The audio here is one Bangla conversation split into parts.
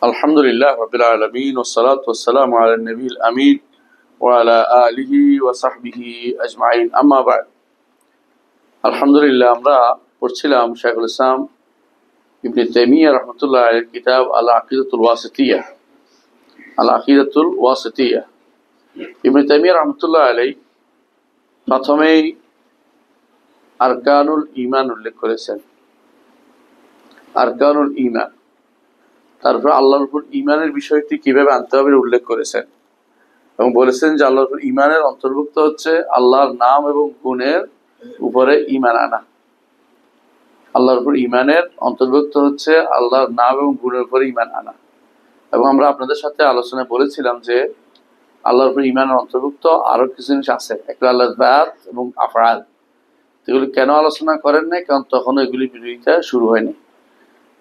আলহামদুলিল্লাহ রাব্বিল আলামিন ওয়াসসালাতু ওয়াসসালামু আলা নবিয়িল আমিন ওয়া আলা আলিহি ওয়া সাহবিহি আজমাইন আম্মা বা'দ। আলহামদুলিল্লাহ, আমরা পড়ছিলাম শাইখুল ইসলাম ইবনে তাইমিয়া রাহমাতুল্লাহ আলাইহির কিতাব আল আকিদাতুল ওয়াসিতিয়া। ইবনে তাইমিয়া রাহমাতুল্লাহ আলাইহি প্রথমেই আরকানুল ঈমান উল্লেখ করেছেন, আরকানুল ঈমান। তারপর আল্লাহর উপর ঈমানের বিষয়টি কিভাবে আনতে হবে উল্লেখ করেছেন এবং বলেছেন যে আল্লাহর উপর ঈমানের অন্তর্ভুক্ত হচ্ছে আল্লাহর নাম এবং গুণের উপরে ঈমান আনা। আল্লাহর উপর ঈমানের অন্তর্ভুক্ত হচ্ছে আল্লাহর নাম এবং গুণের উপরে ঈমান আনা। এবং আমরা আপনাদের সাথে আলোচনায় বলেছিলাম যে আল্লাহর উপর ঈমানের অন্তর্ভুক্ত আরো কিছু জিনিস আছে, একটা আল্লাহর যাত এবং আফআল। এগুলি কেন আলোচনা করেন নাই? কারণ তখন এগুলি বিরোধিতা শুরু হয়নি,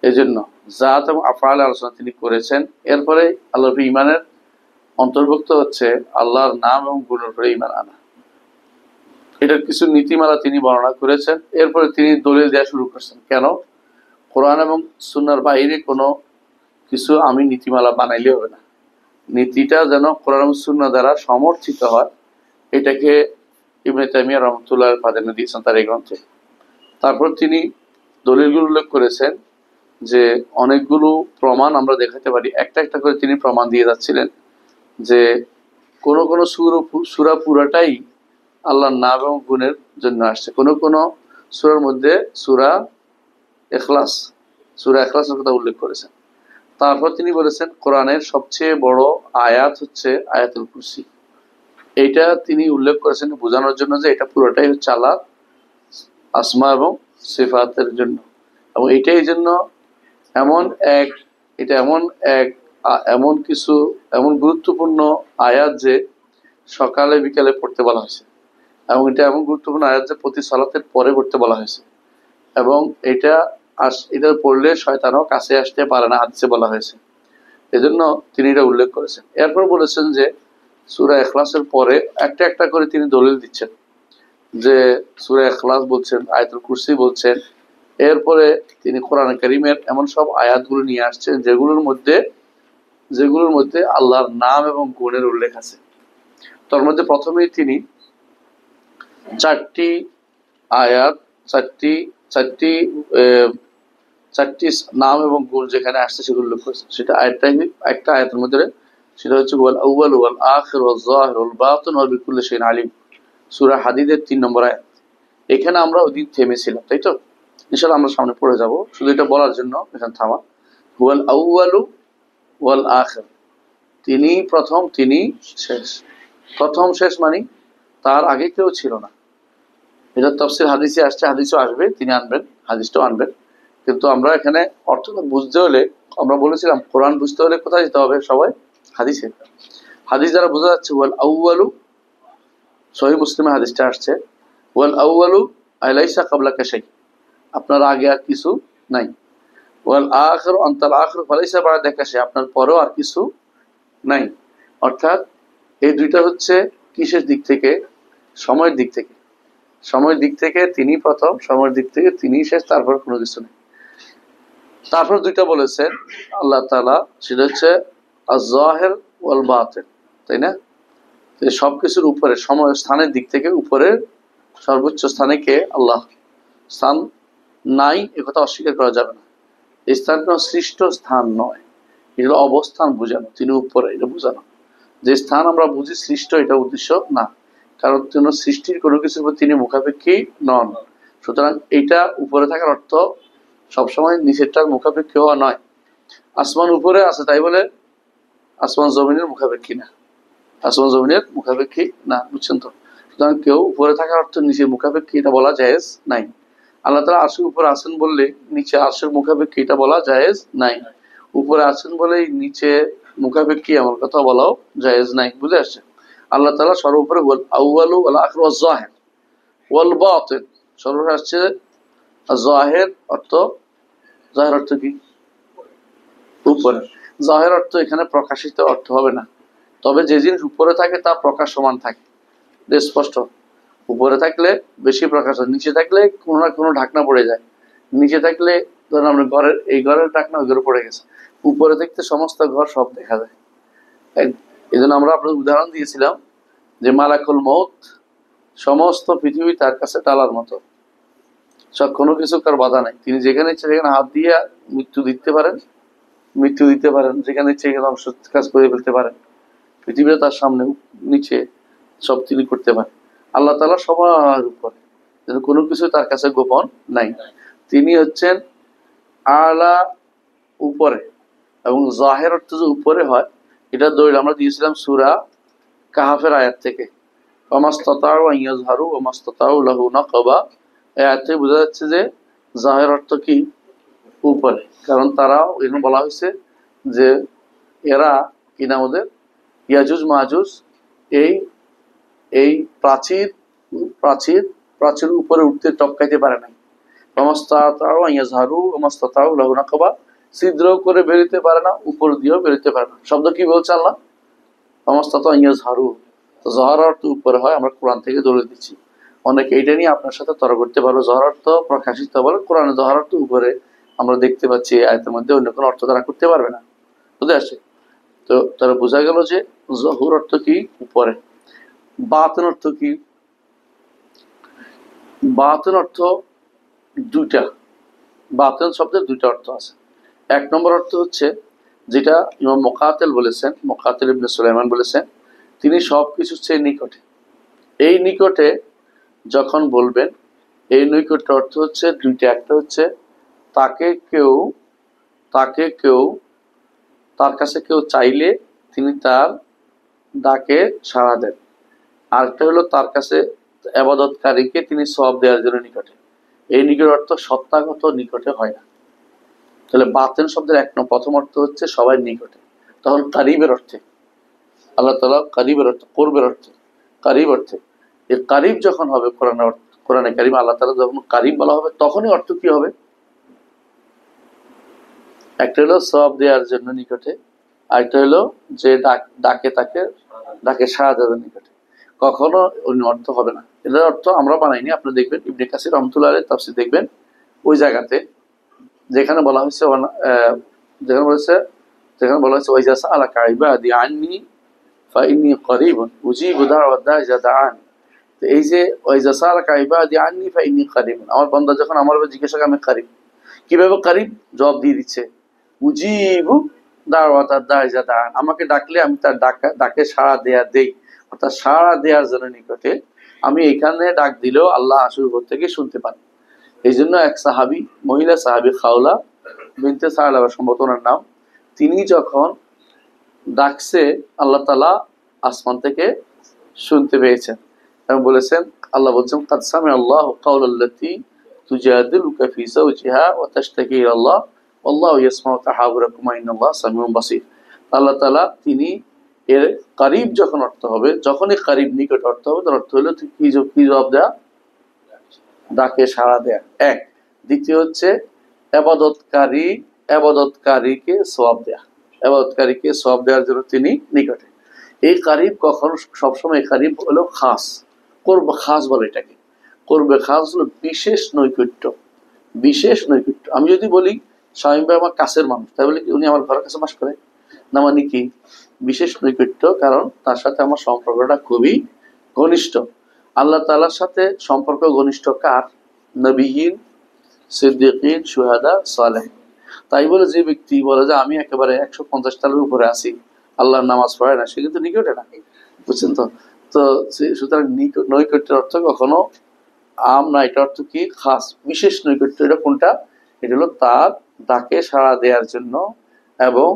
এই জন্য জাত এবং আফআল আলোচনা তিনি করেছেন। এরপরে আল্লাহর ঈমানের অন্তর্ভুক্ত হচ্ছে আল্লাহর নাম এবং গুণের উপরে ঈমান আনা। এটার কিছু নীতিমালা তিনি বর্ণনা করেছেন। এরপরে তিনি দলিল দেওয়া শুরু করছেন, কেন কোরআন এবং সুন্নাহর বাইরে কোনো কিছু আমি নীতিমালা বানাইলে হবে না, নীতিটা যেন কোরআন এবং সুন্নাহ দ্বারা সমর্থিত হয়। এটাকে ইবনে তাইমিয়া রাহমাতুল্লাহ প্রাধান্য দিয়েছেন তার এই গ্রন্থে। তারপর তিনি দলিলগুলো উল্লেখ করেছেন যে অনেকগুলো প্রমাণ আমরা দেখাতে পারি, একটা একটা করে তিনি প্রমাণ দিয়ে যাচ্ছিলেন যে কোন কোন সূরা পুরাটাই আল্লাহর নাম এবং গুণের জন্য আসছে। কোন কোন সূরার মধ্যে সূরা ইখলাসের কথা উল্লেখ করেছেন। তারপর তিনি বলেছেন কোরআনের সবচেয়ে বড় আয়াত হচ্ছে আয়াতুল কুরসি। এইটা তিনি উল্লেখ করেছেন বোঝানোর জন্য যে এটা পুরোটাই হচ্ছে আল্লাহর আসমা এবং সিফাতের জন্য। এবং এটাই জন্য এমন গুরুত্বপূর্ণ আয়াত যে সকালে বিকালে পড়তে বলা হয়েছে, এবং এটা এমন গুরুত্বপূর্ণ আয়াত যে প্রতি সালাতের পরে পড়তে বলা হয়েছে, এবং এটা পড়লে শয়তানও কাছে আসতে পারে না, হাদিসে বলা হয়েছে। এজন্য তিনি এটা উল্লেখ করেছেন। এরপর বলেছেন যে সূরা ইখলাসের পরে একটা একটা করে তিনি দলিল দিচ্ছেন, যে সূরা ইখলাস বলছেন, আয়াতুল কুরসি বলছেন। এরপরে তিনি কোরআন কারীমের এমন সব আয়াতগুলো নিয়ে আসছেন যেগুলোর মধ্যে আল্লাহর নাম এবং গুণের উল্লেখ আছে। তার মধ্যে প্রথমেই তিনি চারটি নাম এবং গুণ যেখানে আসছে সেগুলো উল্লেখ করেছেন। সেটা একটা আয়াতের মধ্যে, সেটা হচ্ছে ওয়াল আউয়ালু ওয়াল আখিরু ওয়াজ যাহিরু ওয়াল বাতিনু ওয়া বিকুল্লি শাইইন আলিম, সূরা হাদীদের 3 নম্বর আয়াত। এখানে আমরা ওদিন থেমেছিলাম, তাই তো? ইনশাআল্লাহ আমরা সামনে পড়ে যাব, শুধু এটা বলার জন্য এখানে থামা। ওয়াল আউয়ালু ওয়াল আখির, তিনি প্রথম তিনি শেষ। প্রথম শেষ মানে তার আগে কেউ ছিল না। এটা তাফসীর হাদিসে আসছে, হাদিসও আসবে, তিনি আনবেন, হাদিসটাও আনবেন। কিন্তু আমরা এখানে অর্থটা বুঝতে হলে, আমরা বলেছিলাম কোরআন বুঝতে হলে কোথায় যেতে হবে? সবাই হাদিসে। হাদিস দ্বারা বোঝা যাচ্ছে ওয়াল আউয়ালু, সহিহ মুসলিমে হাদিসটা আসছে, ওয়াল আউয়ালু আলাইসা ক্বাবলাকা শাই, আপনার আগে আর কিছু নাই। ওয়াল আখিরু আনতাল আখিরু ফালাইসা বা'দাকা শাই, আপনার পরেও আর কিছু নাই। অর্থাৎ এই দুইটা হচ্ছে কিসের দিক থেকে? সময়ের দিক থেকে। সময়ের দিক থেকে তিনি প্রথম, সময়ের দিক থেকে তিনি শেষ, তারপর কোনো কিছু নেই। তারপর দুইটা বলেছেন আল্লাহ তাআলা, সেটা হচ্ছে আয-যাহির ওয়াল বাতিন, তাই না? সবকিছুর উপরে, সময় স্থানের দিক থেকে উপরে সর্বোচ্চ স্থানে কে? আল্লাহ। স্থান নাই একথা অস্বীকার করা যাবে না। এই স্থান কোনো সৃষ্ট স্থান নয়, এগুলো অবস্থান বোঝানো, তিনি উপরে, এটা বোঝানো। যে স্থান আমরা বুঝি সৃষ্ট, এটা উদ্দেশ্য না, কারণ সৃষ্টির কোনো কিছুর উপর তিনি মুখাপেক্ষী নন। সুতরাং এইটা উপরে থাকার অর্থ সবসময় নিচেরটার মুখাপেক্ষী হওয়া নয়। আসমান উপরে আছে তাই বলে আসমান জমিনের মুখাপেক্ষী না, আসমান জমিনের মুখাপেক্ষী না, বুঝছেন তো? সুতরাং কেউ উপরে থাকার অর্থ নিচের মুখাপেক্ষী, এটা বলা জায়েজ নাই। আল্লাহ তাআলা আরশের উপরে আছেন বললে নিচে আরশের মুখাপেক্ষী, এটা বলা জায়েজ নাই। উপরে আছেন বলেই নিচে মুখাপেক্ষী এমন কথা বলাও জায়েজ নাই। বুঝে আসছে? আল্লাহ তাআলা সর্বোপরে ওয়াল আউয়ালু ওয়াল আখিরু ওয়াজ যাহির ওয়াল বাতিন, সর্বোপরে আসছে যাহির অর্থ। যাহির অর্থ কি? উপরে। যাহির অর্থ এখানে প্রকাশিত অর্থ হবে না, তবে যে জিনিস উপরে থাকে তা প্রকাশমান থাকে, স্পষ্ট। উপরে থাকলে বেশি প্রকাশ হয়, নিচে থাকলে কোনো না কোনো ঢাকনা পড়ে যায়। নিচে থাকলে ধরেন আমরা ঘরের এই ঘরের ঢাকনা ওই ঘরে পড়ে গেছে, উপরে দেখতে সমস্ত ঘর সব দেখা যায়। এই জন্য আমরা আপনার উদাহরণ দিয়েছিলাম যে মালাকুল মউত সমস্ত পৃথিবী তার কাছে টালার মতো, সব কোনো কিছু কার বাধা নাই। তিনি যেখানে ইচ্ছে সেখানে হাত দিয়ে মৃত্যু দিতে পারেন, যেখানে ইচ্ছে সেখানে ধ্বংস কাজ করে ফেলতে পারেন। পৃথিবীটা তার সামনে নিচে সব তিনি করতে পারেন। আল্লাহ তাআলা সবার উপরে, কোনো কিছু তার কাছে গোপন নাই। তিনি হচ্ছেন আলা, উপরে, এবং জাহের অর্থ যে উপরে হয় এটা দলিল আমরা দিয়েছিলাম সূরা কাহাফের আয়াত থেকে, ওয়ামাস্তাতাউ আন ইয়াজহারু ওয়ামাস্তাতাউ লাহু নাকবা। এই আয়াতে বোঝা যাচ্ছে যে জাহের অর্থ কি? উপরে, কারণ তারাও এখানে বলা হয়েছে যে এরা কি নাম ওদের, ইয়াজুজ মাহুজ, এই এই প্রাচীর প্রাচীর প্রাচীর উপরে উঠতে টপকাইতে পারে নাই। ওয়ামাস্তাতাউ আন ইয়াজহারু ওয়ামাস্তাতাউ লাহু নাকবা, ছিদ্র করে বেরোতে পারে না, উপর দিয়েও বেরোতে পারে না। শব্দ কি বলছে আল্লাহ? ওয়ামাস্তাতাউ আন ইয়াজহারু, তো জহর অর্থ উপরে হয়, আমরা কোরআন থেকে দলিল দিচ্ছি। অনেকে এইটা নিয়ে আপনার সাথে তর্ক করতে পারবো, জহর অর্থ প্রকাশিত বলে, কোরআনে জহর অর্থ উপরে আমরা দেখতে পাচ্ছি, আয়াতের মধ্যে অন্য কোনো অর্থ তারা করতে পারবে না, বুঝে আসে? তো তারা বোঝা গেল যে জহুর অর্থ কি? উপরে। বাতিন অর্থ কি? বাতিন অর্থ দুইটা, বাতিন শব্দের দুইটা অর্থ আছে। এক নম্বর অর্থ হচ্ছে যেটা ইমাম মুকাতিল বলেছেন, মুকাতিল ইবনে সুলাইমান বলেছেন, তিনি সবকিছুর চেয়ে নিকটে। এই নিকটে যখন বলবেন, এই নৈকট্য অর্থ হচ্ছে দুইটা। একটা হচ্ছে তাকে কেউ তার কাছে কেউ চাইলে তিনি তার ডাকে সাড়া দেন। আরেকটা হলো তার কাছে ইবাদতকারীকে তিনি সওয়াব দেওয়ার জন্য নিকটে। এই নিকট অর্থ সত্তাগত নিকটে হয় না। তাহলে বাতিন শব্দের প্রথম অর্থ হচ্ছে সবাই নিকটে, তখন কারিবের অর্থে, আল্লাহ তাআলা কারিবের অর্থে, কোরবের অর্থে, কারিব অর্থে। এই কারিব যখন হবে কোরআনে কারিম আল্লাহ তাআলা যখন কারিব বলা হবে, তখনই অর্থ কি হবে? একটা হলো সওয়াব দেওয়ার জন্য নিকটে, আরেকটা হলো যে ডাকে সাড়া দেওয়ার নিকটে। কখনো অন্য অর্থ হবে না। এটার অর্থ আমরা বানাইনি, আপনি দেখবেন ইবনে কাসির রাহমাতুল্লাহ আলাইহি তাফসীর দেখবেন, ওই জায়গাতে যেখানে বলা হয়েছে ওয়াইজা সাআলাকা ইবাদি আন্নী ফাইন্নী করিবুন উজিবু দাওয়াত দাঈ ইযা দাআন। তো এই যে ওয়াইজা সাআলাকা ইবাদি আন্নী ফাইন্নী করিবুন, আমার বান্দা যখন আমার উপর জিজ্ঞাসা করে আমি করিব। কিভাবে করিব? জবাব দিয়ে দিচ্ছে, উজিবু দাওয়াত দাঈ ইযা দাআন, আমাকে ডাকলে আমি তার ডাকে সাড়া দেই, অর্থাৎ সাড়া দেওয়ার জন্য নিকটে। আমি এখানে ডাক দিলেও আল্লাহ আসল উপর থেকে শুনতে পান। এই জন্য এক সাহাবী, মহিলা সাহাবী খাওলা বিনতে সালাবা সম্ভবত ওনার নাম, তিনি যখন ডাকছে আল্লাহ তাআলা আসমান থেকে শুনতে পেয়েছেন এবং বলেছেন, আল্লাহ বলছেন কাদ সামিআ আল্লাহু কাওলাল্লাতী তুজাদিলুকা ফী যাওজিহা ওয়া তাশতাকি ইলাল্লাহ ওয়াল্লাহু ইয়াসমাউ তাহাবুরাকুমা ইন্নাল্লাহা সামিউন বাসীর। আল্লাহ তাআলা তিনি এর কারিব যখন অর্থ হবে, যখনই কারিব নিকট অর্থ হবে, তার অর্থ হলো কি জবাব দেয়া? ডাকে সাড়া দেয়া। এক। দ্বিতীয় হচ্ছে ইবাদতকারীকে সওয়াব দেয়া, ইবাদতকারীকে সওয়াব দেওয়ার জন্য তিনি নিকটে। এই কারিব কখনো সবসময় কারিব হলো খাস, কোরব খাস বলে এটাকে। কোরবে খাস হলো বিশেষ নৈকট্য, বিশেষ নৈকট্য। আমি যদি বলি শামীম ভাই আমার কাছের মানুষ, তাই বলে কি উনি আমার ঘরের কাছে বাস করে না? মানে কি বিশেষ নৈকট্য, কারণ তার সাথে আমার সম্পর্কটা খুবই ঘনিষ্ঠ। আল্লাহ তাআলার সাথে সম্পর্ক ঘনিষ্ঠ কার? নবীয়িন, সিদ্দিকিন, শুহাদা, সালেহিন। তাই বলে যে ব্যক্তি বলে যে আমি একেবারে 150 তলার উপরে আছি, আল্লাহর নামাজ পড়ে না, সে কিন্তু নিকটে না, বুঝছেন তো? তো সুতরাং নৈকট্যের অর্থ কখনো আম না, এটা অর্থ কি? খাস, বিশেষ নৈকট্য। এটা কোনটা? এটা হলো তার ডাকে সাড়া দেওয়ার জন্য এবং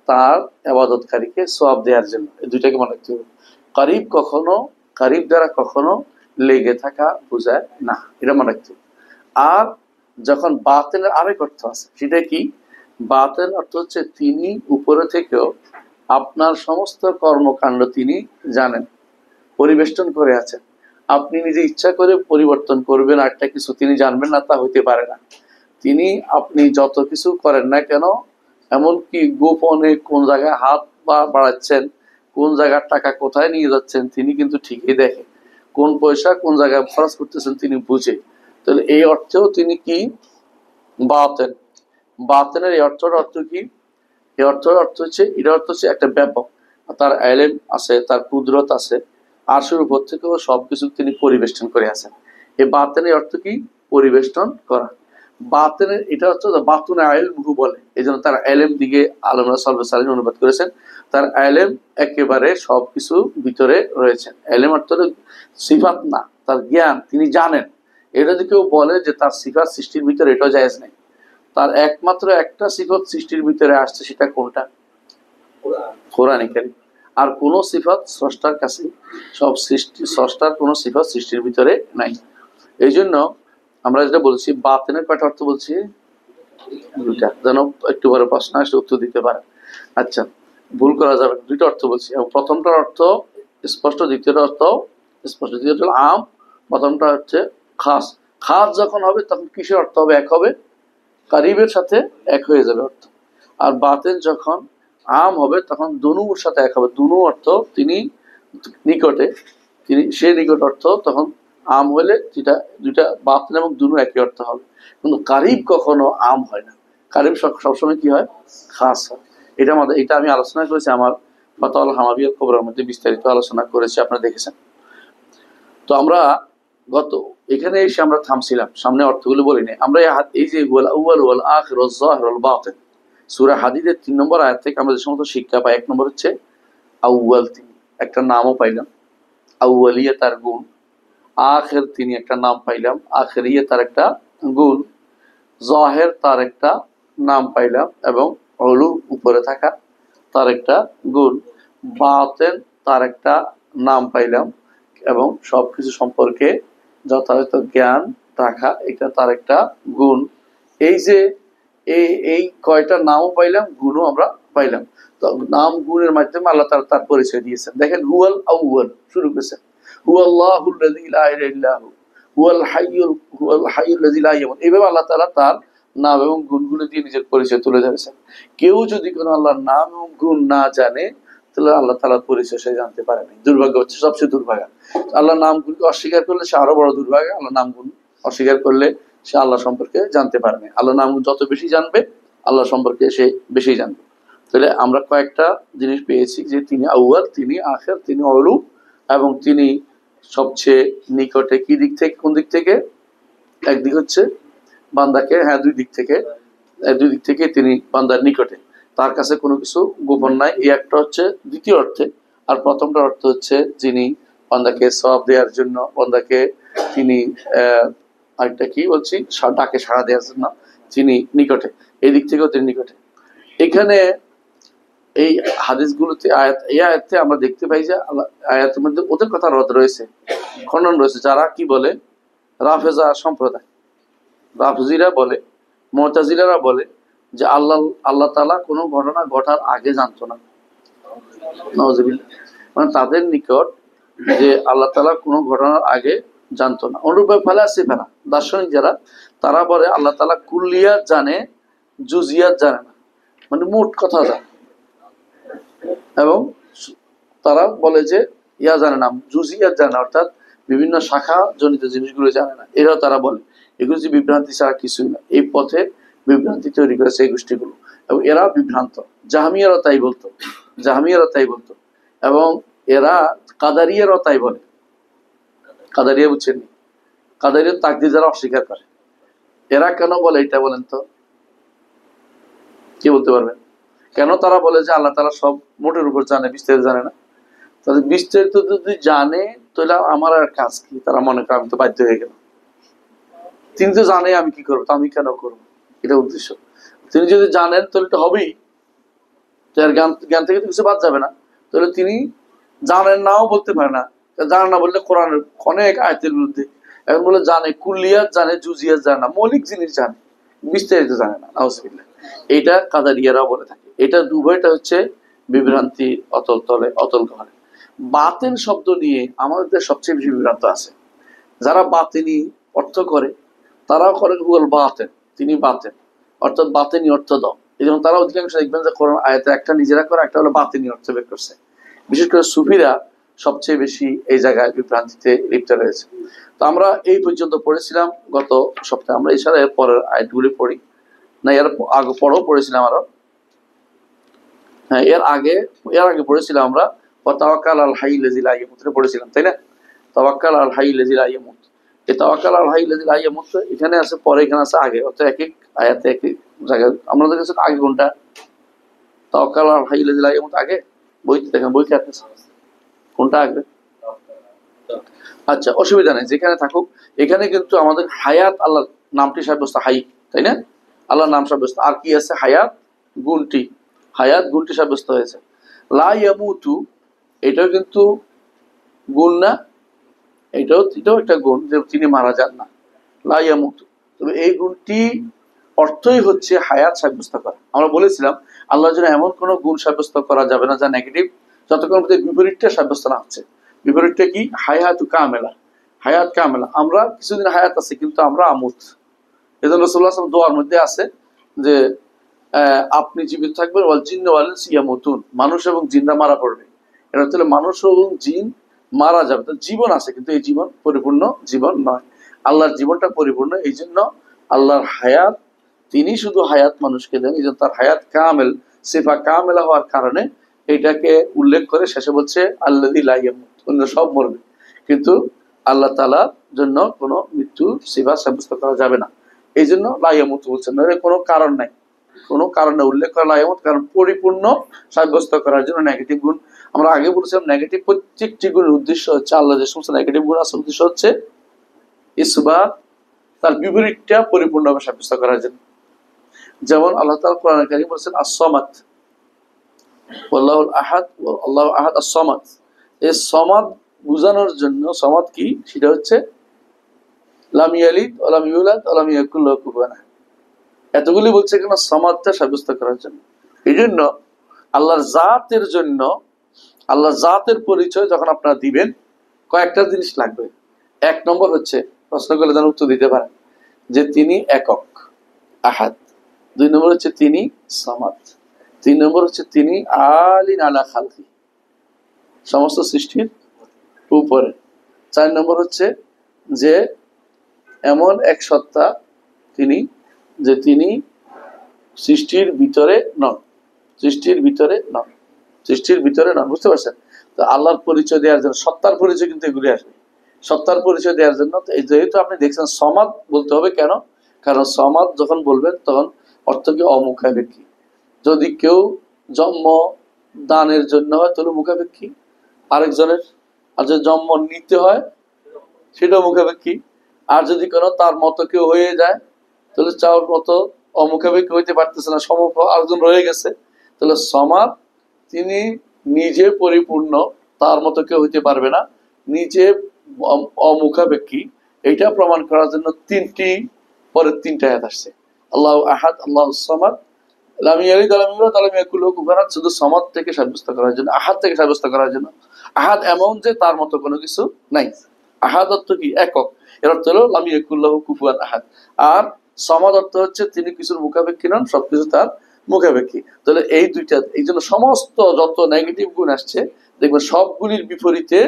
তার ইবাদতকারীকে সওয়াব দেওয়ার জন্য। এই দুইটাকে মনে রাখতে হবে। কারিব দ্বারা কখনো লেগে থাকা বোঝায় না, এটা মনে রাখতে হবে। আর যখন বাতিনের আরেক অর্থ আছে, সেটা কি? বাতিন অর্থ হচ্ছে তিনি উপরে থেকেও আপনার সমস্ত কর্মকাণ্ড তিনি জানেন, পরিবেষ্টন করে আছেন। আপনি নিজে ইচ্ছা করে পরিবর্তন করবেন একটা কিছু তিনি জানবেন না, তা হইতে পারে না। তিনি আপনি যত কিছু করেন না কেন, এমনকি গোপনে কোন জায়গায় হাত পা বাড়াচ্ছেন, কোন জায়গার টাকা কোথায় নিয়ে যাচ্ছেন, তিনি কিন্তু ঠিকই দেখে। কোন পয়সা কোন জায়গায় খরচ করতেছেন তিনি বুঝে। তাহলে এই অর্থেও তিনি কি? বাতেন। বাতেনের এই অর্থ কি? এই অর্থ হচ্ছে, এটার অর্থ হচ্ছে একটা ব্যাপক, তার এলেম আছে, তার কুদরত আছে, আরশের উপর থেকেও সবকিছু তিনি পরিবেষ্টন করে আছেন। এই বাতেনের অর্থ কি? পরিবেষ্টন করা। বাতেনের এটা হচ্ছে বাতুনে আইল মুহু বলে, এই জন্য তার এলেম দিকে আলমরা সালফে অনুবাদ করেছেন। তার এলেম একেবারে সবকিছু ভিতরে রয়েছেন। এলেম অর্থ সিফাত না, তার জ্ঞান, তিনি জানেন। এটা যদি কেউ বলে যে তার সিফাত সৃষ্টির ভিতরে, এটা জায়েজ নেই। তার একমাত্র একটা সিফত সৃষ্টির ভিতরে আসছে, সেটা কোনটা? কোরআনে কারীম। আর কোন সিফত স্রষ্টার কাছে, সব সৃষ্টি স্রষ্টার কোন সিফত সৃষ্টির ভিতরে নাই। এই জন্য আমরা যেটা বলছি, বাতেনের কয়টা অর্থ বলছি? দুইটা, যেন একটু বড় প্রশ্ন আসলে উত্তর দিতে পারে। আচ্ছা, ভুল করা যাবে, দুইটা অর্থ বলছি। এবং প্রথমটার অর্থ স্পষ্ট, দ্বিতীয়টা অর্থ স্পষ্ট। দ্বিতীয়টা হলো আম, প্রথমটা হচ্ছে খাস। খাস যখন হবে তখন কিসের অর্থ হবে? এক হবে, কারিবের সাথে এক হয়ে যাবে অর্থ। আর বাতেন যখন আম হবে তখন দুনুর সাথে এক হবে। দুনু অর্থ তিনি নিকটে, তিনি সে নিকট অর্থ তখন আম হলে যেটা দুইটা বাতেন এবং দুনু একই অর্থ হবে। কিন্তু কারিব কখনো আম হয় না, কারিব সবসময় কি হয়? খাস হয়। এটা আমি আলোচনা করেছি আমার ফাতাওয়াল হামাবিয়াল কুবরার মধ্যে, বিস্তারিত আলোচনা করেছি, আপনারা দেখেছেন। তো আমরা এখানে এসে আমরা থামছিলাম, সামনে অর্থগুলো বলিনি আমরা। এই যে সূরা হাদীদের 3 নম্বর আয়াত থেকে আমরা যে সমস্ত শিক্ষা পাই, 1 নম্বর হচ্ছে আউয়াল, তিনি একটা নামও পাইলাম, আউয়ালিয়া তার গুণ। আখির, তিনি একটা নাম পাইলাম, আখিরিয়া তার একটা গুণ। জাহের, তার একটা নাম পাইলাম, এবং উলু, উপরে থাকা, তার একটা গুণ। বাতেন, তার একটা নাম পাইলাম, এবং সবকিছু সম্পর্কে যথাযথ জ্ঞান রাখা, এটা তার একটা গুণ। এই যে এই কয়টা নামও পাইলাম, গুণও আমরা পাইলাম। তো নাম গুণের মাধ্যমে আল্লাহ তাআলা তার পরিচয় দিয়েছেন। দেখেন, হুয়াল আউয়াল শুরু করেছেন, হুয়াল্লাহুল্লাযী লা ইলাহা ইল্লা হু, হুয়াল হাইয়ুল্লাযী লা ইয়ামুত। এইভাবে আল্লাহ তাআলা তার নাম এবং গুণগুলো দিয়ে নিজের পরিচয় তুলে ধরেছেন। কেউ যদি কোনো আল্লাহর নাম এবং গুণ না জানে, তাহলে আল্লাহ তাআলার পরিচয় সে জানতে পারেনি। দুর্ভাগ্য হচ্ছে, সবচেয়ে দুর্ভাগা। আল্লাহর নাম গুণকে অস্বীকার করলে সে আরো বড় দুর্ভাগা। আল্লাহ নাম গুণ অস্বীকার করলে সে আল্লাহ সম্পর্কে জানতে পারে না। আল্লাহ নাম যত বেশি জানবে, আল্লাহ সম্পর্কে সে বেশি জানবে। তাহলে আমরা কয়েকটা জিনিস পেয়েছি, যে তিনি আউয়াল, তিনি আখির, তিনি উলু, এবং তিনি সবচেয়ে নিকটে। কি দিক থেকে? কোন দিক থেকে? একদিক হচ্ছে বান্দাকে, হ্যাঁ, দুই দিক থেকে তিনি বান্দার নিকটে, তার কাছে কোনো কিছু গোপন নাই। এই একটা হচ্ছে দ্বিতীয় অর্থে। আর প্রথমটা অর্থ হচ্ছে যিনি বান্দাকে সওয়াব দেওয়ার জন্য, বান্দাকে তিনি আরেকটা কি বলছি, ডাকে সাড়া দেওয়ার জন্য তিনি নিকটে। এই দিক থেকেও তিনি নিকটে। এখানে এই হাদিসগুলোতে এই আয়াতে আমরা দেখতে পাই যে আয়াতের মধ্যে ওদের কথা রয়েছে, খণ্ডন রয়েছে। যারা কি বলে? রাফেজা সম্প্রদায়, রাফজিরা বলে, মুতাজিলারা বলে যে আল্লাহ তাআলা কোনো ঘটনা ঘটার আগে জানতো না। নাউযুবিল্লাহ। মানে তাদের নিকট যে আল্লাহ তাআলা কোনো ঘটনার আগে জানতো না। অনুরূপভাবে ফালাসিফারা, দার্শনিক যারা, তারা বলে আল্লাহ তাআলা কুল্লিয়াত জানে, জুজিয়াত জানে না, মানে মোট কথা জানে। এবং তারা বলে যে ইয়া জানে না, জুজিয়াত জানে না, অর্থাৎ বিভিন্ন শাখা জনিত জিনিসগুলো জানে না। এরাও তারা বলে এগুলো যে বিভ্রান্তি ছাড়া কিছুই না। এই পথে বিভ্রান্তি তৈরি করেছে এই গোষ্ঠীগুলো, এবং এরা বিভ্রান্ত। জাহমিয়ারও তাই বলতো, এবং এরা কাদারিয়ারও তাই বলে। কাদারিয়া বুঝছেন? কাদারিয়ার তাকদীর যারা অস্বীকার করে, এরা কেন বলে এটা বলেন তো? কি বলতে পারবেন? কেন তারা বলে যে আল্লাহ তাআলা সব মোটের উপর জানে, বিস্তারিত জানে না? তাদের বিস্তারিত যদি জানে, তাহলে আমার আর কাজ কি? তারা মনে করে আমি তো বাধ্য হয়ে গেলাম, তিনি তো জানে, আমি কি করবো, আমি কেন করবো? এটা উদ্দেশ্য। তিনি যদি জানেন তাহলে তো হবেই, জ্ঞান থেকে তো কিছু বাদ যাবে না। তাহলে তিনি জানেন নাও বলতে পারে না। জানে না বললে কোরআনের অনেক আয়াতের বিরুদ্ধে। এখন বলে জানে, কুল্লিয়াত জানে, জুজিয়াত জানে না, মৌলিক জিনিস জানে, বিস্তারিত জানে না। নাউজুবিল্লাহ। এটা কাদারিয়ারা বলে থাকে। এটা উভয়টা হচ্ছে বিভ্রান্তি অতল ঘরে। বাতেন শব্দ নিয়ে আমাদের সবচেয়ে বেশি বিভ্রান্ত আছে। যারা বাতেনি অর্থ করে, তারাও করেন হুয়াল বাতেন, তিনি বাতেন, অর্থাৎ বাতেনি অর্থ দাও। এই জন্য তারা অধিকাংশ দেখবেন যে কোরআন আয়াতে একটা নিজেরা করে, একটা হলো বাতেনি অর্থ বের করছে। বিশেষ করে সুফিরা সবচেয়ে বেশি এই জায়গায় বিভ্রান্তিতে লিপ্ত রয়েছে। তো আমরা এই পর্যন্ত পড়েছিলাম গত সপ্তাহে। আমরা এছাড়া পরের আয়াতগুলি পড়ি। না এর আগে পরেও পড়েছিলাম আরো। হ্যাঁ এর আগে পড়েছিলাম আমরা তাওয়াক্কাল আল হাই লাযী লা ইয়ামুত পড়েছিলাম, তাই না? তাওয়াক্কাল আল হাই লাযী লা ইয়ামুত, এই তাওয়াক্কাল আল হাই লাযী লা ইয়ামুত এখানে আছে পরে, এখানে আছে আগে, অর্থাৎ এক এক আয়াতে এক এক জায়গায়। আমাদের কাছে আগে কোনটা? তাওয়াক্কাল আল হাই লাযী লা ইয়ামুত আগে, বইতে দেখেন, বইতে আছে কোনটা আগে? আচ্ছা অসুবিধা নেই, যেখানে থাকুক। এখানে কিন্তু আমাদের হায়াত আল্লাহ নামটি সাব্যস্ত, হাই, তাই না? আল্লাহর নাম সাব্যস্ত। আর কি আছে? হায়াত গুণটি, হায়াত গুণটি সাব্যস্ত হয়েছে। লা ইয়ামুতু এটাও কিন্তু গুণ না, এটাও একটা গুণ যে তিনি মারা যান না, লা ইয়ামুতু। তবে এই গুণটি অর্থই হচ্ছে হায়াত সাব্যস্ত করা। আমরা বলেছিলাম আল্লাহর জন্য এমন কোনো গুণ সাব্যস্ত করা যাবে না যা নেগেটিভ, যতক্ষণ মধ্যে বিপরীতটা সাব্যস্ত না হচ্ছে। বিপরীতটা কি? হায়াতু কামেলা, হায়াত কামেলা। আমরা কিছুদিন হায়াত আছে কিন্তু আমরা আমুত। এজন্য রাসূলুল্লাহ সাল্লাল্লাহু আলাইহি ওয়াসাল্লাম দোয়ার মধ্যে আছে যে আপনি জীবিত থাকবেন ওয়াল জিন্নু ওয়াল ইনসু ইয়ামুতুন, মানুষ এবং জিনরা মারা পড়বে। এটা হচ্ছে মানুষ এবং জিন মারা যাবে, তো জীবন আছে কিন্তু এই জীবন পরিপূর্ণ জীবন নয়। আল্লাহর জীবনটা পরিপূর্ণ, এই জন্য আল্লাহর হায়াত, তিনি শুধু হায়াত মানুষকে দেন, এই জন্য তার হায়াত কামেল, সিফা কামেলা হওয়ার কারণে এইটাকে উল্লেখ করে শেষে বলছে আল্লাযী লা ইয়ামুত, অন্য সব মরবে কিন্তু আল্লাহ তাআলার জন্য কোনো মৃত্যুর সিফা সাব্যস্ত করা যাবে না। এই জন্য লা ইয়ামুত বলছেন, কোনো কারণ নাই, কোনো কারণে উল্লেখ করা লা ইয়ামুত, কারণ পরিপূর্ণ সাব্যস্ত করার জন্য। নেগেটিভ গুণ আমরা আগে বলেছিলাম, নেগেটিভ প্রত্যেকটি গুণের উদ্দেশ্য হচ্ছে, আল্লাহ যে সমস্ত নেগেটিভ গুণ আছে উদ্দেশ্য হচ্ছে ইসবাত, তার বিপরীতটা পরিপূর্ণভাবে সাব্যস্ত করার জন্য। যেমন আল্লাহ তাআলা কোরআনে কারীমে বলেছেন আস-সামাদ, ওয়াল্লাহুল আহাদ, আল্লাহু আহাদ আস-সামাদ। এই সামাদ বোঝানোর জন্য, সামাদ কি সেটা হচ্ছে লাম ইয়ালিদ ওয়া লাম ইউলাদ ওয়া লাম ইয়াকুল লাহু কুফুয়ান আহাদ। এতগুলি বলছে কেন? সামাদটা সাব্যস্ত করার জন্য। এই জন্য আল্লাহর জাতের জন্য, আল্লাহর জাতের পরিচয় যখন আপনারা দিবেন, কয়েকটা জিনিস লাগবে। এক নম্বর হচ্ছে, প্রশ্ন করলে যেন উত্তর দিতে পারেন, যে তিনি একক, আহাদ। দুই নম্বর হচ্ছে তিনি সামাদ। তিন নম্বর হচ্ছে তিনি আলিন আলা খালকি, সমস্ত সৃষ্টির উপরে। চার নম্বর হচ্ছে যে এমন এক সত্তা তিনি, যে তিনি সৃষ্টির ভিতরে নন, সৃষ্টির ভিতরে নন, সৃষ্টির ভিতরে নন। বুঝতে পারছেন? তো আল্লাহর পরিচয় দেওয়ার জন্য, সত্তার পরিচয় কিন্তু এগুলি আসবে, সত্তার পরিচয় দেওয়ার জন্য। যেহেতু আপনি দেখছেন সমাদ বলতে হবে কেন? কারণ সমাদ যখন বলবেন তখন অর্থ কি? অমুখাপেক্ষী। যদি কেউ জন্ম দানের জন্য হয় তাহলে মুখাপেক্ষী আরেকজনের, আর যদি জন্ম নিতে হয় সেটাও মুখাপেক্ষী। আর যদি কোনো তার মতো কেউ হয়ে যায় তাহলে চাওয়ার মতো অমুখাপেক্ষী হইতে পারতেছে না, সমুখ আরেকজন রয়ে গেছে, তাহলে সমাদ তিনি নিজে পরিপূর্ণ, তার মতো কেউ হইতে পারবে না, নিজে অমুখাপেক্ষী। এইটা প্রমাণ করার জন্য তিনটি, পরের তিনটা আয়াত আসছে, আল্লাহু আহাদ, আল্লাহু সামাদ, লাম ইয়ালিদ ওয়া লাম ইউলাদ ওয়া লাম ইয়াকুল লাহু কুফুয়ান আহাদ। শুধু সামাদ থেকে সাব্যস্ত করার জন্য, আহাদ থেকে সাব্যস্ত করার জন্য। আহাদ এমন যে তার মতো কোনো কিছু নাই। আহাদ অর্থ কি? একক। এর অর্থ হলো লাম ইয়াকুল লাহু কুফুয়ান আহাদ। আর সামাদ অর্থ হচ্ছে তিনি কিছুর মুখাপেক্ষী নন, সবকিছু তার মুখাপেক্ষী। তাহলে এই দুইটা, এই জন্য সমস্ত যত নেগেটিভ গুণ আসছে দেখবেন সবগুলির বিপরীতে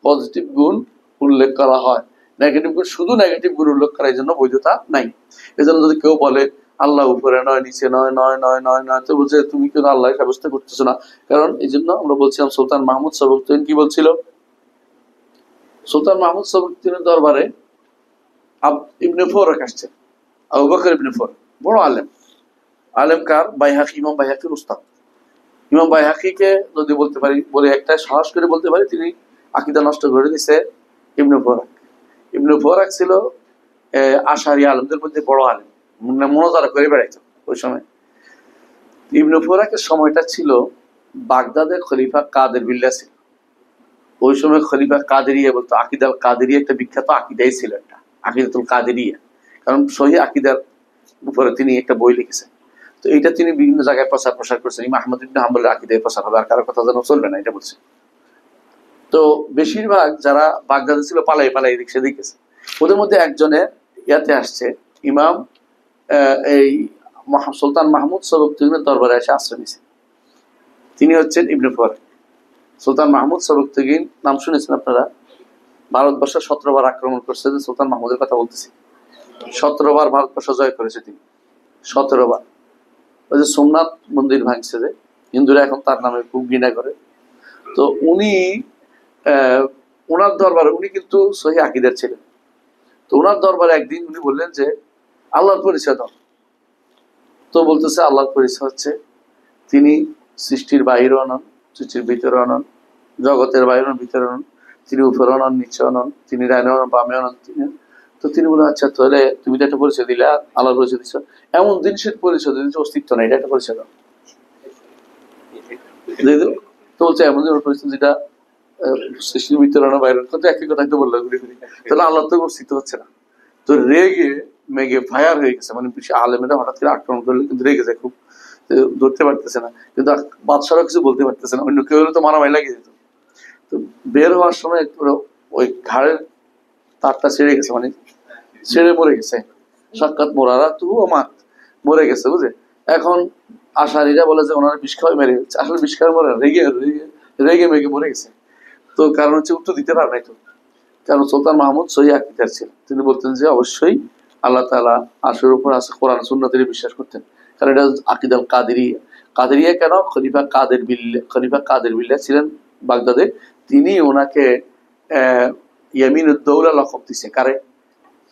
পজিটিভ গুণ উল্লেখ করা হয়। নেগেটিভ গুণ, শুধু নেগেটিভ গুণ উল্লেখ করার জন্য বৈধতা নাই। এই জন্য যদি কেউ বলে আল্লাহ উপরে নয়, নিচে নয়, নয় নয় নয় নয়, তো বলছে তুমি কেন আল্লাহ সাব্যস্ত করতেছো না? কারণ এই জন্য আমরা বলছিলাম সুলতান মাহমুদ সবকতগীন কি বলছিল? সুলতান মাহমুদ সবকতগীনের দরবারে ইবনে ফরক আসছে, আবু বকর ইবনে ফরক, বড় আলেম। আলেম কার? বাইহাকি, ইমাম বাইহাকির উস্তাদ। ইমাম বাইহাকিকে যদি বলতে পারি, বলে একটা সাহস করে বলতে পারি, তিনি আকীদা নষ্ট করে দিছে ইবনে ফরক। ইবনে ফরক ছিল আশারি আলেমদের মধ্যে বড় আলেম, মুনাজারা করে বেড়াইতো ওই সময়। ইবনে ফরকের সময়টা ছিল বাগদাদের খলিফা কাদের বিল্লাহ ছিল। ওই সময় খলিফা কাদেরিয়া বলতো, আকিদাল কাদেরিয়া একটা বিখ্যাত আকিদাই ছিল, একটা আকিদাতুল কাদেরিয়া। কারণ সহি আকিদার উপরে তিনি একটা বই লিখেছেন। তো এটা তিনি বিভিন্ন জায়গায় প্রসার করছেন। ইমাম আহমদ ইবনে হাম্বলের আকিদায় প্রচার হবে, আর কারো কথা যেন চলবে না, এটা বলছে। তো বেশিরভাগ যারা বাগদাদে ছিল পালাই পালাই এদিক সেদিক গেছে। ওদের মধ্যে একজনের ইয়াতে আসছে, ইমাম এই সুলতান মাহমুদ সবকতগীনের দরবারে এসে আশ্রয় নিয়েছে। তিনি হচ্ছেন ইবনে ফরক। সুলতান মাহমুদ সবকতগীন নাম শুনেছেন আপনারা? ভারতবর্ষ 17 বার আক্রমণ করছে, যে সুলতান মাহমুদের কথা বলতেছি। 17 বার ভারতবর্ষ জয় করেছে তিনি, 17 বার। ওই যে সোমনাথ মন্দির ভাঙছে যে, হিন্দুরা এখন তার নামে খুব ঘৃণা করে। তো উনি ওনার দরবারে, উনি কিন্তু সহি আকীদার ছিলেন। তো ওনার দরবারে একদিন উনি বললেন যে আল্লাহর পরিচয় দাও। তো বলতেছে আল্লাহর পরিচয় হচ্ছে তিনি সৃষ্টির বাহিরেও নন, সৃষ্টির ভিতরেও নন, জগতের বাইরেও ভিতরে নন, তিনি উপরেও নন, নিচেও নন, তিনি ডাইনেও নন, বামেও নন। তো তিনি বলেন আচ্ছা তাহলে তুমি তো একটা পরিচয় দিলে, আল্লাহর পরিচয় দিচ্ছ, এমন জিনিসের পরিচয় দিচ্ছ অস্তিত্ব নাই, এটা একটা পরিচয় দাও। তো বলছে এমন পরিচয় যেটা সৃষ্টির ভিতরে না বাইরে, তো একই কথা তো বললো ঘুরে ঘুরে, তাহলে আল্লাহ তো অস্তিত্ব হচ্ছে না। তো রেগে মেগে ফায়ার হয়ে গেছে, মানে বেশি আলেমেরা হঠাৎ করে আক্রমণ করলে কিন্তু রেগে যায় খুব, ধরতে পারতেছে না, কিন্তু বাদশারা কিছু বলতে পারতেছে না, অন্য কেউ হলে তো মারামারি লাগিয়ে যেত। তো বের হওয়ার সময় ওই ঘাড়ের তারটা ছেড়ে গেছে, মানে ছেড়ে মরে গেছে, সাক্ষাৎ মোরারা তবু আমার মরে গেছে বুঝে। এখন আশারিরা বলে যে ওনারা বিষ খাওয়াই মেরে গেছে, আসলে বিষ খাওয়াই মরে রেগে রেগে মেগে মরে গেছে। তো কারণ হচ্ছে উত্তর দিতে পারে নাই তো, কারণ সুলতান মাহমুদ সহি আকীদার ছিলেন, তিনি বলতেন যে অবশ্যই আল্লাহ তাআলা আরশের উপর আছে, কোরআন সুন্নাতে বিশ্বাস করতেন, কারণ এটা আকীদা কাদেরিয়া। কাদেরিয়া কেন? খলিফা কাদের বিল্লাহ ছিলেন বাগদাদে, তিনি ওনাকে ইয়ামিনুদ্দৌলা লকব দিছে। কারে?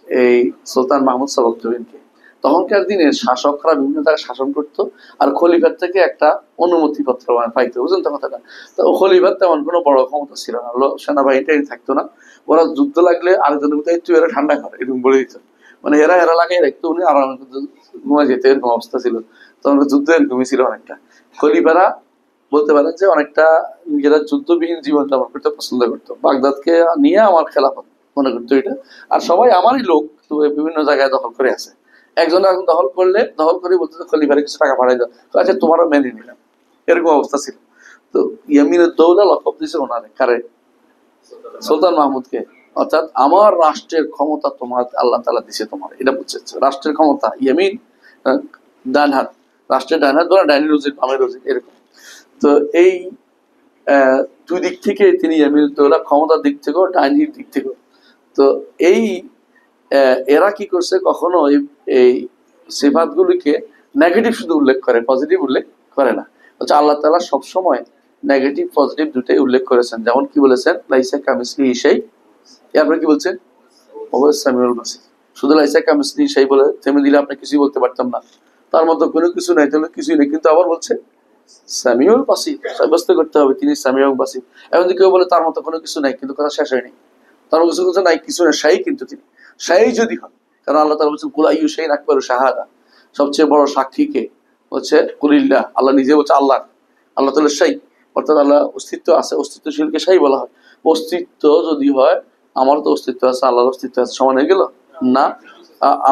এই সুলতান মাহমুদ সাবক্তবিনকে। তখনকার দিনে শাসকরা বিভিন্ন জায়গায় শাসন করতো, আর খলিফার থেকে একটা অনুমতিপত্র পাইতো, বুঝলেন তো কথাটা। তো খলিফার তেমন কোনো বড় ক্ষমতা ছিল না, সেনাবাহিনীটাই থাকতো না, ওরা যুদ্ধ লাগলে আরেকজনের মধ্যে একটু এরা ঠান্ডা করে এরকম বলে দিত, মানে এরা লাগাই রাখতো, উনি আরাম ঘুমা যেত, এরকম অবস্থা ছিল তখন। যুদ্ধ এরকমই ছিল অনেকটা। খলিফারা বলতে পারেন যে অনেকটা নিজেরা যুদ্ধবিহীন জীবন যাপন করতে পছন্দ করতো, বাগদাদকে নিয়ে আমার খেলাফত মনে করতো এটা, আর সবাই আমারই লোক, তো বিভিন্ন জায়গায় দখল করে আছে। একজন এখন দখল করে বলতে খলিফারে কিছু টাকা পাঠাই দাও, আচ্ছা তোমারও মেনে নিলাম, এরকম অবস্থা ছিল। তো ইয়ামিনুদ্দৌলা লকব দিয়েছে ওনারে, কারে? সুলতান মাহমুদকে। অর্থাৎ আমার রাষ্ট্রের ক্ষমতা তোমার আল্লাহ তাআলা দিছে, তোমার এটা বুঝছে রাষ্ট্রের ক্ষমতা। ইয়ামিন ডান হাত, রাষ্ট্রের ডান হাত বলা, ডাইনি রুজির বামের রুজি, এরকম। তো এই দুই দিক থেকে তিনি ইয়ামিনুদ্দৌলা, ক্ষমতার দিক থেকেও ডাইনির দিক থেকেও। তো এই এরা কি করছে, কখনো এই সিফাতগুলিকে নেগেটিভ শুধু উল্লেখ করে, পজিটিভ উল্লেখ করে না। হচ্ছে আল্লাহ তাআলা সবসময় নেগেটিভ পজিটিভ দুটাই উল্লেখ করেছেন। যেমন কি বলেছেন, লাইসা কামিসলিহি শাই, এরপরে কি বলছেন, ওয়াহুয়াস সামিউল বাসীর। শুধু লাইসা কামিসলিহি শাই বলে থেমে দিলে আপনি কিছুই বলতে পারতাম না, তার মধ্যে কোনো কিছু নাই, তাহলে কিছুই নেই, কিন্তু আবার বলছে সামিউল বাসীর, সাব্যস্ত করতে হবে তিনি সামি এবং বাসীর। এখন যদি কেউ বলে তার মতো কোনো কিছু নাই, কিন্তু কথা শেষ হয়নি, তার কিছু কিছু নাই, কিছু না, শাই কিন্তু তিনি, শাই যদি হয়, কারণ আল্লাহ তাআলা বলছেন কুল আইয়ু শাইইন আকবারু শাহাদা, সবচেয়ে বড় সাক্ষী কে? হচ্ছে কুলিল্লাহ, আল্লাহ নিজে বলছে আল্লাহ, আল্লাহ তাআলা শাই, অর্থাৎ আল্লাহ অস্তিত্ব আছে, অস্তিত্বশীলকে শাই বলা হয়। অস্তিত্ব যদি হয়, আমার তো অস্তিত্ব আছে, আল্লাহর অস্তিত্ব আছে, সমান হয়ে গেল না?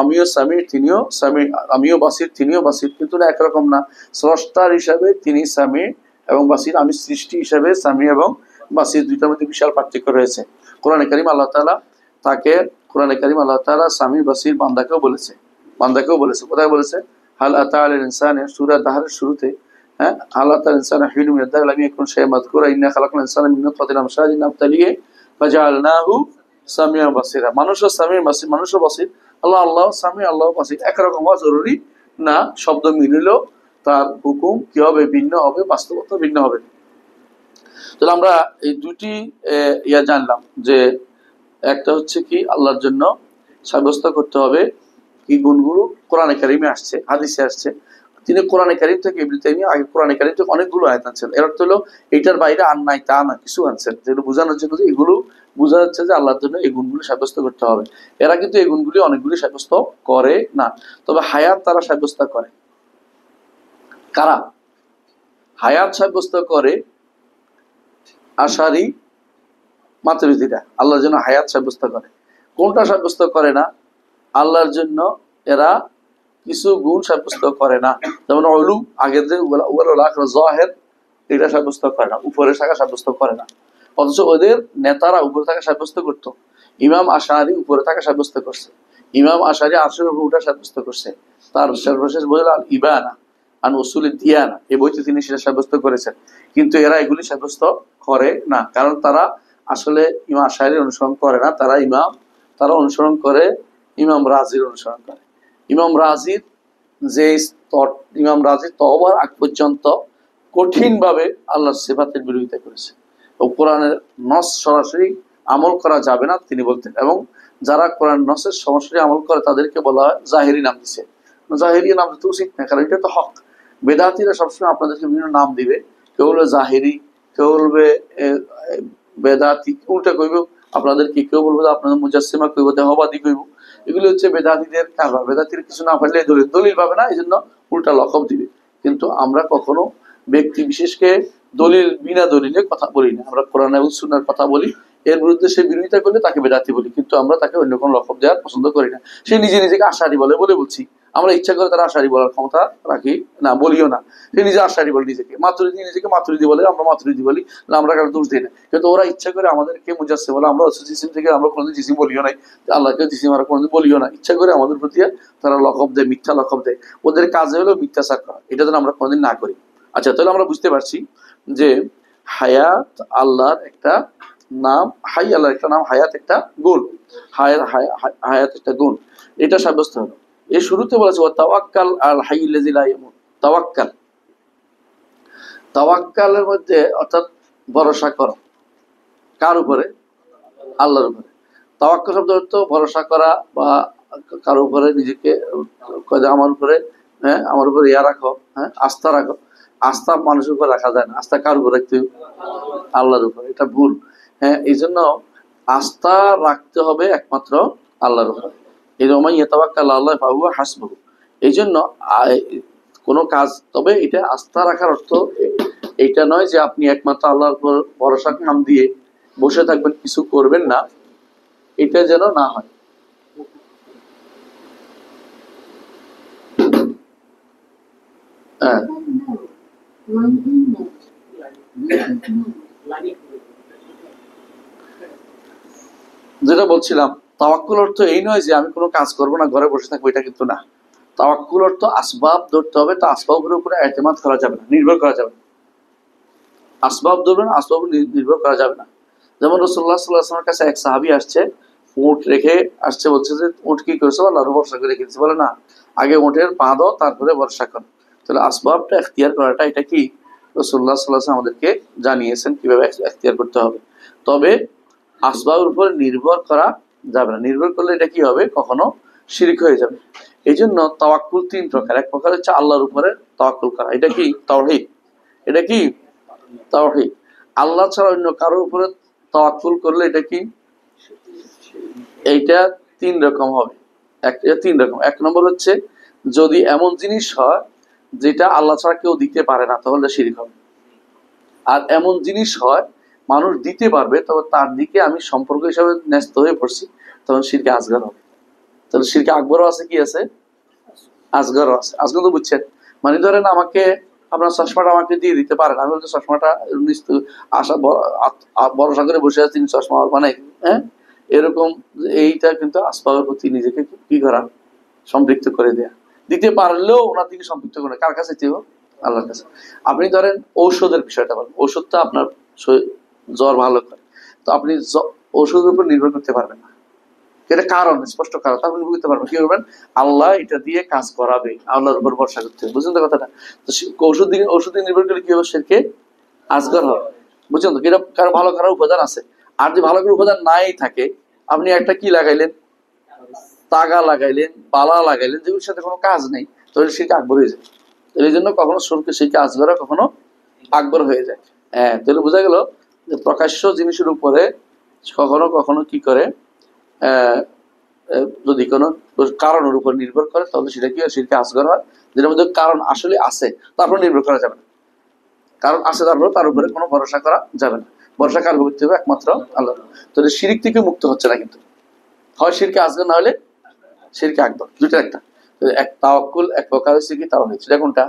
আমিও সামি, তিনিও সামি, আমিও বাসির, তিনিও বাসির, কিন্তু না, একরকম না। স্রষ্টার হিসাবে তিনি সামি এবং বাসির, আমি সৃষ্টি হিসাবে সামি এবং বাসির, দুইটার মধ্যে বিশাল পার্থক্য রয়েছে। কোরআনে কারীম আল্লাহ তাআলা তাকে, কোরআনে কারীম আল্লাহ তাআলা সামি বাসির বান্দাকেও বলেছে, কোথায় বলেছে? হাল আতা আলাল ইনসানি, সূরা দাহরের শুরুতে, হ্যাঁ, হাল আতা আলাল ইনসানি হিনুম মিনাদ দাহরি লাম ইয়াকুন শাইআন মাযকুরা ইন্না খালাকনাল ইনসানা মিন নুতফাতিন আমশাজিন নাবতালিহি ফাজআলনাহু সামিআন বাসীরা। মানুষও সামি বাসীর, মানুষও বাসীর, আল্লাহ সামি, আল্লাহ বাসীর, একরকম হওয়া জরুরি না। শব্দ মিলিলেও তার হুকুম কি হবে? ভিন্ন হবে, বাস্তবতা ভিন্ন হবে। তাহলে আমরা এই দুটি জানলাম যে একটা হচ্ছে কি আল্লাহর জন্য সাব্যস্ত করতে হবে কি গুণগুলো কোরআনে কারিমে আসছে, হাদিসে আসছে। তিনি কোরআনে কারিম থেকে, ইবনে তাইমিয়া আগে কোরআনে কারিম থেকে অনেকগুলো আয়াত আনছেন। এর অর্থ হলো এইটার বাইরে আর নাই তা না, কিছু আনছেন যেগুলো বোঝানোর জন্য যে এগুলো বোঝা যাচ্ছে যে আল্লাহর জন্য এই গুণগুলো সাব্যস্ত করতে হবে। এরা কিন্তু এই গুণগুলি অনেকগুলি সাব্যস্ত করে না, তবে হায়াত তারা সাব্যস্ত করে। কারা হায়াত সাব্যস্ত করে? আশারি মাতুরিদিরা আল্লাহর জন্য হায়াত সাব্যস্ত করে। কোনটা সাব্যস্ত করে না? আল্লাহর জন্য এরা কিছু গুণ সাব্যস্ত করে না, যেমন উলু, আগের যে জাহের, এটা সাব্যস্ত করে না, উপরে থাকা সাব্যস্ত করে না। অথচ ওদের নেতারা উপরে থাকা সাব্যস্ত করতো। ইমাম আশারি উপরে থাকা সাব্যস্ত করছে, ইমাম আশারি আরশের উপর উঠা সাব্যস্ত করছে। তার সর্বশেষ বই আল ইবানা আন উসুল দিয়ানা, এই বইতে তিনি সেটা সাব্যস্ত করেছেন। কিন্তু এরা এগুলি সাব্যস্ত করে না, কারণ তারা আসলে ইমাম আশারির অনুসরণ করে না, তারা অনুসরণ করে ইমাম রাজির অনুসরণ করে। ইমাম রাজির যে স্তর ইমাম রাজি তওবার আগ পর্যন্ত কঠিনভাবে আল্লাহর সিফাতের বিরোধিতা করেছে ও কোরআনের নস সরাসরি আমল করা যাবে না তিনি বলতেন। এবং যারা কোরআন নসের সরাসরি আমল করে তাদেরকে বলা হয় জাহেরি নাম দিচ্ছে। জাহেরি নাম দিতে উচিত না, কারণ এটা তো হক। বেদাতিরা সবসময় আপনাদেরকে বিভিন্ন নাম দিবে, কেউ বলবে জাহেরি, কেউ বলবে বেদাতি, উল্টা কইব আপনাদেরকে, কেউ বলবো আপনাদের মুজাসসিমা কইব, দেহবাদী কইব। এগুলো হচ্ছে বেদাতিদের কারবার। বেদাতির কিছু না পারলে দলিল পাবে না, এই জন্য উল্টা লকব দিবে। কিন্তু আমরা কখনো ব্যক্তি বিশেষকে দলিল বিনা দলিলে কথা বলি না। আমরা কোরআন এবং সুন্নাহর কথা বলি, এর বিরুদ্ধে সে বিরোধিতা করলে তাকে বেদাতি বলি, কিন্তু আমরা তাকে অন্য কোনো লকব দেওয়ার পছন্দ করি না। সে নিজেকে আশারি বলে বলছি, আমরা ইচ্ছা করে তারা আশারি বলার ক্ষমতা রাখি না, বলিও না। সে নিজে আশারি বলে নিজেকে মাতুরিদি বলে, আমরা মাতুরিদি বলি না, আমরা কারো দোষ দিই না। কিন্তু ওরা ইচ্ছা করে আমাদেরকে মুজাসসিম বলে, আমরা জিসিম থেকে আমরা কোনোদিন জিসিম বলিও নাই, আল্লাহকে জিসিম আমরা কোনোদিন বলিও না। ইচ্ছা করে আমাদের প্রতি তারা লকব দেয়, মিথ্যা লকব দেয়। ওদের কাজে হলো মিথ্যাচার করা, এটা যেন আমরা কোনোদিন না করি। আচ্ছা, তাহলে আমরা বুঝতে পারছি যে হায়াত আল্লাহর একটা নাম, হাই আল্লাহর একটা নাম, হায়াত একটা গুণ, হায়াত একটা গুণ, এটা সাব্যস্ত হলো। এই শুরুতে বলেছে তাওয়াক্কাল আল হাইয়্যিল্লাযী লা ইয়ামুত। তাওয়াক্কাল, তাওয়াক্কালের মধ্যে অর্থাৎ ভরসা করা, কার উপরে? আল্লাহর উপরে। তাওয়াক্কুল শব্দ অর্থ ভরসা করা বা কারো উপরে নিজেকে আমার উপরে, হ্যাঁ আমার উপরে ইয়া রাখো, হ্যাঁ আস্থা রাখো। আস্থা মানুষের উপর রাখা যায় না, আস্থা কার উপর রাখতে? আল্লাহর উপর। এটা ভুল। হ্যাঁ, এই জন্য আস্থা রাখতে হবে একমাত্র আল্লাহর উপর। এই রমাই ইয়াতাওয়াক্কাল আল্লাহ ফাহুয়া হাসবুহু। এই জন্য কোনো কাজ, তবে এটা আস্থা রাখার অর্থ এইটা নয় যে আপনি একমাত্র আল্লাহর উপর ভরসার নাম দিয়ে বসে থাকবেন, কিছু করবেন না, এটা যেন না হয়। হ্যাঁ, যেটা বলছিলাম, তাওয়াক্কুল অর্থ এই নয় যে আমি কোনো কাজ করবো না, ঘরে বসে থাকবো, এটা কিন্তু না। তাওয়াক্কুল অর্থ আসবাব ধরতে হবে, তো আসবাবের উপরে এতেমাদ করা যাবে না, নির্ভর করা যাবে না। আসবাব ধরবেন, আসবাব নির্ভর করা যাবে না। যেমন রাসূলুল্লাহ সাল্লাল্লাহু আলাইহি ওয়াসাল্লামের কাছে এক সাহাবী আসছে, উট রেখে আসছে, বলছে যে উট কি করেছো? আল্লাহর ভরসা করে রেখেছি। বলে না, আগে উটের পা দাও, তারপরে ভরসা করো। তাহলে আসবাবটা এখতিয়ার করাটা, এটা কি রাসূলুল্লাহ সাল্লাল্লাহু আলাইহি ওয়াসাল্লাম আমাদেরকে জানিয়েছেন কিভাবে এখতিয়ার করতে হবে। তবে আসবাবের উপরে নির্ভর করা যাবে না, নির্ভর করলে এটা কি হবে? কখনো শিরক হয়ে যাবে। এই জন্য তাওয়াক্কুল তিন প্রকার। এক প্রকার হচ্ছে আল্লাহর উপরে তাওয়াক্কুল করা, এটা কি তাওহীদ। এটা কি তাওহীদ। আল্লাহ ছাড়া অন্য কারোর উপরে তাওয়াক্কুল করলে এটা কি? এইটা তিন রকম হবে। তিন রকম। এক নম্বর হচ্ছে যদি এমন জিনিস হয় যেটা আল্লাহ ছাড়া কেউ দিতে পারে না, তাহলে শিরক হবে। আর এমন জিনিস হয় মানুষ দিতে পারবে, তবে তার দিকে আমি সম্পর্ক হিসাবে ন্যস্ত হয়ে পড়ছি, তখন শিরকে আসগর হবে। তাহলে শিরকে আকবরও আছে, কি আছে? আসগরও আছে। আসগর তো বুঝছেন, মানে ধরেন আমাকে আপনার চশমাটা আমাকে দিয়ে দিতে পারেন, আমি বলছি চশমাটা আশা ভরসা করে বসে আছি, চশমা বানাই, হ্যাঁ এরকম। এইটা কিন্তু আসবাবের প্রতি নিজেকে কি করা? সম্পৃক্ত করে দেয়া। দিতে পারলেও ওনার দিকে সম্পৃক্ত করে, কার কাছে চেয়েও? আল্লাহর কাছে। আপনি ধরেন ঔষধের বিষয়টা বলেন, ওষুধটা আপনার জ্বর ভালো করে, তো আপনি ওষুধের উপর নির্ভর করতে পারবেন না, এটা কারণ, স্পষ্ট কারণ, তারপর বুঝতে পারবেন কি করবেন? আল্লাহ এটা দিয়ে কাজ করাবে, আল্লাহর উপর ভরসা করতে হবে। বুঝলেন তো কথাটা? তো ওষুধ দিয়ে নির্ভর করলে কি হবে? শিরকে আসগর হবে। বুঝছেন তো? কারো ভালো কারো উপাদান আছে, আর যে ভালো করে উপাদান নাই থাকে, আপনি একটা কি লাগাইলেন? তাগা লাগাইলেন, বালা লাগাইলেন, যেগুলোর সাথে কোনো কাজ নেই, তাহলে শিরকে আকবর হয়ে যায়। এই জন্য কখনো শিরকে আসগর, কখনো আকবর হয়ে যায়। হ্যাঁ, তাহলে বোঝা গেল যে প্রকাশ্য জিনিসের উপরে কখনো কখনো কি করে, যদি কোনো কারণের উপর নির্ভর করে, তাহলে সেটা কি হয়? শিরকে আসগর হয়। যেটার মধ্যে কারণ আসলে আছে, তারপর নির্ভর করা যাবে না। কারণ আছে, তারপর তার উপরে কোনো ভরসা করা যাবে না। ভরসা কার করতে হবে? একমাত্র আল্লাহ। তাহলে শিরিক থেকে মুক্ত হচ্ছে না, কিন্তু হয় শিরকে আসগর, না হলে শিরকে আকবর, দুইটা একটা। এক তাওয়াক্কুল এক প্রকার হচ্ছে কি তাওহীদ, সেটা কোনটা?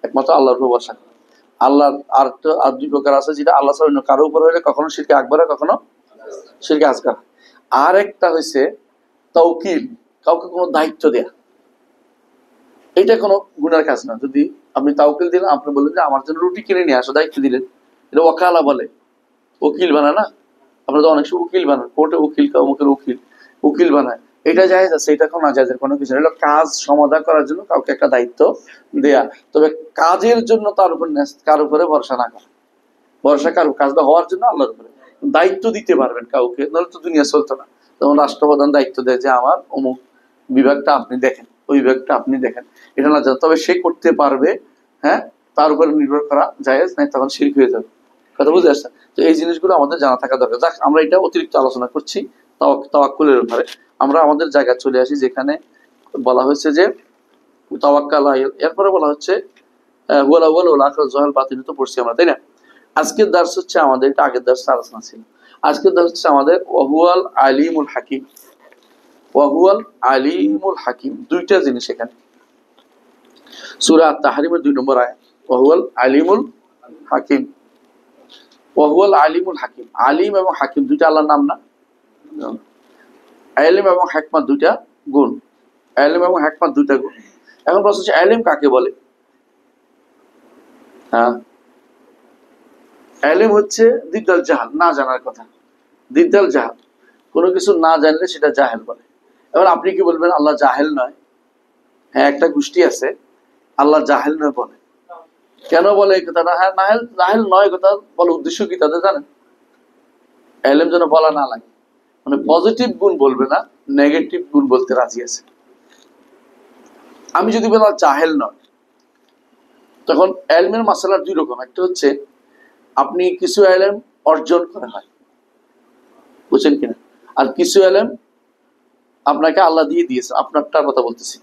একমাত্র আল্লাহর উপর ভরসা করা। আল্লাহ আর দুই প্রকার আছে, যেটা আল্লাহ ছাড়া অন্য কারো উপর হলে কখনো শিরকে আকবর, কখনো শিরকে আসগর। আর একটা হয়েছে তাওকিল, কাউকে কোনো দায়িত্ব দেয়া। এটা কোনো গুনার কাজ না। যদি আপনি তাওকিল দিলেন, আপনি বললেন যে আমার জন্য রুটি কিনে নিয়ে আসো, দায়িত্ব দিলেন, এটা ওয়াকালা বলে। উকিল বানায় না? আপনারা তো অনেক সময় উকিল বানান, কোর্টে উকিল, অমুকের উকিল বানায়। এটা জায়েজ আছে, এটা কোনো নাজায়েজের কোনো কিছু না। কাজ সমাধান করার জন্য কাউকে একটা দায়িত্ব দেয়া, তবে কাজের জন্য তার উপর কার উপরে ভরসা না করা। ভরসা কারো কাজটা হওয়ার জন্য আল্লাহর উপরে দায়িত্ব দিতে পারবেন কাউকে, নাহলে তো দুনিয়া চলতো না। যেমন রাষ্ট্রপ্রধান দায়িত্ব দেয় যে আমার অমুক বিভাগটা আপনি দেখেন, ওই বিভাগটা আপনি দেখেন, এটা না জানে, তবে সে করতে পারবে, হ্যাঁ, তার উপরে নির্ভর করা জায়েজ নাই, তখন শিরক হয়ে যাবে। কথা বুঝে আসছে? তো এই জিনিসগুলো আমাদের জানা থাকা দরকার। যাক, আমরা এটা অতিরিক্ত আলোচনা করছি তাওয়াক্কুলের ব্যাপারে। আমরা আমাদের জায়গায় চলে আসি, যেখানে বলা হয়েছে যে তাওয়াক্কাল। এরপরে বলা হচ্ছে ওয়াল আউয়াল ওয়াল আখির ওয়াল বাতিন, তো পড়ছি আমরা, তাই না? আজকের দার্স হচ্ছে আমাদের, এটা আগের দার্স আলোচনা ছিল, আজকের দার্স হচ্ছে আমাদের ওয়াহুয়াল আলিমুল হাকিম। ওয়াহুয়াল আলিমুল হাকিম, দুইটা জিনিস এখানে। সূরা আত-তাহরিমের 2 নম্বর আয়াত, ওয়াহুয়াল আলিমুল হাকিম। ওয়াহুয়াল আলিমুল হাকিম, আলিম এবং হাকিম দুইটা আল্লাহর নাম না? ইলম এবং হিকমত দুইটা গুণ, ইলম এবং হিকমত দুইটা গুণ। এখন প্রশ্ন হচ্ছে ইলম কাকে বলে? হ্যাঁ, ইলম হচ্ছে দিদাল জাহাল, না জানার কথা, দিদাল জাহাল। কোনো কিছু না জানলে সেটা জাহেল বলে। এবার আপনি কি বলবেন আল্লাহ জাহেল নয়? হ্যাঁ, একটা গোষ্ঠী আছে আল্লাহ জাহেল নয় বলে। কেন বলে এই কথাটা? হ্যাঁ, জাহেল নয় কথা বলে উদ্দেশ্য কি তাদের জানেন? ইলম যেন বলা না লাগে, মানে পজিটিভ গুণ বলবে না, নেগেটিভ গুণ বলতে রাজি আছে। আমি যদি বলি জাহেল নয়, তখন ইলমের মাসালা 2 রকম। একটা হচ্ছে আপনি কিছু ইলম অর্জন করা হয়, বুঝছেন কিনা, আর কিছু ইলম আপনাকে আল্লাহ দিয়ে দিয়েছে। আপনারটার কথা বলতেছি,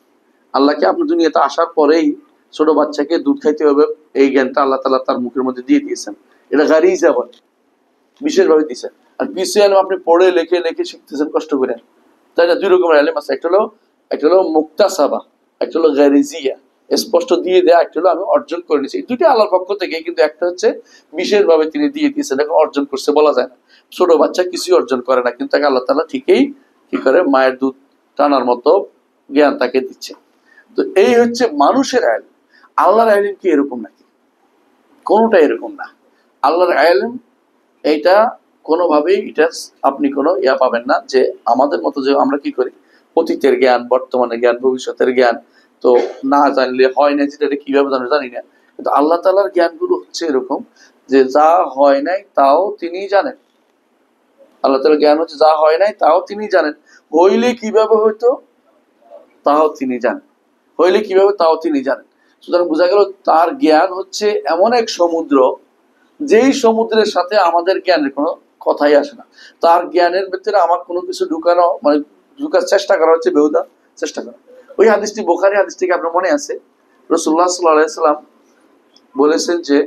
আল্লাহকে আপনি দুনিয়াতে আসার পরেই ছোট বাচ্চাকে দুধ খাইতে হবে, এই জ্ঞানটা আল্লাহ তাআলা তার মুখের মধ্যে দিয়ে দিয়েছেন। এটা গারিজা বলে, বিশেষভাবে দিয়েছেন। আর কিছু ইলম আপনি পড়ে লেখে লেখে শিখতেছেন কষ্ট করে, তাই না? 2 রকমের ইলম আছে, একটা হলো মুক্তাসাবা, একটা হলো গারিজিয়া, স্পষ্ট দিয়ে দেয়া, একটা হলো আমি অর্জন করে নিয়েছি। এই দুইটা আল্লাহর পক্ষ থেকে, কিন্তু একটা হচ্ছে বিশেষভাবে তিনি দিয়ে দিয়েছেন, এখন অর্জন করছে বলা যায় না। ছোট বাচ্চা কিছুই অর্জন করে না, কিন্তু তাকে আল্লাহ তাআলা ঠিকই কি করে মায়ের দুধ টানার মতো জ্ঞান তাকে দিচ্ছে। তো এই হচ্ছে মানুষের ইলম। আল্লাহর ইলম কি এরকম নাকি? কোনোটা এরকম না। আল্লাহর ইলম এইটা কোনোভাবেই, এটা আপনি কোনো পাবেন না যে আমাদের মতো যে আমরা কি করি, অতীতের জ্ঞান, বর্তমানের জ্ঞান, ভবিষ্যতের জ্ঞান, তো না জানলে হয় না, যেটা কিভাবে জানি না। কিন্তু আল্লাহ তাআলার জ্ঞানগুলো হচ্ছে এরকম যে যা হয় নাই তাও তিনি জানেন। আল্লাহ তাআলার জ্ঞান হচ্ছে যা হয় নাই তাও তিনি জানেন, হইলে কিভাবে হইতো তাও তিনি জানেন, হইলে কিভাবে তাও তিনি জানেন। সুতরাং বোঝা গেল তার জ্ঞান হচ্ছে এমন এক সমুদ্র, যেই সমুদ্রের সাথে আমাদের জ্ঞানের কোনো কথাই আসে না। তার জ্ঞানের ভিতরে আমার কোনো কিছু ঢুকানো, মানে ঢুকার চেষ্টা করা হচ্ছে বেহুদা চেষ্টা করা। ওই হাদিসটি, বুখারী হাদিসটিকে আপনার মনে আছে, রাসূলুল্লাহ সাল্লাল্লাহু আলাইহি সাল্লাম বলেছেন যে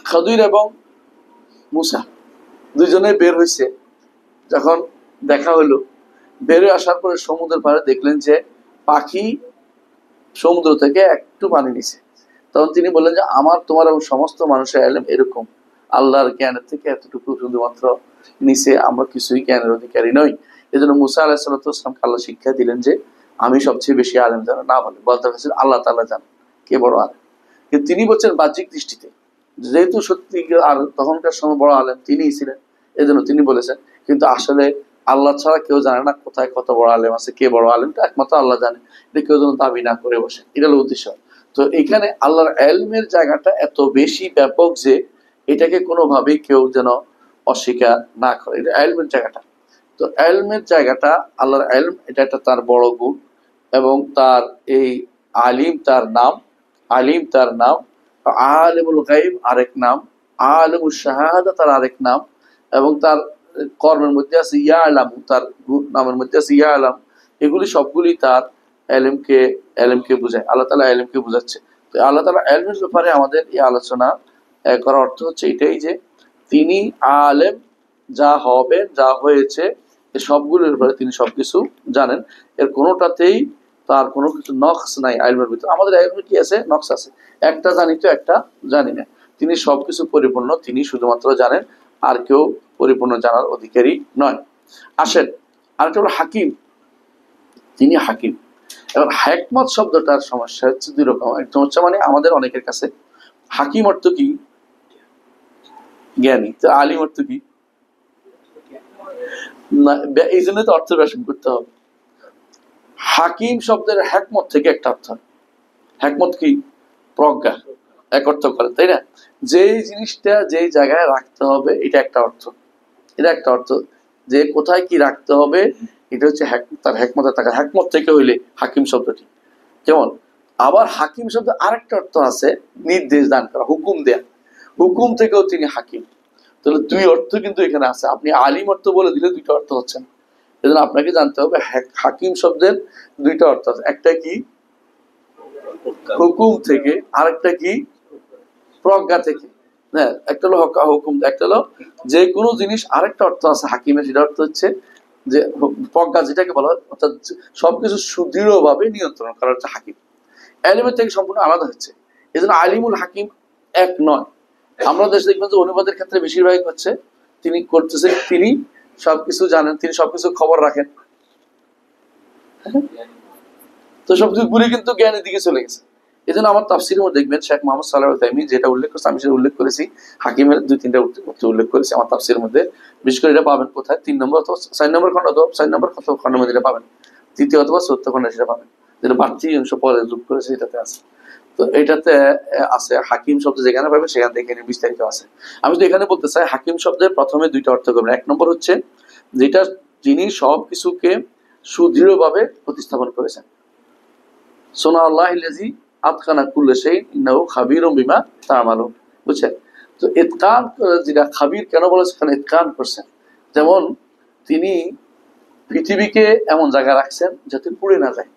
খদির এবং মুসা দুইজনে বের হয়েছে, যখন দেখা হলো, বের হয়ে আসার পরে সমুদ্রের পাড়ে দেখলেন যে পাখি সমুদ্র থেকে একটু পানি নিছে। তখন তিনি বললেন যে আমার, তোমার এবং সমস্ত মানুষের ইলম এরকম, আল্লাহর জ্ঞানের থেকে এতটুকু শুধুমাত্র নিচে, আমরা কিছুই জ্ঞানের অধিকারী নই। এই জন্য মুসা আলাইহিস সালামকে আল্লাহ শিক্ষা দিলেন যে আমি সবচেয়ে বেশি আলেম জানা না বলে, বলতে পারছেন আল্লাহ তাআলা জানেন কে বড় আলেম। কিন্তু তিনি বলছেন বাহ্যিক দৃষ্টিতে, যেহেতু সত্যি আর তখনকার সময় বড় আলেম তিনিই ছিলেন, এই জন্য তিনি বলেছেন। কিন্তু আসলে আল্লাহ ছাড়া কেউ জানে না কোথায় কত বড় আলেম আছে, কে বড় আলেমটা একমাত্র আল্লাহ জানে। এটা কেউ যেন দাবি না করে বসে, এটা হলো উদ্দেশ্য। তো এখানে আল্লাহর ইলমের জায়গাটা এত বেশি ব্যাপক যে এটাকে কোনোভাবেই কেউ যেন অস্বীকার না করে, এটা ইলমের জায়গাটা। তো ইলমের জায়গাটা, আল্লাহর ইলম, এটা একটা তার বড় গুণ। এবং তার এই আলিম তার নাম, আলিম তার নাম, আলিমুল গায়ব আরেক নাম, আলিমুশ শাহাদা তার আরেক নাম। এবং তার কর্মের মধ্যে আছে ইয়ালামু, তার নামের মধ্যে আছে ইয়ালাম। এগুলি সবগুলি তার এলমকে বোঝায়, আল্লাহ তাআলা এলমকে বোঝাচ্ছে। তো আল্লাহ তাআলা এলমের ব্যাপারে আমাদের এই আলোচনা করার অর্থ হচ্ছে এটাই যে তিনি আলেম, যা হবে যা হয়েছে সবগুলোর ব্যাপারে তিনি সবকিছু জানেন। এর কোনোটাতেই তার কোনো কিছু নকশ নাই ইলমের ভিতরে। আমাদের ইলমে কি আছে? নকশ আছে, একটা জানি তো একটা জানি না। তিনি সবকিছু পরিপূর্ণ, তিনি শুধুমাত্র জানেন, আর কেউ পরিপূর্ণ জানার অধিকারী নয়। আসেন, আরেকটা হলো হাকিম, তিনি হাকিম। এবার হিকমত শব্দটার সমস্যা হচ্ছে 2 রকম। একটা হচ্ছে মানে আমাদের অনেকের কাছে হাকিম অর্থ কি? জ্ঞানী। তো আলিম অর্থ কি? না, এই জন্য তো অর্থ ব্যাসন করতে হবে। হাকিম শব্দের হ্যাকমত থেকে একটা অর্থ। হ্যাকমত কি? প্রজ্ঞা, এক অর্থ করে, তাই না? যেই জিনিসটা যেই জায়গায় রাখতে হবে এটা একটা অর্থ, এটা একটা অর্থ। যে কোথায় কি রাখতে হবে এটা হচ্ছে তার হ্যাকমতের থাকা। হ্যাকমত থেকে হইলে হাকিম শব্দটি কেমন। আবার হাকিম শব্দ আরেকটা অর্থ আছে, নির্দেশ দান করা, হুকুম দেয়া। হুকুম থেকেও তিনি হাকিম। তাহলে দুই অর্থ কিন্তু এখানে আছে। আপনি আলিম অর্থ বলে দিলে দুইটা অর্থ হচ্ছে না। এজন্য আপনাকে জানতে হবে হাকিম শব্দের দুইটা অর্থ আছে। একটা কি? হুকুম থেকে, আরেকটা কি? প্রজ্ঞা থেকে। হ্যাঁ, একটা হলো হুকুম, একটা হলো যে কোনো জিনিস। আরেকটা অর্থ আছে হাকিমের, সেটা অর্থ হচ্ছে যে প্রজ্ঞা যেটাকে বলা হয়, অর্থাৎ সবকিছু সুদৃঢ় ভাবে নিয়ন্ত্রণ করা হচ্ছে হাকিম। আলিমের থেকে সম্পূর্ণ আলাদা হচ্ছে। এই জন্য আলিমুল হাকিম এক নয়। আমরা দেশে দেখবেন যে অনুবাদের ক্ষেত্রে বেশিরভাগ হচ্ছে তিনি করতেছেন, তিনি সবকিছু জানেন, তিনি সবকিছু খবর রাখেন। তো সবকিছু ঘুরে কিন্তু জ্ঞানের দিকে চলে গেছে। এই জন্য আমার তাফসিরের মধ্যে দেখবেন শেখ মোহাম্মদ সাল্লাহ তাইমি যেটা উল্লেখ করছে, আমি সেটা উল্লেখ করেছি, হাকিমের 2-3টা উল্লেখ করেছি আমার তাফসিরের মধ্যে। বিশেষ করে এটা পাবেন কোথায়? 3 নম্বর অথবা 4 নম্বর খন্ড, অথবা 4 নম্বর খন্ডের মধ্যে এটা পাবেন, 3য় অথবা 4th খন্ডে সেটা পাবেন, যেটা বাড়তি অংশ পরে যোগ করেছে এটাতে আছে। তো এটাতে আছে হাকিম শব্দ যেখানে পাবেন সেখান থেকে বিস্তারিত আছে। আমি তো এখানে বলতে চাই হাকিম শব্দের প্রথমে দুইটা অর্থ করবেন। এক নম্বর হচ্ছে যেটা যিনি সব কিছুকে সুদৃঢ়ভাবে প্রতিস্থাপন করেছেন। সোনা আল্লাহ আতকানা কুল্লে শাইইন ইন্নাহু খাবীরুম বিমা তা'মালুন। বুঝছেন? তো ইতকান, যেটা খাবির কেন বলেছে, এখানে ইতকান করছেন। যেমন তিনি পৃথিবীকে এমন জায়গা রাখছেন যাতে পুড়ে না যায়,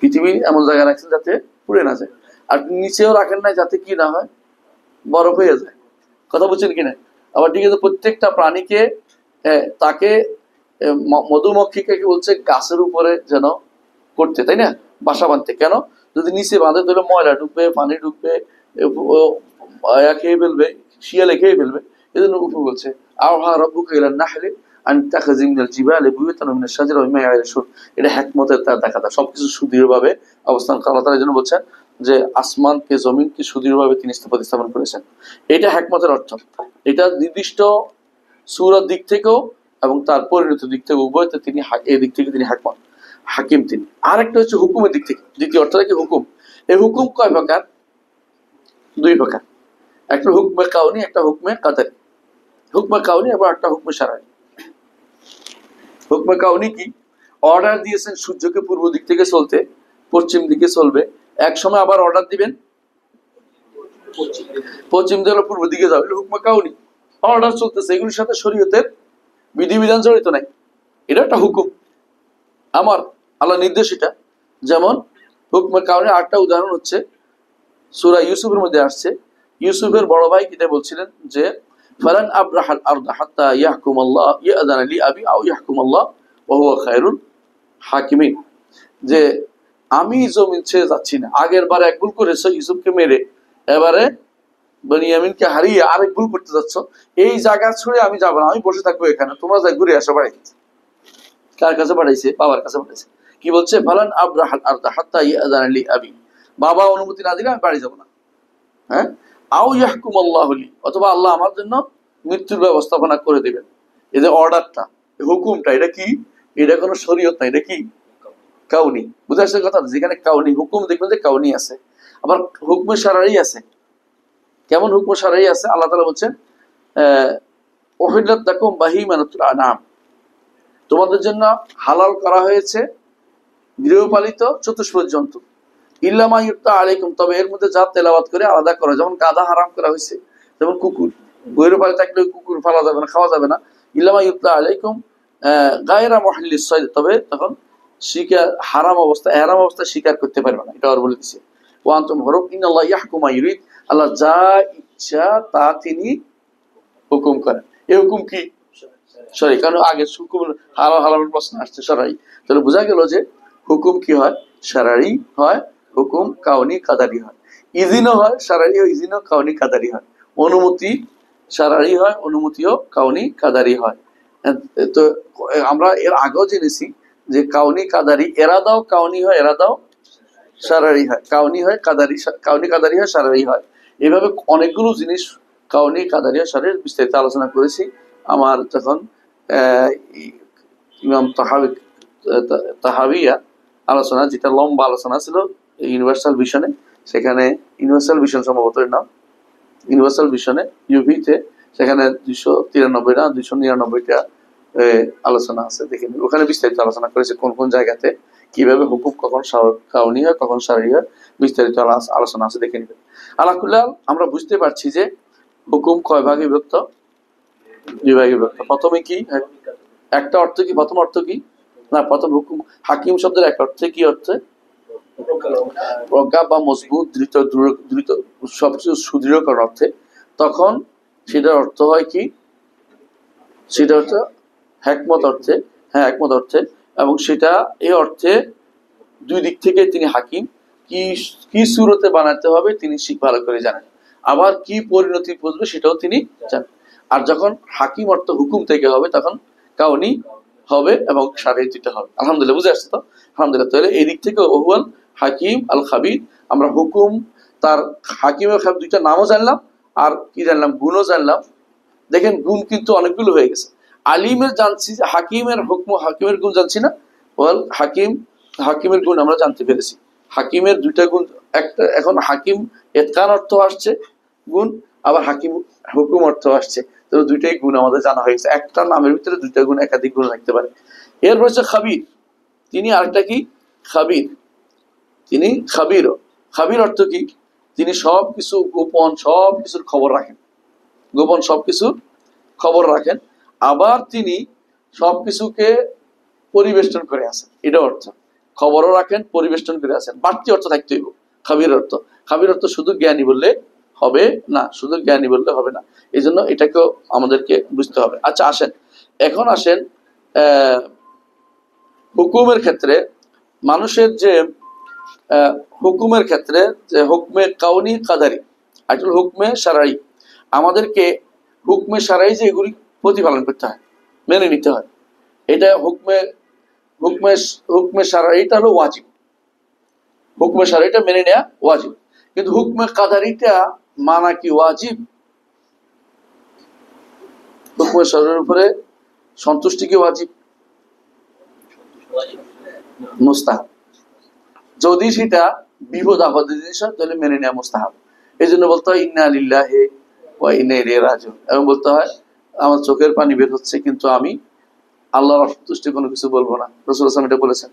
পৃথিবী এমন জায়গা রাখছেন যাতে পুড়ে না যায়। আর নিচেও রাখেন নাই যাতে কি না হয়, বরফ হয়ে যায়। কথা বলছেন কিনা? আবার ঠিক আছে, প্রত্যেকটা প্রাণীকে তাকে মধুমক্ষিকে কি বলছে, গাছের উপরে যেন করতে, তাই না? বাসা বাঁধতে। কেন? যদি নিচে বাঁধে তাহলে ময়লা ঢুকবে, পানি ঢুকবে, খেয়ে ফেলবে, শিয়ালে খেয়ে ফেলবে। এই জন্য উপর বলছে আওহা রাব্বুকা ইলান নাহলি আন তাখাযি মিনাল জিবালি বুয়ুতান ওয়া মিনাশ শাজারি ওয়া মিম্মা ইয়া'রিশুন। এটা হিকমতের তার দেখা যায়, সবকিছু সুদৃঢ়ভাবে অবস্থান করা। আল্লাহ তাআলা এই জন্য বলছেন যে আসমানকে, জমিনকে সুদৃঢ়ভাবে তিনি প্রতিস্থাপন করেছেন। এটা হিকমতের অর্থ। এটা নির্দিষ্ট সূরার দিক থেকেও এবং তার পরিণত দিক থেকে, উভয়তে তিনি এই দিক থেকে তিনি হিকমত, হাকিম তিনি। আরেকটা হচ্ছে হুকুমের দিক থেকে, দ্বিতীয় অর্থটা কি? হুকুম। এই হুকুম কয় প্রকার? 2 প্রকার। একটা হুকমে কাউনি, একটা হুকমে কাদারি। হুকমে কাউনি এবং একটা হুকমে শারঈ। হুকমে কাউনি কি? অর্ডার দিয়েছেন সূর্যকে পূর্ব দিক থেকে চলতে, পশ্চিম দিকে চলবে। এক সময় আবার অর্ডার দিবেন পশ্চিম দিকে পূর্ব দিকে যাবে, হুকমে কাউনি। অর্ডার চলতেছে, এগুলির সাথে শরীয়তের বিধিবিধান জড়িত নাই, এটা একটা হুকুম আমার, আল্লাহ নির্দেশ এটা। যেমন হুকমে কাউনি আরেকটা উদাহরণ হচ্ছে সূরা ইউসুফের মধ্যে আসছে। ইউসুফের বড় ভাই কিতা বলছিলেন যে ফালান আবরাহাল আরদা হাত্তা ইয়াহকুম আল্লাহ ইয়াদান লি আবি আও ইয়াহকুম আল্লাহ ওয়া হুয়া খায়রুল হাকিমিন। যে আমি জমিন ছেড়ে যাচ্ছি না। আগের বার এক ভুল করেছো ইউসুফকে মেরে, এবারে বনিয়ামিনকে হারিয়ে আরেক ভুল করতে যাচ্ছ। এই জায়গা ছুড়ে আমি যাবো না, আমি বসে থাকবো এখানে, তোমরা যাই ঘুরে আসো বাড়ি। কার কাছে পাঠাইছে? বাবার কাছে পাঠাইছে। কি বলছে? ফালান আবরাহাল আরদা হাত্তা ইয়াদান লি আবি, বাবা অনুমতি না দিলে আমি বাড়ি যাবো না। হ্যাঁ, আও ইয়াহকুম আল্লাহু লি, অথবা আল্লাহ আমার জন্য মৃত্যুর ব্যবস্থাপনা করে দিবেন। এই যে অর্ডারটা, হুকুমটা, এটা কি? এটা কোনো শরীয়ত না, এটা কি? কাউনি। বুঝে আসছে কথা? যেখানে কাউনি হুকুম দেখবেন যে কাউনি আছে, আবার হুকমে শারঈ আছে। কেমন হুকমে শারঈ আছে? আল্লাহ তাআলা বলছেন উহিল্লাত লাকুম বাহিমাতুল আনআম, তোমাদের জন্য হালাল করা হয়েছে গৃহপালিত চতুষ্পদ জন্তু। ইল্লা মা ইউতা আলাইকুম, তবে এর মধ্যে যা তেলাওয়াত করে আলাদা করা। যেমন গাধা হারাম করা হয়েছে, যেমন কুকুর, গৃহপালিত থাকলে কুকুর পালা যাবে না, খাওয়া যাবে না। ইল্লা মা ইউতা আলাইকুম গায়রা মুহিল্লিস সাইদ, তবে তখন শিকার হারাম অবস্থা, ইহরাম অবস্থায় শিকার করতে পারবে না, এটা আর বলে দিছে। ওয়া আনতুম হুরুম ইন্নাল্লাহ ইয়াহকুমু মা ইউরিদ, আল্লাহ যা ইচ্ছা তা তিনি হুকুম করেন। এই হুকুম কি? শরঈ। কারণ আগে হুকুম হালাল হারামের প্রশ্ন আসছে শরঈ। তাহলে বোঝা গেল যে হুকুম কি হয়? শরঈ হয়, হুকুম কাউনি কাদারি হয়। ইজিনও হয় শরঈ, ইজিনও কাউনি কাদারি হয়। অনুমতি শরঈ হয়, অনুমতিও কাউনি কাদারি হয়। তো আমরা এর আগেও জেনেছি যে কাউনি কাদারি, এরাদাও কাউনি হয়, এরাদাও শরঈ হয়। কাউনি হয় কাদারি, কাউনি কাদারি হয়, শরঈ হয়। এভাবে অনেকগুলো জিনিস কাউনি কাদারি হয়, শরঈ বিস্তারিত আলোচনা করেছি আমার যখন ইমাম তাহাউই তাহাবিয়া আলোচনা, যেটা লম্বা আলোচনা ছিল ইউনিভার্সাল ভিশনে, সেখানে ইউনিভার্সাল ভিশন সম্ভবত এর নাম, ইউনিভার্সাল ভিশনে ইউভিতে, সেখানে 293 না 299টা আলোচনা আছে, দেখে নিন। ওখানে বিস্তারিত আলোচনা করেছে কোন কোন জায়গাতে কিভাবে হুকুম কখন কাউনি হয় কখন শারঈ হয়, বিস্তারিত আলোচনা আছে, দেখে নিবেন। আলাকুল্লাহ আমরা বুঝতে পারছি যে হুকুম কয় ভাগে বিভক্ত? 2 ভাগে বিভক্ত। প্রথমে কি একটা অর্থ কি, প্রথম অর্থ কি না, প্রথম হুকুম হাকিম শব্দের এক অর্থে কি অর্থে? প্রজ্ঞা বা মজবুত, দ্রুত সবকিছু সুদৃঢ় করার অর্থে। তখন সেটার অর্থ হয় কি, সেটা হচ্ছে হিকমত অর্থে, হ্যাঁ হিকমত অর্থে, এবং সেটা এই অর্থে 2 দিক থেকে তিনি হাকিম, কি কি সুরতে বানাতে হবে তিনি ভালো করে জানেন, আবার কি পরিণতি বুঝবে সেটাও তিনি জানেন। আর যখন হাকিম অর্থ হুকুম থেকে হবে তখন কাউনি হবে এবং শারঈ দিতে হবে। আলহামদুলিল্লাহ, বুঝে আসছে তো? আলহামদুলিল্লাহ। তাহলে এই দিক থেকে ওহুয়াল হাকিম আল খাবির, আমরা হুকুম তার হাকিম আর খাবির 2টা নামও জানলাম, আর কি জানলাম, গুণও জানলাম। দেখেন গুণ কিন্তু অনেকগুলো হয়ে গেছে। আলিমের জানছি, হাকিমের হুকম, হাকিমের গুণ জানছি না, ওয়াল হাকিম, হাকিমের গুণ আমরা জানতে পেরেছি। হাকিমের 2টা গুণ, একটা এখন হাকিম ইতকান অর্থ আসছে গুণ, আবার হাকিম হুকুম অর্থ আসছে, তো 2টাই গুণ আমাদের জানা হয়েছে। একটা নামের ভিতরে 2টা গুণ, একাধিক গুণ রাখতে পারে। এরপর হচ্ছে খাবির, তিনি আরেকটা কি, খাবির, তিনি খাবির। খাবির অর্থ কি, তিনি সবকিছু গোপন সবকিছুর খবর রাখেন, গোপন সবকিছুর খবর রাখেন, আবার তিনি সবকিছুকে পরিবেষ্টন করে আছেন, এটা অর্থ। খবরও রাখেন, পরিবেষ্টন করে আছেন, বাড়তি অর্থ থাকতে হইব খাবির অর্থ। খাবির অর্থ শুধু জ্ঞানী বললে হবে না, শুধু জ্ঞানী বললে হবে না, এই জন্য এটাকেও আমাদেরকে বুঝতে হবে। আচ্ছা আসেন, এখন আসেন হুকুমের ক্ষেত্রে, মানুষের যে হুকুমের ক্ষেত্রে যে হুকমে কাউনি কাদারি, আসলে হুকমে শারঈ, আমাদেরকে হুকমে শারঈ যে এগুলি প্রতিপালন করতে হয়, মেনে নিতে হয়। এটা হুকমে হুকমে হুকমে শারঈটা হলো ওয়াজিব, হুকমে শারঈটা মেনে নেওয়া ওয়াজিব। কিন্তু হুকমে কাদারিটা মানা কি ওয়াজিব? হুকমে শারঈর উপরে সন্তুষ্টি কি ওয়াজিব? মুস্তাহাব। যদি সেটা বিপদ আপদের জিনিস হয় তাহলে মেনে নেওয়া মুস্তাহাব। এই জন্য বলতে হয় ইন্না লিল্লাহি ওয়া ইন্না ইলাইহি রাজিউন, এবং বলতে হয় আমার চোখের পানি বের হচ্ছে কিন্তু আমি আল্লাহর অসন্তুষ্টি কোনো কিছু বলবো না, রাসূল সাল্লাল্লাহু আলাইহি ওয়াসাল্লাম এটা বলেছেন।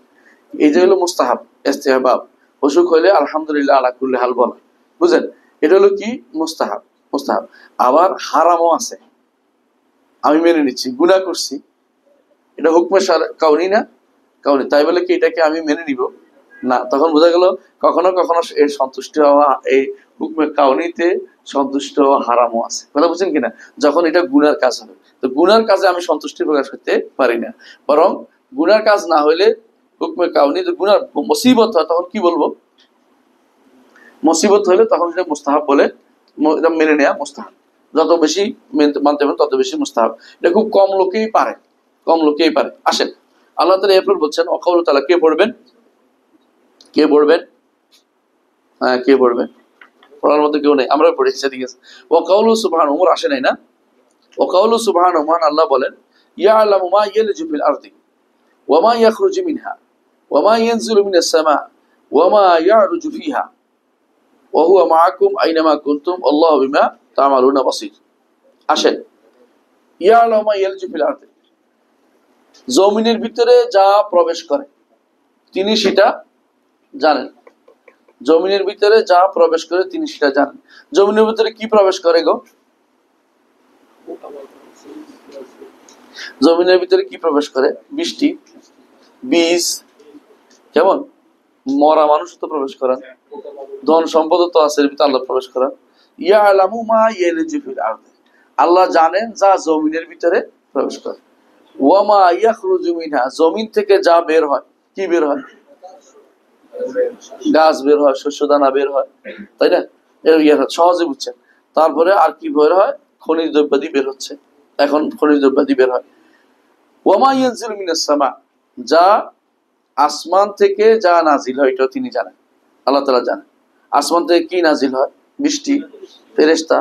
এই যে হলো মুস্তাহাব, ইস্তিহবাব। অসুখ হইলে আলহামদুলিল্লাহ আলা কুল্লি হাল বলা, বুঝেন? এটা হলো কি, মুস্তাহাব। মুস্তাহাব। আবার হারামও আছে, আমি মেনে নিচ্ছি, গুনাহ করছি, এটা হুকমে কাউনি না, কাউনি, তাই বলে কি এটাকে আমি মেনে নিব না? তখন বোঝা গেল কখনো কখনো এর সন্তুষ্ট হওয়া, এই হুকমে কাউনিতে সন্তুষ্ট হওয়া হারামও আছে, কথা বুঝছেন কিনা? যখন এটা গুনার কাজ হবে, তো গুনার কাজে আমি সন্তুষ্টি প্রকাশ করতে পারি না, বরং গুনার কাজ না হইলে হুকমে কাউনি, গুনার মুসিবত হয় তখন কি বলবো? মুসিবত হইলে তখন এটা মুস্তাহাব বলে এটা মেনে নেওয়া মুস্তাহাব। যত বেশি মানতে পারেন তত বেশি মুস্তাহাব। এটা খুব কম লোকেই পারে, কম লোকেই পারে। আসেন, আল্লাহ তাআলা এরপর বলছেন ওয়াকাউলু তাআলা, কে পড়বেন? কে পড়বেন? হ্যাঁ, কে পড়বেন? পড়ার মতো কেউ নেই, আমরা পড়েছি, ঠিক আছে। ওয়াকাউলু সুবহানাহু, ওমর আসে নাই না? ওয়াকাউলু সুবহানাহু, মহান আল্লাহ বলেন ইয়ালামু মা ইয়ালজু ফিল আরদি ওয়া মা ইয়াখরুজু মিনহা ওয়া মা ইয়ানজিলু মিনাস সামা ওয়া মা ইয়ারুজু ফিহা ওয়া হুয়া মাআকুম আইনামা কুনতুম আল্লাহু বিমা তা'মালুনা বাসীর। আসেন, ইয়ালামু মা ইয়ালজু ফিল আরদি, জমিনের ভিতরে যা প্রবেশ করে তিনি সেটা জানেন। জমিনের ভিতরে যা প্রবেশ করে তিনি সেটা জানেন। জমিনের ভিতরে কি প্রবেশ করে গো? জমিনের ভিতরে কি প্রবেশ করে? বৃষ্টি, বীজ, কেমন মরা মানুষ তো প্রবেশ করেন, ধন সম্পদ তো আছে, এর ভিতরে আল্লাহ প্রবেশ করেন। ইয়ালামু মা ইয়ালজু ফিল আরদি, আল্লাহ জানেন যা জমিনের ভিতরে প্রবেশ করে। ওয়া মা ইয়াখরুজু মিনহা, জমিন থেকে যা বের হয়, কি বের হয়? গাছ বের হয়, শস্য দানা বের হয়, তাই না? সহজে বুঝছেন। তারপরে আর কি বের হয়? খনিজ দ্রব্যাদি বের হচ্ছে, এখন খনিজ দ্রব্যাদি বের হয়। ওয়া মা ইয়ানজিলু মিনাস সামা, যা আসমান থেকে যা নাজিল হয় এটাও তিনি জানেন, আল্লাহ তাআলা জানেন। আসমান থেকে কি নাজিল হয়? বৃষ্টি, ফেরেশতা,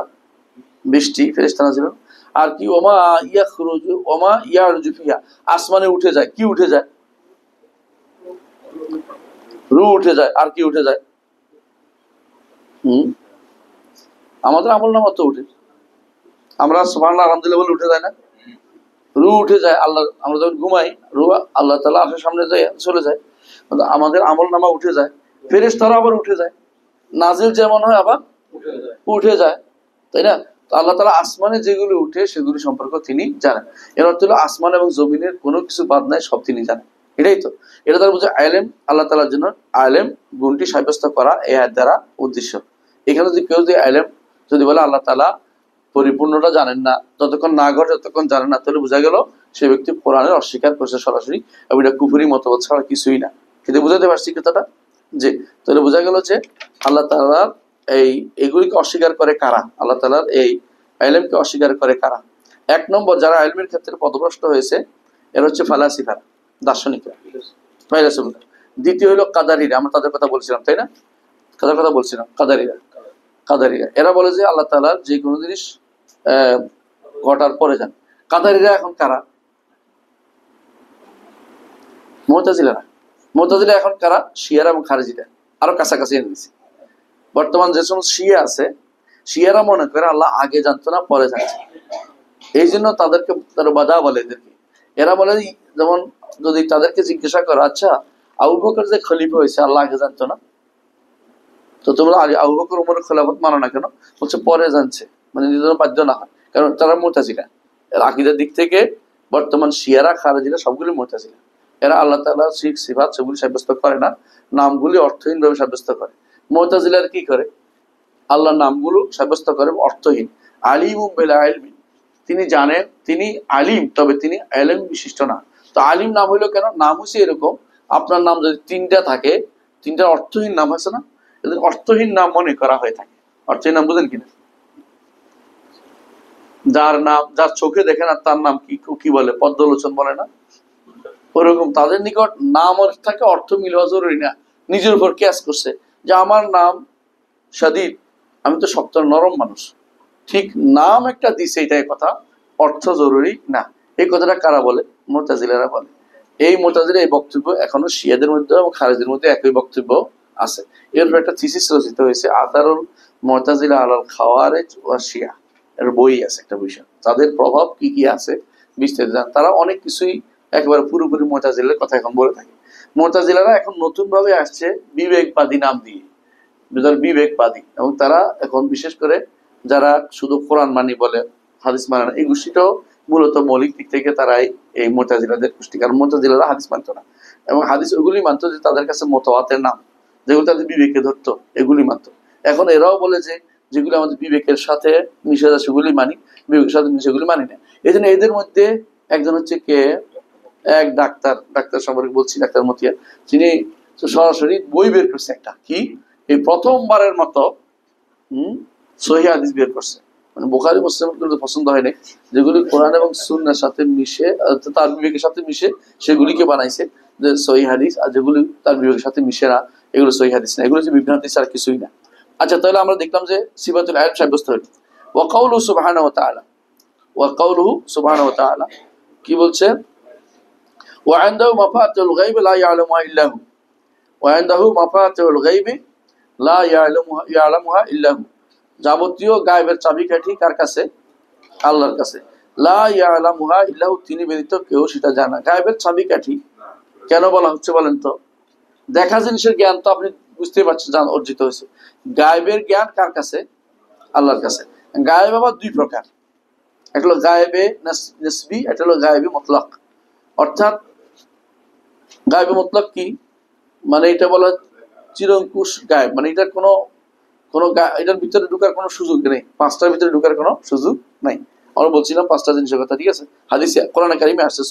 বৃষ্টি ফেরেশতা নাজিল হয়। আর কি ওমা ইয়াখরুজু ওমা ইয়ারজু ফিহা, আসমানে উঠে যায়, কি উঠে যায়? রু উঠে যায়। আর কি উঠে যায়? আমাদের আমল নামা তো উঠে, আমরা সুবহানাল্লাহ আলহামদুলিল্লাহ বলে উঠে যায় না? রু উঠে যায়। আল্লাহ, আমরা যখন ঘুমাই রু আল্লাহ তাআলা আরশের সামনে যায়, চলে যায়, আমাদের আমল নামা উঠে যায়। ফেরেশতারা আবার উঠে যায়, নাজিল যেমন হয় আবার উঠে যায়, তাই না? তো আল্লাহ তাআলা আসমানে যেগুলো উঠে সেগুলি সম্পর্কে তিনি জানেন। এর অর্থ হলো আসমান এবং জমিনের কোনো কিছু বাদ নাই, সব তিনি জানেন। এটাই তো, এটা তার বুঝে আইলেম, আল্লাহ তাআলার জন্য আইলেম গুণটি সাব্যস্ত করা এই আয়াত দ্বারা উদ্দেশ্য। এখানে যদি কেউ যদি আইলেম যদি বলে আল্লাহ তাআলা পরিপূর্ণটা জানেন না, যতক্ষণ না ঘটে ততক্ষণ জানেন না, তাহলে বোঝা গেল সে ব্যক্তি কোরআনের অস্বীকার করছে সরাসরি, এবং এটা কুফরি মতবাদ ছাড়া কিছুই না। কিন্তু বুঝাতে পারছি কথাটা? যে তাহলে বোঝা গেল যে আল্লাহ তাআলার এগুলিকে অস্বীকার করে কারা? আল্লাহ তাআলার এই ইলমকে অস্বীকার করে কারা? এক নম্বর, যারা ইলমের ক্ষেত্রে পথভ্রষ্ট হয়েছে, এরা হচ্ছে ফালাসিফারা, দার্শনিকরা, ফাইলাসুফরা। দ্বিতীয় হলো কাদারিরা, আমরা তাদের কথা বলছিলাম, তাই না? কাদের কথা বলছিলাম? কাদারিরা। কাদারিরা এরা বলে যে আল্লাহ তাআলার যে কোনো জিনিস ঘটার পরে যান। কাদারিরা এখন কারা? মুতাজিলারা। মুতাজিলা এখন কারা? শিয়ারা এবং খারিজিরা, আরো কাছাকাছি এনে দিচ্ছে। বর্তমান যে সমস্ত শিয়া আছে, শিয়ারা মনে করে আল্লাহ আগে জানতো না, পরে জানছে। এই জন্য তাদেরকে তারা বাধা বলে এদেরকে। এরা বলে যেমন যদি তাদেরকে জিজ্ঞাসা করো, আচ্ছা আবু বকর যে খলিফা হয়েছে আল্লাহ আগে জানতো না, তো তোমরা আবু বকর ওমরের খেলাফত মানো না কেন? বলছে পরে জানছে, মানে নিজের বাধ্য না হয়, কারণ তারা মুতাজিলা। আকীদার দিক থেকে বর্তমান শিয়ারা খারিজিরা সবগুলি মুতাজিলা। এরা আল্লাহ তাআলার সিফাত সেগুলি সাব্যস্ত করে না, নামগুলি অর্থহীন ভাবে সাব্যস্ত করে। মুতাজিলার কি করে? আল্লাহর নামগুলো সাব্যস্ত করে অর্থহীন। আলিমুম বিলা ইলমি, তিনি জানেন, তিনি আলিম, তবে তিনি ইলম বিশিষ্ট না। তো আলিম নাম হইলো কেন? নাম হচ্ছে এরকম, আপনার নাম যদি তিনটা থাকে, তিনটা অর্থহীন নাম আছে না, এদের অর্থহীন নাম মনে করা হয়ে থাকে। অর্থহীন নাম বুঝেন কিনা? যার নাম, যার চোখে দেখে না তার নাম কি কি বলে? পদ্মলোচন বলে না? ওরকম তাদের নিকট নাম থাকে, অর্থ মিল হওয়া জরুরি না। নিজের উপর কেয়াস করছে যে আমার নাম সাদিদ, আমি তো শক্ত নরম মানুষ, ঠিক নাম একটা দিছে, এটাই কথা, অর্থ জরুরি না। এই কথাটা কারা বলে? মুতাজিলারা বলে। এই মুতাজিলা এই বক্তব্য এখনো শিয়াদের মধ্যে এবং খারিজদের মধ্যে একই বক্তব্য আছে। এর একটা থিসিস রচিত হয়েছে, আতারুল মুতাজিলা আলাল খাওয়ারিজ ওয়া শিয়া, এর বই আছে, একটা বিষয়, তাদের প্রভাব কি কি আছে বিস্তারিত জান। তারা অনেক কিছুই একেবারে পুরোপুরি মুতাজিলার কথা এখন বলে থাকে। মুতাজিলারা এখন নতুন ভাবে আসছে বিবেকবাদী নাম দিয়ে, বিবেকবাদী, এবং তারা এখন বিশেষ করে যারা শুধু কোরআন মানি বলে, হাদিস মানে না, এই গোষ্ঠীটাও মূলত মৌলিক দিক থেকে তারাই এই মুতাজিলাদের গোষ্ঠী। কারণ মুতাজিলারা হাদিস মানতো না, এবং হাদিস ওগুলি মানতো যে তাদের কাছে মুতাওয়াতের নাম, যেগুলো তাদের বিবেকে ধরতো, এগুলি মানতো। এখন এরাও বলে যে যেগুলো আমাদের বিবেকের সাথে মিশে যায় সেগুলি মানি, বিবেকের সাথে মিশে সেগুলি মানি না। এই জন্য এদের মধ্যে একজন হচ্ছে কে, এক ডাক্তার সম্পর্কে বলছি, ডাক্তার মতিয়া, তিনি সরাসরি বই বের করছে একটা, কি এই প্রথমবারের মতো সহিহ হাদিস বের করছে। মানে বুখারী মুসলিমের পছন্দ হয়নি, যেগুলি কোরআন এবং সুন্নাহর সাথে মিশে, তার বিবেকের সাথে মিশে, সেগুলিকে বানাইছে যে সহিহ হাদিস, আর যেগুলি তার বিবেকের সাথে মিশে না, এগুলো সহিহ হাদিস না, এগুলো হচ্ছে বিভ্রান্তি ছাড়া কিছুই না। আচ্ছা, তাহলে আমরা দেখলাম যে সিফাতুল ইলম সাব্যস্ত হলো। ওয়া কাউলুহু সুবহানাহু ওয়া তাআলা, ওয়া কাউলুহু সুবহানাহু ওয়া তাআলা কি বলছে? ওয়া ইনদাহু মাফাতিহুল গায়ব লা ইয়ালামুহা ইল্লা হু, ওয়া ইনদাহু মাফাতিহুল গায়ব লা ইয়ালামুহা ইল্লা হু, যাবতীয় গায়েবের চাবিকাঠি কার কাছে? আল্লাহর কাছে। লা ইয়ালামুহা ইল্লা হু, তিনি ব্যতীত কেউ সেটা জানে না। গায়েবের চাবিকাঠি কেন বলা হচ্ছে বলেন তো? দেখা জিনিসের জ্ঞান তো আপনি বুঝতে পারছেন অর্জিত হয়েছে, গায়েবের জ্ঞান কার কাছে? আল্লাহর কাছে। গায়েব আবার দুই প্রকার, একটা হলো গায়েবে নিসবি, একটা হলো গায়েবে মুতলাক। অর্থাৎ গায়েবে মুতলাক কি মানে? এটা বলা চিরঙ্কুশ গায়েব, মানে এটার কোনো এটার ভিতরে ঢুকার কোনো সুযোগ নেই, পাঁচটার ভিতরে ঢুকার কোনো সুযোগ নাই। আমরা বলছিলাম পাঁচটা জিনিসের কথা, ঠিক আছে? হাদিসে কোরআনে কারিমে আসছে,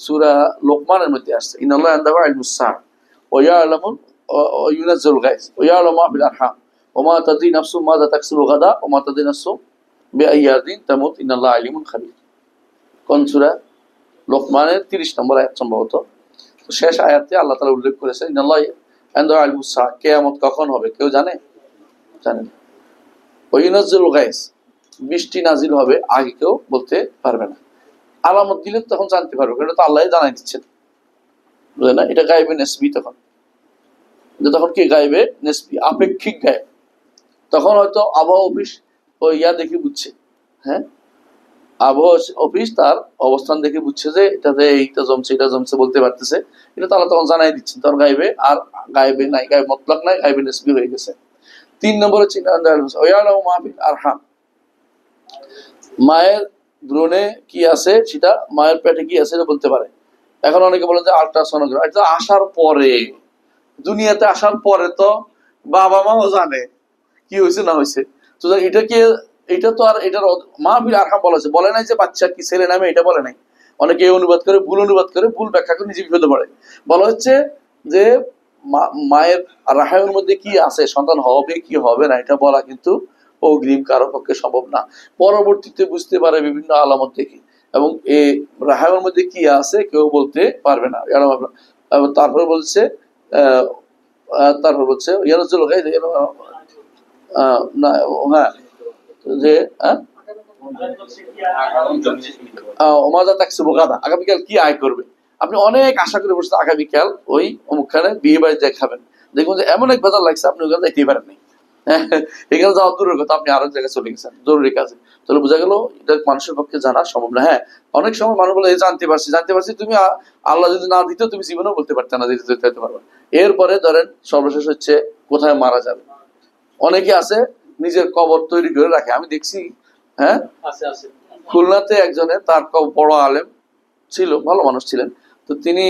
সূরা লোকমানের মধ্যে আসছে, ইন্নাল্লাহা ইনদাহু ইলমুস সাআ ওয়া ইয়ালামু ওয়া ইউনাজ্জিলুল গায়স ওয়া ইয়ালামু মা ফিল আরহাম ওয়া মা তাদরি নাফসুম মাযা তাকসিবু গাদা ওয়া মা তাদরি নাফসুম বিআইয়ি আরদিন তামুত ইন্নাল্লাহা আলিমুন খাবীর। কোন সূরা? লোকমানের 30 নম্বর আয়াত সম্ভবত। শেষ আয়াতে আল্লাহ তাআলা উল্লেখ করেছেন ইন্নাল্লাহা ইনদাহু ইলমুস সাআ, কিয়ামত কখন হবে কেউ জানে? জানে না। ওয়া ইউনাজ্জিলুল গায়স, বৃষ্টি নাজিল হবে, আগে কেউ বলতে পারবে না। আলামত দিলে তখন জানতে পারবে, কারণ তো আল্লাহই জানাই দিচ্ছেন। বুঝলেন না? এটা গায়েবে নেসবি তখন, যে তখন কি গায়েবে নেসবি, আপেক্ষিক গায়েব। তখন হয়তো আবহাওয়া অফিস ওই দেখে বুঝছে, হ্যাঁ, আবহাওয়া অফিস তার অবস্থান দেখে বুঝছে যে এটাতে এইটা জমছে এটা জমছে বলতে পারতেছে, এটা তো আল্লাহ তখন জানাই দিচ্ছেন, তখন গায়েবে আর গায়েবে নাই, গায়েব মতলক নাই, গায়েবে নেসবি হয়ে গেছে। 3 নম্বরে মাহফিল আরহাম, মায়ের ভ্রূণে কি আছে সেটা, মায়ের পেটে কি আছে এটা বলতে পারে। এখন অনেকে বলে যে আল্ট্রাসোনোগ্রাফি, এটা আসার পরে, দুনিয়াতে আসার পরে তো বাবা মাও জানে কি হয়েছে না হয়েছে। তো এটা কি, এটা তো আর এটার মাহফিল আরহাম বলা হয়েছে, বলে নাই যে বাচ্চা কি ছেলে নামে, এটা বলে নাই। অনেকে অনুবাদ করে, ভুল ব্যাখ্যা করে নিজে বিপদে পড়ে। বলা হচ্ছে যে মায়ের রাহায়ের মধ্যে কি আছে, সন্তান হবে কি হবে না, এটা বলা কিন্তু অগ্রিম কারো পক্ষে সম্ভব না। পরবর্তীতে বুঝতে পারে বিভিন্ন আলামত দেখে, এবং এই রাহায়ের মধ্যে কি আছে কেউ বলতে পারবে না। তারপর বলছে তারপর বলছে না, হ্যাঁ, যে আগামীকাল কি আয় করবে। আপনি অনেক আশা করে বসে আগামীকাল ওই অমুকখানে বিয়ে বাড়িতে খাবেন, দেখুন যে এমন এক বাজার লাগছে আপনি ওখানে যাইতেই পারেন নাই, এখানে যাওয়া দূরের কথা, আপনি আরো জায়গায় চলে গেছেন জরুরি কাজে। তাহলে বোঝা গেল এটা মানুষের পক্ষে জানা সম্ভব না। হ্যাঁ, অনেক সময় মানুষ বলে জানতে পারছি, তুমি আল্লাহ যদি না দিত তুমি জীবনেও বলতে পারতে না, দিতে পারবে। এরপরে ধরেন সর্বশেষ হচ্ছে কোথায় মারা যাবে। অনেকে আছে নিজের কবর তৈরি করে রাখে, আমি দেখছি, হ্যাঁ, খুলনাতে একজনের, তার বড় আলেম ছিল, ভালো মানুষ ছিলেন, তো তিনি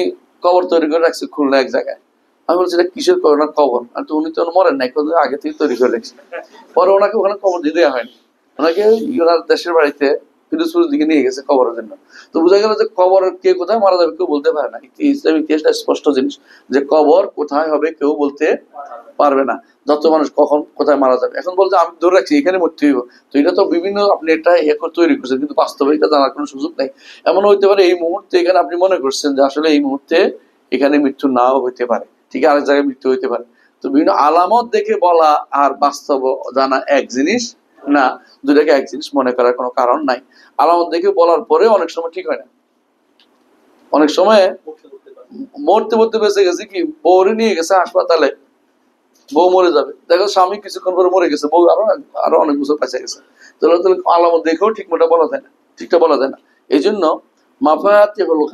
কবর তৈরি করে রাখছে খুলনা এক জায়গায়। আমি বলছি এটা কিসের কবর, আর তো উনি তো মরেন নাই, আগে থেকে তৈরি করে রেখেছে। পরে ওনাকে ওখানে কবর দিয়ে দেওয়া হয়নি, ওনাকে ওনার দেশের বাড়িতে পিরোজপুরের দিকে নিয়ে গেছে কবরের জন্য। তো বোঝা গেল যে কবর কে কোথায় মারা যাবে কেউ বলতে পারে না। ইসলামী ইতিহাসটা স্পষ্ট জিনিস যে কবর কোথায় হবে কেউ বলতে পারবে না, যত মানুষ কখন কোথায় মারা যাবে। এখন বলতে আমি ধরে রাখছি এখানে মরতে হইব, তো এটা তো বিভিন্ন আপনি এটা তৈরি করছেন, কিন্তু বাস্তবে এটা জানার কোনো সুযোগ নেই। এমন হইতে পারে এই মুহূর্তে এখানে আপনি মনে করছেন যে আসলে এই মুহূর্তে এখানে মৃত্যু নাও হইতে পারে, ঠিক আরেক জায়গায় মৃত্যু হইতে পারে। তো বিভিন্ন আলামত দেখে বলা আর বাস্তব জানা এক জিনিস না, দুটাকে এক জিনিস মনে করার কোনো কারণ নাই। আলামত দেখে বলার পরে অনেক সময় ঠিক হয় না, অনেক সময় মরতে মরতে বেঁচে গেছে, কি বউরে নিয়ে গেছে হাসপাতালে, বউ মরে যাবে, দেখো স্বামী কিছুক্ষণ পরে মরে গেছে, বউ আরো অনেক বছর বেঁচে গেছে। তাহলে আলামত দেখেও ঠিক মতো বলা যায় না, ঠিকটা বলা যায় না। এই জন্য মাফায়াতি হলো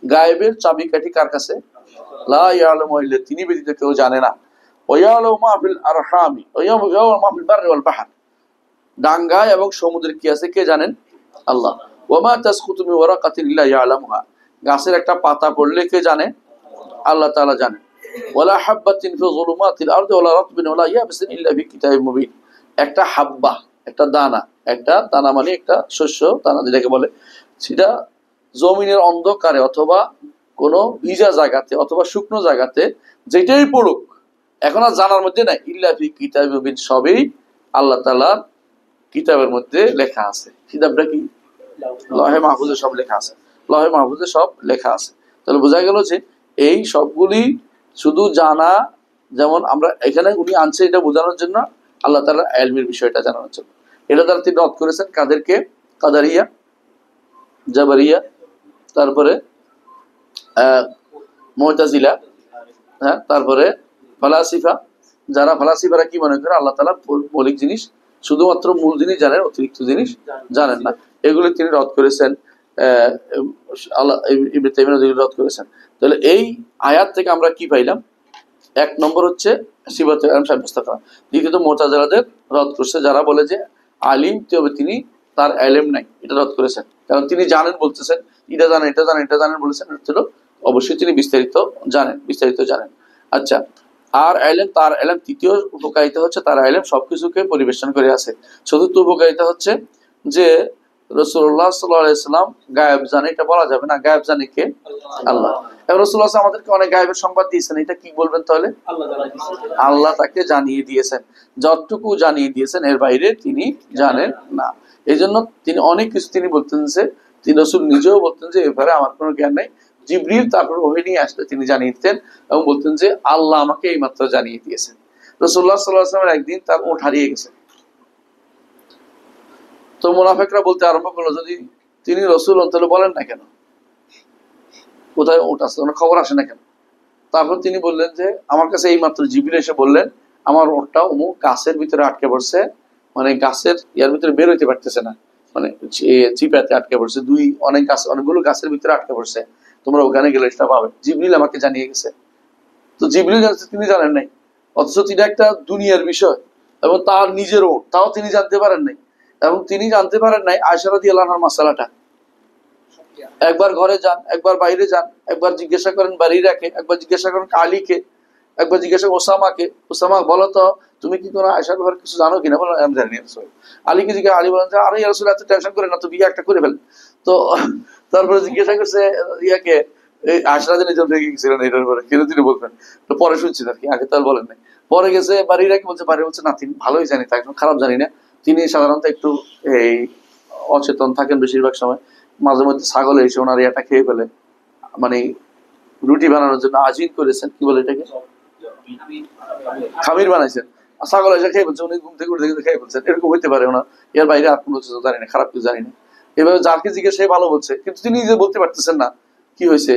গায়েবের চাবিকাঠি কার কাছে, লা ইয়ালামু ইল্লা তিনি ব্যতীত কেউ জানে না। ওয়ায়ালামু মা ফিল আরহামি ওয়ায়ালামু মা ফিল বাররি ওয়াল বাহর, ডাঙ্গায় এবং সমুদ্রে কি আছে কে জানেন, আল্লাহ। ওয়ামা তাসকুতু মিন ওয়ারাকাতিন ইল্লা ইয়ালামুহা, গাছের একটা পাতা পড়লে কে জানে, আল্লাহ তাআলা জানেন। ওয়ালা হাববাতিন ফি যুলুমাতিল আরদি ওয়ালা রাতবিন ওয়ালা ইয়াবিসিন ইল্লা ফি কিতাবিম মুবিন, একটা হাব্বা, একটা দানা মানে একটা শস্য দানা যেটাকে বলে, সেটা জমিনের অন্ধকারে অথবা কোনো ভিজা জায়গাতে অথবা শুকনো জায়গাতে যেটাই পড়ুক এখন আর জানার মধ্যে নাই, ইল্লা ফি কিতাবিম মুবিন, সবই আল্লাহ তাআলার কিতাবের মধ্যে লেখা আছে। কিতাবটা কি, লহে মাহফুজে সব লেখা আছে, লহে মাহফুজে সব লেখা আছে। তাহলে বোঝা গেল যে এই সবগুলি শুধু জানা, যেমন আমরা এখানে উনি আনছে এটা বোঝানোর জন্য, আল্লাহ তাআলার ইলমের বিষয়টা জানানোর জন্য। এটা দ্বারা তিনি রদ করেছেন কাদেরকে, কাদারিয়া, জাবারিয়া, তারপরে মুতাজিলা, হ্যাঁ, তারপরে ফালাসিফা। যারা ফালাসিফারা কি মনে করে আল্লাহ তাআলা মৌলিক জিনিস শুধুমাত্র মূল জিনিস জানেন, অতিরিক্ত জিনিস জানেন না, এগুলি তিনি রদ করেছেন। আল্লাহ ইবনে তাইমিয়া রদ করেছেন। তাহলে এই আয়াত থেকে আমরা কি পাইলাম, এক নম্বর হচ্ছে সিফাতুল ইলম সাব্যস্ত করা, দ্বিতীয়ত মুতাজিলাদের রদ করছে, যারা বলে যে আলিম তবে তিনি তার ইলম নাই, এটা রদ করেছেন। কারণ তিনি জানেন বলতেছেন, এটা জানেন এটা জানেন এটা জানেন বলেছেন, অবশ্যই তিনি বিস্তারিত জানেন। আচ্ছা, আর ইলম, তার ইলম, তৃতীয় উপকারিতা হচ্ছে তার ইলম সবকিছুকে পরিবেশন করে আছে। চতুর্থ উপকারিতা হচ্ছে যে রাসূলুল্লাহ সাল্লাল্লাহু আলাইহি ওয়াসাল্লাম গায়েব জানে, এটা বলা যাবে না, গায়েব জানে কে, আল্লাহ। এবং রাসূলুল্লাহ আমাদেরকে অনেক গায়েবের সংবাদ দিয়েছেন, এটা কি বলবেন তাহলে, আল্লাহ তাকে জানিয়ে দিয়েছেন, যতটুকু জানিয়ে দিয়েছেন এর বাইরে তিনি জানেন না। এই জন্য তিনি অনেক কিছু তিনি বলতেন যে, তিনি রাসূল নিজেও বলতেন যে এবারে আমার কোনো জ্ঞান নেই, জিবরিল তারপর ওহী নিয়ে আসলে তিনি জানিয়ে দিতেন এবং বলতেন যে আল্লাহ আমাকে এই মাত্র জানিয়ে দিয়েছেন। রাসূলুল্লাহ সাল্লাল্লাহু আলাইহি ওয়াসাল্লাম একদিন তার উট হারিয়ে গেছে, তো মুনাফিকরা বলতে আরম্ভ করলো যদি তিনি রাসূল হন তাহলে বলেন না কেন, কোথায় ওট আছে, ওনার খবর আসে না কেন? তারপর তিনি বললেন যে আমার কাছে এই মাত্র জিবরিল এসে বললেন আমার ওটটা অমুক গাছের ভিতরে আটকে পড়ছে, মানে গাছের ইয়ার ভিতরে বের হইতে পারতেছে না, মানে চিপাতে আটকে পড়ছে, অনেকগুলো গাছের ভিতরে আটকে পড়ছে, তোমরা ওখানে গেলে সেটা পাবে। জিবরিল আমাকে জানিয়ে গেছে। তো জিবরিল জানছে, তিনি জানেন নাই, অথচ তিনি একটা দুনিয়ার বিষয় এবং তার নিজের ওট, তাও তিনি জানতে পারেন নাই। এবং তিনি জানতে পারেন নাই আয়েশা রাদিয়াল্লাহু আনহার মাসালাটা। একবার ঘরে যান, একবার বাইরে যান, একবার জিজ্ঞাসা করেন বারিরাকে, একবার জিজ্ঞাসা করেন আলীকে, একবার জিজ্ঞাসা করেন ওসামাকে, ওসামা বলো তো তুমি কি কোনো আয়েশার ব্যাপারে কিছু জানো কিনা? বলো আমি জানি না রাসূল। আলীকে জিজ্ঞাসা, আলী বলেন যে আরে ইয়া রাসূল এত টেনশন করেন না তো, বিয়ে একটা করে ফেলেন। তো তারপরে জিজ্ঞাসা করছে ইয়াকে, এই আয়েশা রাদিয়াল্লাহু আনহা রেগে গেছিলেন এটার পরে, কেন তিনি বলবেন? তো পরে শুনছি আর কি, আগে তো আর বলেন নাই। পরে গেছে বারিরাকে, বলছে বাড়ি, বলছে না তিনি ভালোই জানি, তাই খারাপ জানি না, তিনি সাধারণত একটু এই অচেতন থাকেন বেশিরভাগ সময়, মাঝে মধ্যে ছাগল এসে ওনার ইয়াটা খেয়ে ফেলে, মানে রুটি বানানোর জন্য আজিন করেছেন, কি বলে এটাকে, খামির বানাইছেন, ছাগল এসে খেয়ে ফেলছে, উনি ঘুম থেকে উঠে কিন্তু খেয়ে ফেলছেন, এরকম হইতে পারে ওনার। এর বাইরে আর কোনো কিছু জানি না, খারাপ কিছু জানি না। এভাবে যাকে জিজ্ঞেস সে ভালো বলছে, কিন্তু তিনি নিজে বলতে পারতেছেন না কি হয়েছে।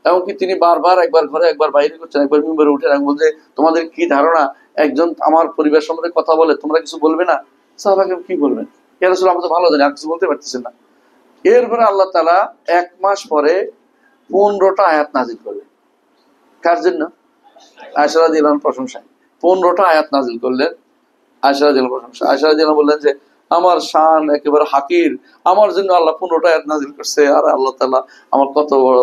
এমনকি তিনি বারবার একবার ঘরে একবার বাইরে করছেন, একবার মেম্বারে উঠে বলছে তোমাদের কি ধারণা একজন আমার পরিবার সম্বন্ধে কথা বলে তোমরা কিছু বলবে না? সাহাবাকে কি বলবেন? এ রাসূল আমরা তো ভালো জানি, আর কিছু বলতে পারতেছেন না। এরপরে আল্লাহ তাআলা 1 মাস পরে 15টা আয়াত নাজিল করলেন। কার জন্য? আয়েশা রাদিয়াল্লাহু আনহার প্রশংসায় 15টা আয়াত নাজিল করলেন। আয়েশা রাদিয়াল্লাহু আনহার প্রশংসা। আয়েশা রাদিয়াল্লাহু আনহা বললেন যে আমার শান একেবারে হাকির, আমার জন্য আল্লাহ 15টা আয়াত নাজিল করছে। আর আল্লাহ তাআলা আমার কত বড়,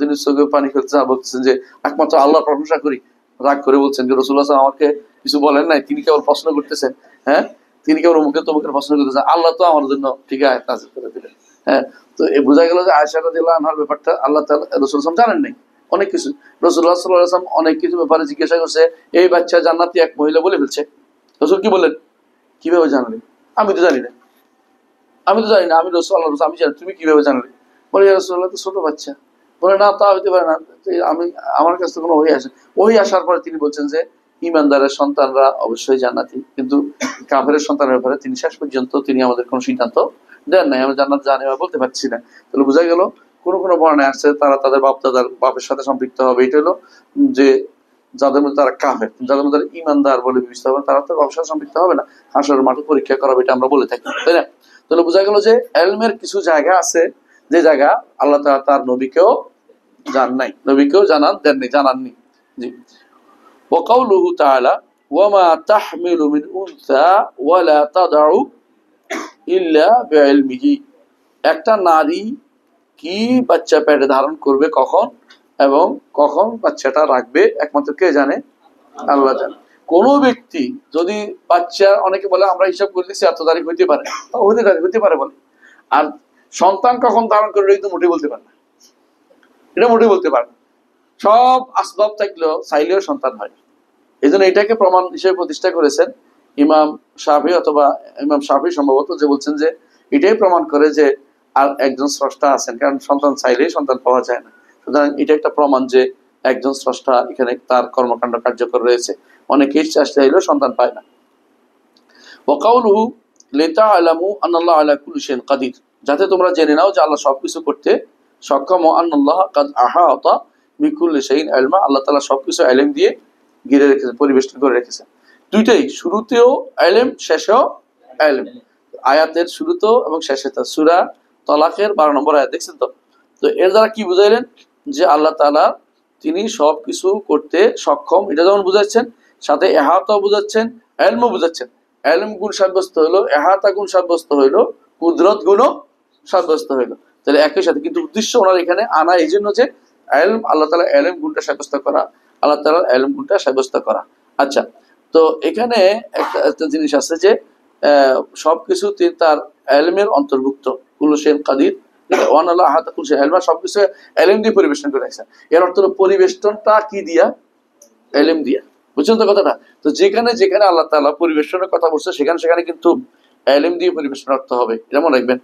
তিনি চোখে পানি ফেলতে বলতেছেন যে একমাত্র আল্লাহ প্রশংসা করি। রাগ করে বলছেন যে রাসূলুল্লাহ সাল্লাল্লাহু আলাইহি ওয়াসাল্লাম আমাকে কিছু বলেন নাই, তিনি কেবল প্রশ্ন করতেছেন। হ্যাঁ, তিনি কেবল মুখে তোমাকে প্রশ্ন করতেছেন, আল্লাহ তো আমার জন্য ঠিক আয়াত নাজিল করে দিলেন। হ্যাঁ, তো বোঝা গেল যে আয়েশা রাদিয়াল্লাহু আনহার ব্যাপারটা আল্লাহ তাআলা রাসূল সাল্লাল্লাহু আলাইহি ওয়াসাল্লাম জানেন নাই অনেক কিছু। রাসূলুল্লাহ সাল্লাল্লাহু আলাইহি ওয়াসাল্লাম অনেক কিছু ব্যাপারে জিজ্ঞাসা করছে, এই বাচ্চা জান্নাতি এক মহিলা বলে ফেলছে। রাসূল কি বললেন? কিভাবে জানলেন? আমি তো জানি না, আমি তো জানি না, আমি রাসূল আল্লাহ রাসূল, আমি জানি, তুমি কিভাবে জানলে? বলে ইয়া রাসূলুল্লাহ তো ছোট বাচ্চা। বলে না তা হইতে পারে না, আমি আমার কাছে তো কোনো ওহী আসে। ওহী আসার পরে তিনি বলছেন যে ঈমানদারের সন্তানরা অবশ্যই জান্নাতি, কিন্তু কাফেরের সন্তানের ব্যাপারে তিনি শেষ পর্যন্ত তিনি আমাদের কোনো সিদ্ধান্ত দেন নাই, আমরা জান্নাত জানি বা বলতে পারছি না। তাহলে বোঝা গেল কোনো কোনো বর্ণায় আসছে তারা তাদের বাপের সাথে সম্পৃক্ত হবে। এটা হলো যে যাদের মধ্যে তারা কাফের, যাদের মধ্যে ঈমানদার বলে বিবেচিত হবে তারা তো বাপের সাথে সম্পৃক্ত হবে না, হাসরের মাঠে পরীক্ষা করাবে, এটা আমরা বলে থাকি, তাই না? তাহলে বোঝা গেল যে ইলমের কিছু জায়গা আছে যে জায়গা আল্লাহ তাআলা তার নবীকেও জানাননি। জি। ওয়া কাউলুহু তাআলা ওয়া মা তাহমিলু মিন উনসা ওয়া লা তাদউ ইল্লা বিইলমিহি, একটা নারী কি বাচ্চা পেটে ধারণ করবে কখন এবং কখন বাচ্চাটা রাখবে একমাত্র কে জানে? আল্লাহ জানে। কোন ব্যক্তি যদি বাচ্চা, অনেকে বলে আমরা হিসাব করে দিচ্ছি এত তারিখ হইতে পারে, হইতে পারে বলে, আর সন্তান কখন ধারণ করবে কিন্তু মোটেই বলতে পারে না, এটা মোটেই বলতে পারে না। সব আসবাব থাকলেও চাইলেও সন্তান হয়। এই জন্য এটাকে প্রমাণ হিসেবে প্রতিষ্ঠা করেছেন ইমাম শাফি সম্ভবত, যে বলছেন যে এটাই প্রমাণ করে যে আর একজন স্রষ্টা আছেন, কারণ সন্তান চাইলেই সন্তান পাওয়া যায় না। সুতরাং এটা একটা প্রমাণ যে একজন স্রষ্টা এখানে তার কর্মকাণ্ড কার্যকর রয়েছে, অনেকেই চাইলেও সন্তান পায় না। ওয়া কাউলুহু লিতা'লামু আন্নাল্লাহা আলা কুল্লি শাইইন কাদির, যাতে তোমরা জেনে নাও যে আল্লাহ সবকিছু করতে সক্ষম, ও আন্নাল্লাহা কাদ আহাতা বিকুল্লি শাইইন ইলমা, আল্লাহ তাআলা সবকিছু ইলম দিয়ে ঘিরে রেখেছেন, পরিবেষ্টন করে রেখেছেন। দুইটাই, শুরুতেও ইলম, শেষেও ইলম। আয়াতের শুরুতেও এবং শেষেতেও। সূরা তালাকের 12 নম্বর আয়াত দেখছেন তো? তো এর দ্বারা কি বুঝাইলেন? যে আল্লাহ তাআলা তিনি সবকিছু করতে সক্ষম, এটা যেমন বুঝাচ্ছেন, সাথে ইহাতাও বুঝাচ্ছেন, ইলমও বুঝাচ্ছেন। ইলম গুণ সাব্যস্ত হইলো, ইহাতা গুণ সাব্যস্ত হইলো, কুদরত গুণও সাব্যস্ত হইলো, তাহলে একই সাথে। কিন্তু উদ্দেশ্য ওনার এখানে আনা এই জন্য যে ইলম, আল্লাহ তাআলা ইলম গুণটা সাব্যস্ত করা, আল্লাহ তাআলা ইলম গুণটা সাব্যস্ত করা। আচ্ছা, তো এখানে একটা জিনিস আছে যে সবকিছু তার ইলমের অন্তর্ভুক্ত, কুল্লু শাইইন কাদির, ওয়ান আল্লাহ আহাতা কুল্লি শাইইন ইলমা, সবকিছু ইলম দিয়ে পরিবেশন করে রাখছেন। এর অর্থ হলো পরিবেষ্টনটা কি দিয়া? ইলম দিয়া। বুঝছেন তো কথাটা? তো যেখানে যেখানে আল্লাহ তাআলা পরিবেশনের কথা বলছে সেখানে কিন্তু ইলম দিয়ে পরিবেশন অর্থ হবে, এটা মনে রাখবেন,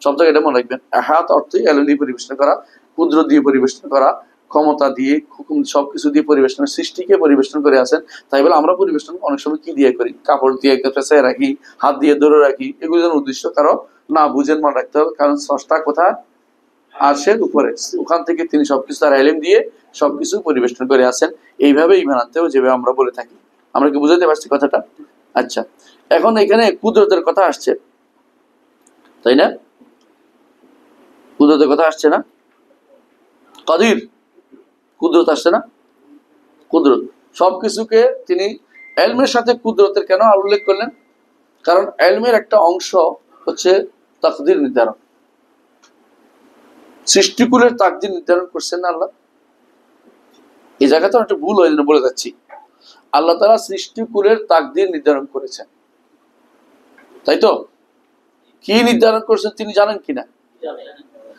সব জায়গায় এটা মনে রাখবেন। আহাত অর্থই ইলম দিয়ে পরিবেশন করা, কুদরত দিয়ে পরিবেশন করা, ক্ষমতা দিয়ে, হুকুম, সবকিছু দিয়ে পরিবেশনের, সৃষ্টিকে পরিবেশন করে আছেন। তাই বলে আমরা পরিবেশন অনেক সময় কি দিয়ে করি? কাপড় দিয়ে পেঁচায় রাখি, হাত দিয়ে ধরে রাখি, এগুলো যেন উদ্দেশ্য কারো না বুঝেন, মনে রাখতে হবে। কারণ স্রষ্টা কোথায়? আরশের উপরে, ওখান থেকে তিনি সবকিছু তার ইলম দিয়ে সবকিছু পরিবেষ্টন করে আছেন। এইভাবে ঈমান আনতে হবে, যেভাবে আমরা বলে থাকি। আমরা কি বুঝাতে পারছি কথাটা? আচ্ছা, এখন এখানে কুদরতের কথা আসছে, তাই না? কুদরতের কথা আসছে না? কাদির, কুদরত আসছে না? কুদরত, সবকিছুকে তিনি ইলমের সাথে কুদরতের কেন উল্লেখ করলেন? কারণ ইলমের একটা অংশ হচ্ছে তাকদীর নির্ধারণ। সৃষ্টিকুলের তাকদীর নির্ধারণ করছেন না আল্লাহ। এই জায়গাটা একটা ভুল হয়ে বলে যাচ্ছি। আল্লাহ তাআলা সৃষ্টিকুলের তাকদীর নির্ধারণ করেছেন, তাই তো? কি নির্ধারণ করেছেন তিনি জানেন কিনা?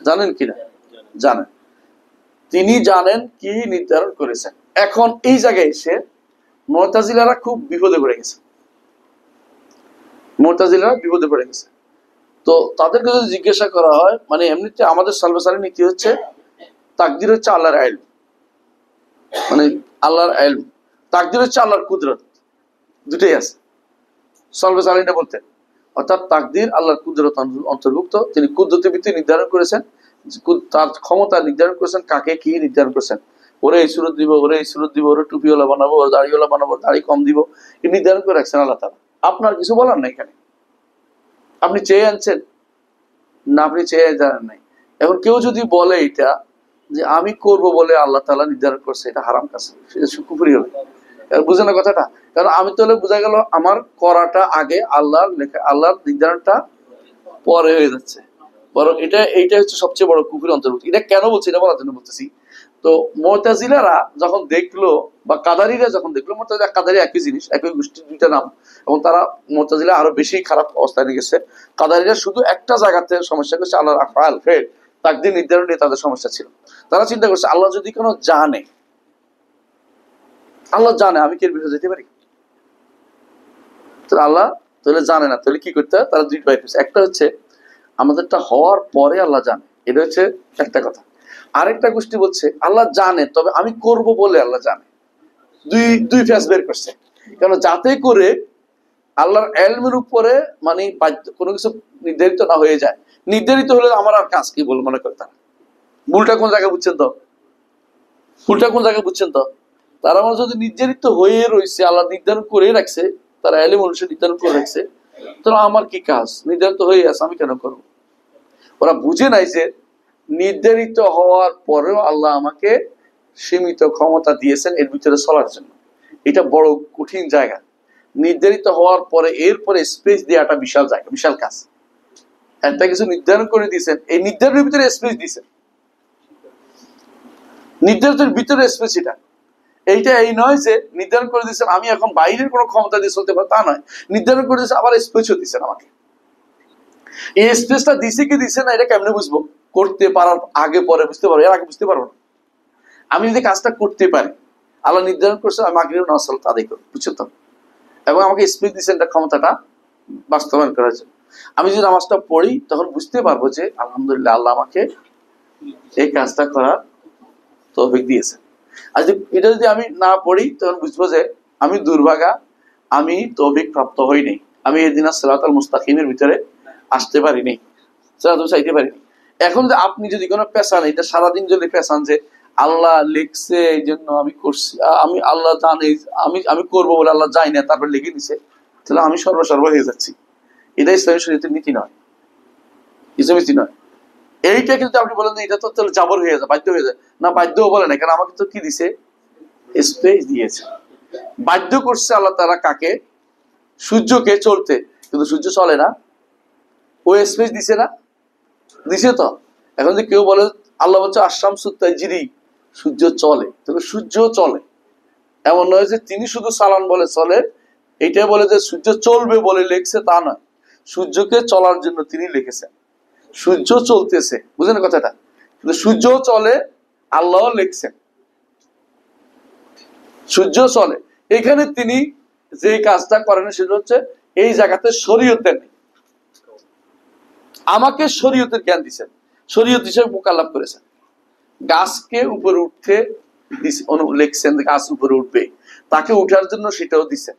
জানেন কিনা? জানেন। তিনি জানেন কি নির্ধারণ করেছেন। এখন এই জায়গায় এসে মুতাজিলারা খুব বিপদে পড়ে গেছে। মুতাজিলারা বিপদে পড়ে গেছে। তো তাদেরকে যদি জিজ্ঞাসা করা হয়, মানে এমনিতে আমাদের সালফে নীতি হচ্ছে তাকদীর হচ্ছে আল্লাহর ইলম, মানে আল্লাহর ইলম। তাকদীর হচ্ছে আল্লাহর কুদরত, দুটোই আছে। সালফে সালেহিনরা বলতেন, অর্থাৎ তাকদীর আল্লাহর কুদরত অন্তর্ভুক্ত। তিনি কুদরতের ভিত্তি নির্ধারণ করেছেন, তার ক্ষমতা নির্ধারণ করেছেন, কাকে কি নির্ধারণ করেছেন। ওরে এই সুরত দিব, ওরে এই সুরত দিব, ওরে টুপিওয়ালা বানাবো, ওরে দাড়িওয়ালা বানাবো, দাড়ি কম দিব, এই নির্ধারণ করে রাখছেন আল্লাহ তাআলা। আপনার কিছু বলার নাই এখানে। আপনি চেয়ে আনছেন না, আপনি চেয়ে জানেন নাই। এখন কেউ যদি বলে এটা যে আমি করব বলে আল্লাহ তাআলা নির্ধারণ করছে, এটা হারাম কাজ, সেটা কুফরি হবে। বুঝে না কথাটা? কারণ আমি তাহলে বোঝা গেল আমার করাটা আগে, আল্লাহর লেখা, আল্লাহর নির্ধারণটা পরে হয়ে যাচ্ছে। বরং এইটা হচ্ছে সবচেয়ে বড় কুফরির অন্তর্ভুক্ত। এটা কেন বলছি, এটা বলার জন্য বলতেছি। তো মুতাজিলারা যখন দেখলো, বা কাদারিরা যখন দেখলো, মুতাজিলা কাদারি একই জিনিস, একই গোষ্ঠীর দুইটা নাম, এবং তারা মুতাজিলা আরো বেশি খারাপ অবস্থায় নিয়ে গেছে। কাদারিরা শুধু একটা জায়গাতে সমস্যা করছে, আল্লাহর আফআল ফেল তাকদীর নির্ধারণ নিয়ে তাদের সমস্যা ছিল। তারা চিন্তা করছে আল্লাহ যদি কোনো জানে, আল্লাহ জানে আমি কি এর বিরুদ্ধে যেতে পারি? তো আল্লাহ তাহলে জানে না, তাহলে কি করতে হয়? তারা দুই পাই করছে। একটা হচ্ছে আমাদেরটা হওয়ার পরে আল্লাহ জানে, এটা হচ্ছে একটা কথা। আরেকটা গোষ্ঠী বলছে আল্লাহ জানে, তবে আমি করব বলে আল্লাহ জানে। দুই ফেস বের করছে। কেন? যাতে করে আল্লাহর ইলমের উপরে মানে কোনো কিছু নির্ধারিত না হয়ে যায়। নির্ধারিত হলে আমার আর কাজ কি বল মনে করে তারা। ভুলটা কোন জায়গায় বুঝছেন তো? ভুলটা কোন জায়গায় বুঝছেন তো? তারা আমার যদি নির্ধারিত হয়ে রয়েছে, আল্লাহ নির্ধারণ করে রাখছে, তারা ইলম অনুসারে নির্ধারণ করে রাখছে, তাহলে আমার কি কাজ? নির্ধারিত হয়ে আছে, আমি কেন করবো? ওরা বুঝে নাই যে নির্ধারিত হওয়ার পরেও আল্লাহ আমাকে সীমিত ক্ষমতা দিয়েছেন এর ভিতরে চলার জন্য। এটা বড় কঠিন জায়গা। নির্ধারিত হওয়ার পরে এরপরে স্পেস দেওয়াটা বিশাল জায়গা, বিশাল কাজ। একটা কিছু নির্ধারণ করে দিয়েছেন, এই নির্ধারণের ভিতরে স্পেস দিয়েছেন, নির্ধারণের ভিতরে স্পেস। এটা এইটা এই নয় যে নির্ধারণ করে দিয়েছেন আমি এখন বাইরের কোনো ক্ষমতা দিয়ে চলতে পারবো, তা নয়। নির্ধারণ করে দিয়েছেন, আবার স্পেসও দিচ্ছেন আমাকে। এই স্পেসটা দিছে কি দিছে না, এটা কেমনে বুঝবো? করতে পারার আগে পরে বুঝতে পারবো, এর আগে বুঝতে পারবো না। আমি যদি কাজটা করতে পারি, আল্লাহ নির্ধারণ করছে আমি আগে নসল আদায় করবো, বুঝছো তো? এবং আমাকে স্পেস দিচ্ছেন এটা ক্ষমতাটা বাস্তবায়ন করার জন্য। আমি যদি নামাজটা পড়ি, তখন বুঝতে পারবো যে আলহামদুলিল্লাহ আল্লাহ আমাকে এই কাজটা করার তৌফিক দিয়েছেন। আর এটা যদি আমি না পড়ি, তখন বুঝবো যে আমি দুর্ভাগা, আমি তৌফিক প্রাপ্ত হইনি, আমি এই দিন সিরাতাল মুস্তাকিমের ভিতরে আসতে পারিনি, সিরাতাল চাইতে পারিনি। এখন যে আপনি যদি কোনো পেশান, এটা সারাদিন যদি পেশান যে আল্লাহ লিখছে এই জন্য আমি করছি, আমি আল্লাহ জানি আমি করবো বলে আল্লাহ যাই না, তারপর লিখে দিছে, তাহলে আমি সর্বসর্ব হয়ে যাচ্ছি। এটা ইসলামী শরীয়তের নীতি নয়, ইসলামী নীতি নয়। এইটা কিন্তু আপনি বলেন এটা তো তাহলে জাবর হয়ে যায়, বাধ্য হয়ে যায় না। বাধ্যও বলে না, কারণ আমাকে তো কি দিছে? স্পেস দিয়েছে। বাধ্য করছে আল্লাহ তাআলা কাকে? সূর্যকে চলতে, কিন্তু সূর্য চলে না, ও স্পেস দিছে না? দিছে তো। এখন যে কেউ বলে আল্লাহ বলছে আশ-শামসু তাজরি, সূর্য চলে, তবে সূর্য চলে। এমন নয় যে তিনি শুধু চালান বলে চলে, এইটাই বলে যে সূর্য চলবে বলে লিখছে, তা নয়। সূর্যকে চলার জন্য তিনি লিখেছেন, সূর্য চলতেছে, বুঝলেন কথাটা? কিন্তু সূর্য চলে, আল্লাহ লিখছেন সূর্য চলে। এখানে তিনি যে কাজটা করেন সেটা হচ্ছে এই জায়গাতে শরীয়ত দেন, আমাকে শরীয়তের জ্ঞান দিচ্ছেন, শরীয়ত হিসেবে মোকাল্লাফ করেছেন। গাছকে উপরে উঠতে লিখছেন, গাছ উপরে উঠবে, তাকে উঠার জন্য সেটাও দিচ্ছেন,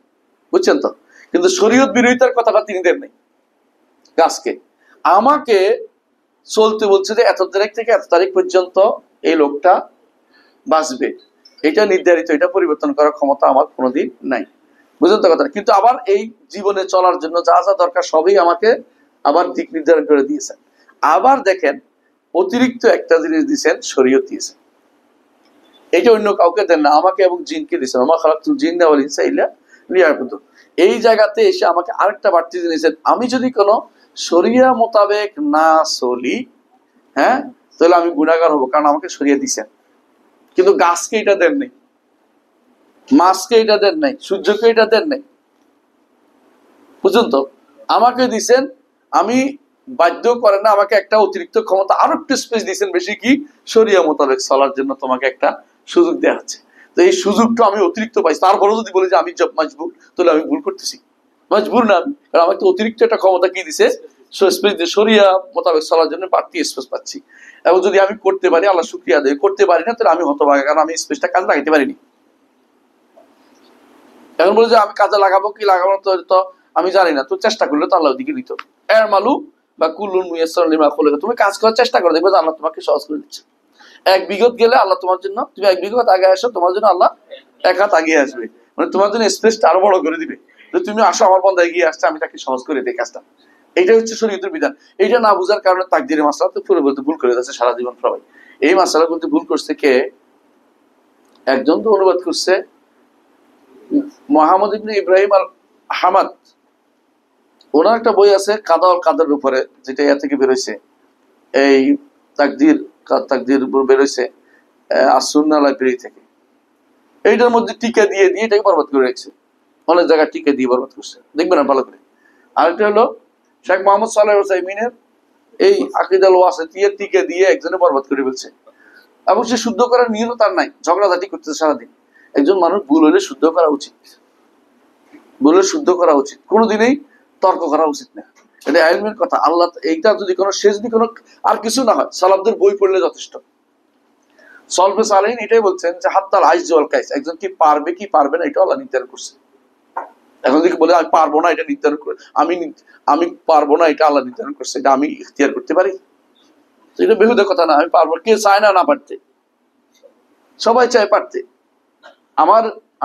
বুঝছেন তো? কিন্তু শরীয়ত বিরোধিতার কথাটা তিনি দেন নাই গাছকে। আমাকে চলতে বলছে যে এত তারিখ থেকে এত তারিখ পর্যন্ত এই লোকটা বাঁচবে, এটা নির্ধারিত, এটা পরিবর্তন করার ক্ষমতা আমার কোনোদিন নাই। বুঝলেন তো কথা? কিন্তু আবার এই জীবনে চলার জন্য যা যা দরকার সবই আমাকে আবার দিক নির্ধারণ করে দিয়েছেন। আবার দেখেন অতিরিক্ত একটা জিনিস দিয়েছেন, শরীয়ত দিয়েছেন। এটা অন্য কাউকে দেন না, আমাকে এবং জিনকে দিয়েছেন। আমার খালাকুল জিন্না ওয়াল ইনসা ইল্লা লিয়াবুদুন। এই জায়গাতে এসে আমাকে আরেকটা বাড়তি দিয়েছেন, আমি যদি কোনো শরিয়া মোতাবেক না চলি, হ্যাঁ, তাহলে আমি গুনাহগার হবো, কারণ আমাকে শরিয়া দিয়েছেন। কিন্তু গাছকে এটা দেন নাই, মাছকে এটা দেন নাই, সূর্যকে এটা দেন নাই। বুঝুন তো, আমাকে দিছেন, আমি বাধ্য করেন না, আমাকে একটা অতিরিক্ত ক্ষমতা, আরো একটু স্পেস দিয়েছেন বেশি, কি শরিয়া মোতাবেক চলার জন্য তোমাকে একটা সুযোগ দেওয়া হচ্ছে। তো এই সুযোগটা আমি অতিরিক্ত পাইছি, তারপরেও যদি বলি যে আমি জব মজবুর, তাহলে আমি ভুল করতেছি। মজবুর না আমি, কারণ আমাকে অতিরিক্ত একটা ক্ষমতা কি দিছে, স্পেস দিয়ে শরিয়া মোতাবেক চলার জন্য বাড়তি স্পেস পাচ্ছি। এবং যদি আমি করতে পারি, আল্লাহ শুকরিয়া দেয়, করতে পারি না তাহলে আমি হতভাগা, কারণ আমি স্পেসটা কাজে লাগাইতে পারিনি। এখন বলে যে আমি কাজে লাগাবো কি লাগাবো না, তো আমি জানি না, তো চেষ্টা করলে তো আল্লাহ দিকে দিত। এর মালু বা কুল্লুন মুয়াসসার লিমা খুলিকা, তুমি কাজ করার চেষ্টা করে দেখবে আল্লাহ তোমাকে সহজ করে দিচ্ছে। এক বিগত গেলে আল্লাহ তোমার জন্য, তুমি এক বিগত আগে আসো, তোমার জন্য আল্লাহ এক হাত আগে আসবে, মানে তোমার জন্য স্পেসটা আরো বড় করে দিবে। যে তুমি আসো, আমার বন্ধা এগিয়ে আসছে, আমি তাকে সহজ করে দিই কাজটা। এইটা হচ্ছে শরীয়তের বিধান। এইটা না বুঝার কারণে তাকদীরের মাসলা তো পুরো বলতে ভুল করে যাচ্ছে সারা জীবন সবাই। এই মাসলা বলতে ভুল করছে কে? একজন তো অনুবাদ করছে মোহাম্মদ ইবনে ইব্রাহিম আল হামাদ, ওনার একটা বই আছে কাদা আল কাদের উপরে, যেটা ইয়া থেকে বেরোইছে, এই তাকদীর বেরোইছে আসুন্নাহ লাইব্রেরি থেকে। এইটার মধ্যে টিকা দিয়ে দিয়ে এটাকে বরবাদ করে রেখেছে, অনেক জায়গায় টিকা দিয়ে বরবাদ করছে, দেখবেন না ভালো করে। আরেকটা হলো শেখ মোহাম্মদ সালেহ উসাইমিনের এই আকীদাল ওয়াসিতিয়া টিকা দিয়ে একজনে বরবাদ করে ফেলছে, এবং সে শুদ্ধ করার নিয়ত তার নাই, ঝগড়াঝাটি করতেছে সারাদিন। একজন মানুষ ভুল হলে শুদ্ধ করা উচিত, ভুল হলে শুদ্ধ করা উচিত, কোনোদিনই তর্ক করা উচিত না। এটা আইনের কথা। আল্লাহ এইটা যদি কোনো, সে যদি কোনো আর কিছু না হয়, সালাফদের বই পড়লে যথেষ্ট। সলফে সালেহিন এটাই বলছেন যে হাত্তাল আইজ ওয়াল কাইস, একজন কি পারবে কি পারবে না এটা আল্লাহ নির্ধারণ করছে। এখন যদি বলে আমি পারবো না, এটা নির্ধারণ করে, আমি পারবো না এটা আল্লাহ নির্ধারণ করছে, এটা আমি ইখতিয়ার করতে পারি? এটা বেহুদা কথা না। আমি পারবো, কে চায় না না পারতে? সবাই চায় পারতে।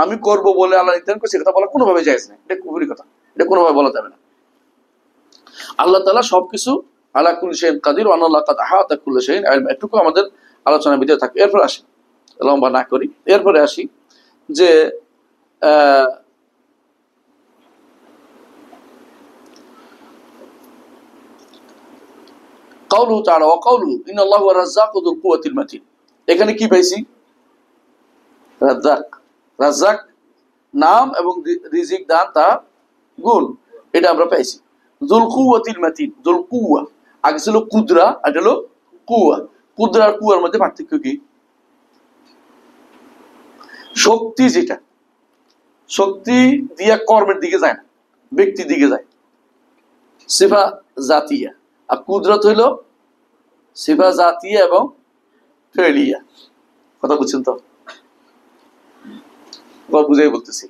আমি করব বলে আল্লাহ নির্ধারণ করছে, কথা বলা কোনোভাবে জায়েজ না, এটা কুফরি কথা, এটা কোনোভাবে বলা যাবে না। আল্লাহ তাআলা সবকিছু আলা কুল্লি শাইইন কাদির ওয়া আল্লাহ কাদ আহাতা কুল্লি শাইইন ইলমা, এটুকু আমাদের আলোচনার ভিতরে থাকে। এরপর আসি, লম্বা না করি, এরপরে আসি যে কাউলু তাআলা ওয়া কাউলু ইন্নাল্লাহু রাজ্জাকু যুল কুওয়াতিল মাতিন। এখানে কি পাইছি? রাজ্জাক, রাজ্জাক নাম এবং রিজিক দান তা গুণ, এটা আমরা পাইছি। যুল কুওয়াতিল মাতিন, যুল কুওয়া, আগে ছিল কুদরা, আর হলো কুওয়া। কুদরা আর কুয়ার মধ্যে পার্থক্য কি? শক্তি, যেটা শক্তি দিয়া কর্মের দিকে যায় না, ব্যক্তির দিকে যায়, সিফা জাতিয়া। আর কুদরত হইল সিফা জাতিয়া এবং ফেলিয়া। কথা বুঝছেন তো? বুঝাই বলতেছি,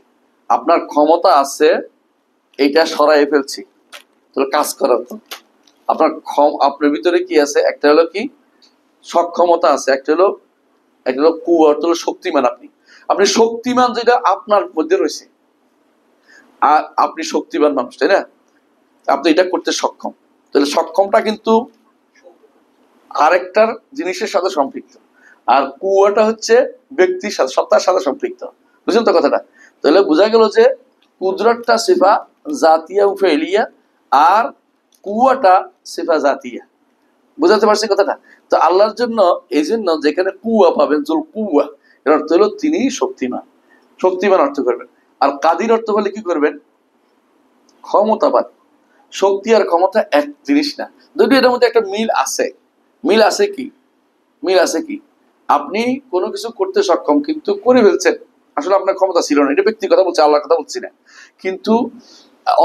আপনার ক্ষমতা আছে, এইটা সরাই ফেলছি, তাহলে কাজ করার তো আপনার ভিতরে কি আছে? একটা হলো কি সক্ষমতা আছে, একটা হলো কুয়া, অর্থ হলো শক্তিমান। আপনি শক্তিমান, যেটা আপনার মধ্যে রয়েছে, আর আপনি শক্তিমান মানুষ, তাই না? আপনি এটা করতে সক্ষম, তাহলে সক্ষমটা কিন্তু আরেকটার জিনিসের সাথে সম্পৃক্ত, আর কুয়াটা হচ্ছে ব্যক্তির সাথে, সত্তার সাথে সম্পৃক্ত। বুঝলেন তো কথাটা? তাহলে বোঝা গেল যে কুদরতটা সিফা জাতিয়া ও ফেলিয়া, আর কুয়াটা সিফা জাতিয়া। বুঝাতে পারছি কথাটা? তো আল্লাহর জন্য এই জন্য যেখানে কুয়া পাবেন, জুল কুয়া, এর অর্থ হলো তিনি শক্তিমান, শক্তিমান অর্থ করবেন। আর কাদির অর্থ বলে কি করবেন? ক্ষমতাবান। শক্তি আর ক্ষমতা এক জিনিস না, দুটো এটার মধ্যে একটা মিল আছে। মিল আছে কি? মিল আছে কি? আপনি কোনো কিছু করতে সক্ষম, কিন্তু করে ফেলছেন, আসলে আপনার ক্ষমতা ছিল না, এটা ব্যক্তির কথা বলছি, আল্লাহর কথা বলছি না। কিন্তু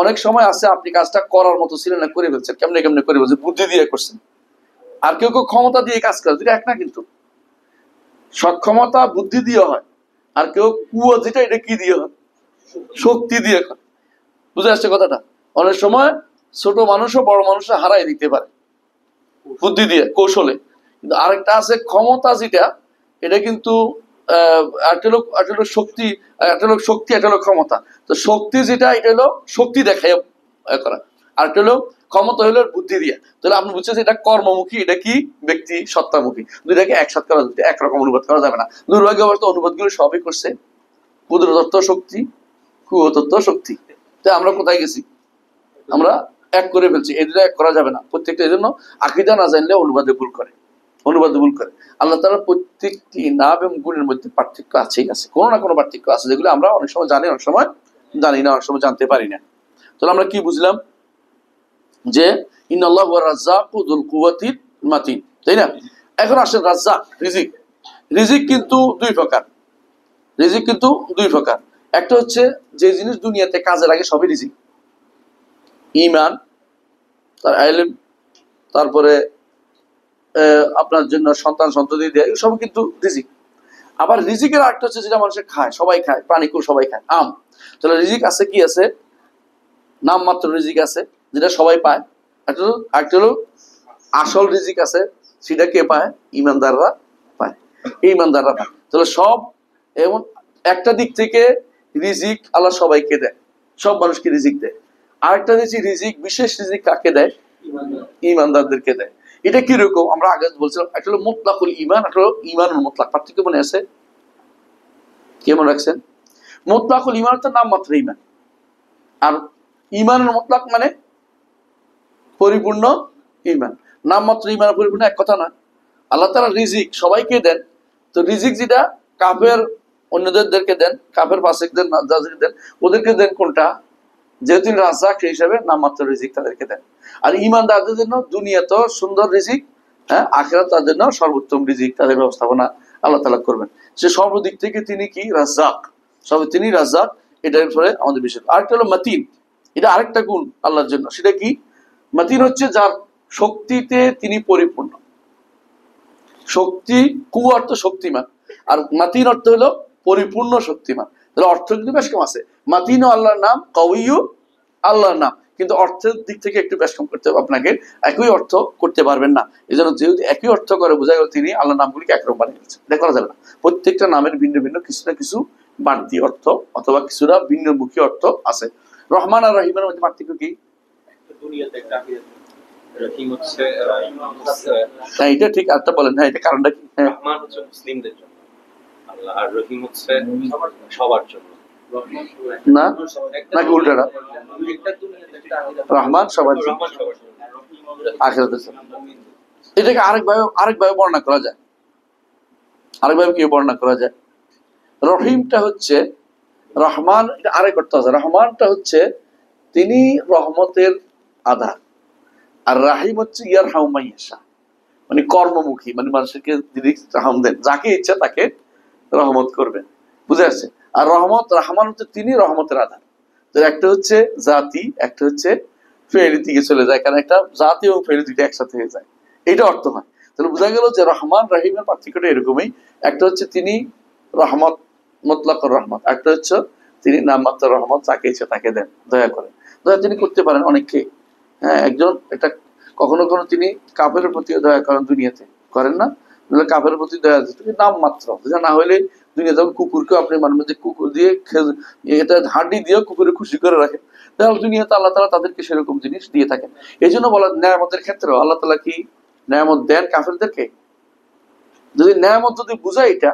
অনেক সময় আছে আপনি কাজটা করার মতো ছিলেন না, করে ফেলছেন, কেমনে কেমনে করে ফেলছেন, বুদ্ধি দিয়ে করছেন। আর কেউ কেউ ক্ষমতা দিয়ে কাজ করে, দুটো এক না কিন্তু। সক্ষমতা বুদ্ধি দিয়ে হয়, আর কেউ কুয়া যেটা, এটা কি দিয়ে হয়? শক্তি দিয়ে হয়। বুঝে আসছে কথাটা? অনেক সময় ছোট মানুষও বড় মানুষও হারাই দিতে পারে। বুদ্ধি দিয়ে, কৌশলে। কিন্তু আরেকটা আছে ক্ষমতা, যেটা এটা কিন্তু একটা হলো শক্তি, একটা হলো শক্তি, একটা হলো ক্ষমতা। তো শক্তি যেটা, এটা হলো শক্তি দেখায় করা, আর একটা হলো ক্ষমতা হলো বুদ্ধি দিয়ে। তাহলে আপনি বুঝছেন এটা কর্মমুখী, এটা কি ব্যক্তি সত্তামুখী। দুইটাকে একসাথে করা যাবে, একরকম অনুবাদ করা যাবে না। দুর্ভাগ্যবশত অনুবাদগুলো সবই করছে কুদরতত্ত্ব শক্তি, কুতত্ত্ব শক্তি। তাই আমরা কোথায় গেছি? আমরা এক করে ফেলছি। এই দুটো এক করা যাবে না। প্রত্যেকটা এই জন্য আকীদা না জানলে অনুবাদে ভুল করে, আল্লাহ তাআলা প্রত্যেকটি নাম এবং গুণের মধ্যে পার্থক্য আছেই আছে, কোনো না কোনো পার্থক্য আছে, যেগুলো আমরা অনেক সময় জানি, অনেক সময় জানি না, অনেক সময় জানতে পারি না। তাহলে আমরা কি বুঝলাম? যে ইন্নাল্লাহু ওয়া রাজ্জাকু যুল কুওয়াতিল মাতিন, তাই না? এখন আসেন রাজ্জাক, রিজিক। রিজিক কিন্তু দুই প্রকার। একটা হচ্ছে যে জিনিস দুনিয়াতে কাজে লাগে সবই রিজিক, ঈমান, তার ইলম, তারপরে আপনার জন্য সন্তান সন্ততি দেয়, সব কিন্তু রিজিক। আবার রিজিকের আরেকটা হচ্ছে যেটা মানুষের খায়, সবাই খায়, প্রাণীকুল সবাই খায়, আম। তাহলে রিজিক আছে, কি আছে? নাম মাত্র রিজিক আছে, যেটা সবাই পায়। একটা হলো আসল রিজিক আছে, সেটা কে পায়? ইমানদাররা পায়, ইমানদাররা পায়। তাহলে সব এমন একটা দিক থেকে রিজিক আল্লাহ সবাইকে দেয়, সব মানুষকে রিজিক দেয়। আরেকটা দিচ্ছি রিজিক, বিশেষ রিজিক কাকে দেয়? ইমানদারদেরকে দেয়। এটা কিরকম? আমরা আগে বলছিলাম, একটা হলো মুতলাকুল ঈমান, একটা হলো ঈমানুল মুতলাক। পার্থক্য মনে আছে? কে মনে রাখছেন? মুতলাকুল ঈমান তো নাম মাত্র ঈমান, আর ঈমানুল মুতলাক মানে পরিপূর্ণ ঈমান। নাম মাত্র ঈমান পরিপূর্ণ এক কথা না। আল্লাহ তাআলা রিজিক সবাইকে দেন। তো রিজিক যেটা কাফের অন্যদেরকে দেন, কাফের ফাসিকদের দেন, ওদেরকে দেন কোনটা? যেহেতু রাজ্জাক, সেই হিসাবে নামমাত্র রিজিক তাদেরকে দেন। আর ঈমানদারদের জন্য দুনিয়া তো সুন্দর রিজিক, হ্যাঁ, আখিরাত তাদের জন্য সর্বোত্তম রিজিক, তাদের ব্যবস্থাপনা আল্লাহ তাআলা করবেন। সে সর্বদিক থেকে তিনি কি? রাজ্জাক। তিনি রাজ্জাক। এটার উপরে আমাদের বিষয়। আরেকটা হলো মাতিন, এটা আরেকটা গুণ আল্লাহর জন্য। সেটা কি? মাতিন হচ্ছে যার শক্তিতে তিনি পরিপূর্ণ। শক্তি, কু অর্থ শক্তিমান, আর মাতিন অর্থ হলো পরিপূর্ণ শক্তিমান। তাহলে অর্থ কিন্তু বেশ কম আছে। মাতিন ও আল্লাহর নাম, কাউইয়ু আল্লাহর নাম, কিন্তু অর্থের দিক থেকে একটু বেশ কম করতে হবে। আপনাকে একই অর্থ করতে পারবেন না। এই জন্য যেহেতু একই অর্থ করে, বোঝা গেল তিনি আল্লাহর নামগুলিকে একরকম বানিয়ে দিচ্ছেন। এটা করা যাবে না। প্রত্যেকটা নামের ভিন্ন ভিন্ন কিছু না কিছু বাড়তি অর্থ অথবা কিছুটা ভিন্নমুখী অর্থ আছে। রহমান আর রহিমের মধ্যে পার্থক্য কি? এটা ঠিক। আরেকটা বলেন। হ্যাঁ, এটা কারণটা কি? রহমান হচ্ছে মুসলিমদের জন্য আল্লাহ, আর রহিম হচ্ছে সবার জন্য। না, নাকি উল্টাটা? রহমান সবার জন্য, আখিরাতের জন্য। এটাকে আরেকভাবে বর্ণনা করা যায়। আরেকভাবে কি বর্ণনা করা যায়? রহিমটা হচ্ছে রহমান, এটা আরেক অর্থ আছে। রহমানটা হচ্ছে তিনি রহমতের আধার, আর রাহিম হচ্ছে ইয়ারহামু মান ইয়াশা, মানে কর্মমুখী, মানে মানুষকে তিনি রহম দেন, যাকে ইচ্ছা তাকে রহমত করবেন। বুঝে আসছে? আর রহমান হচ্ছে তিনি রহমতের আধার। তো একটা হচ্ছে জাতি, একটা হচ্ছে ফেরি দিকে চলে যায়, কারণ একটা জাতি এবং ফেরি দুইটা একসাথে হয়ে যায়, এইটা অর্থ হয়। তাহলে বোঝা গেল যে রহমান রাহিমের পার্থক্যটা এরকমই। একটা হচ্ছে তিনি রহমত, মুতলাকুর রহমত, একটা হচ্ছে তিনি নামমাত্র রহমত, যাকে ইচ্ছা তাকে দেন, দয়া করেন। দয়া তিনি করতে পারেন অনেককে। হ্যাঁ, একজন এটা কখনো কখনো তিনি কাফেরের প্রতি দয়া করেন, দুনিয়াতে করেন না, কাফেরের প্রতি দয়া নাম মাত্র। না হলে দুনিয়া যখন কুকুরকে আপনি মানবেন যে কুকুর দিয়ে এটা হাড্ডি দিয়ে কুকুরে খুশি করে রাখেন, তাহলে দুনিয়াতে আল্লাহ তাআলা তাদেরকে সেরকম জিনিস দিয়ে থাকেন। এই জন্য বলা, নেয়ামতের ক্ষেত্রে আল্লাহ তাআলা কি নেয়ামত দেন কাফেরদেরকে? যদি নেয়ামত যদি বুঝায় এটা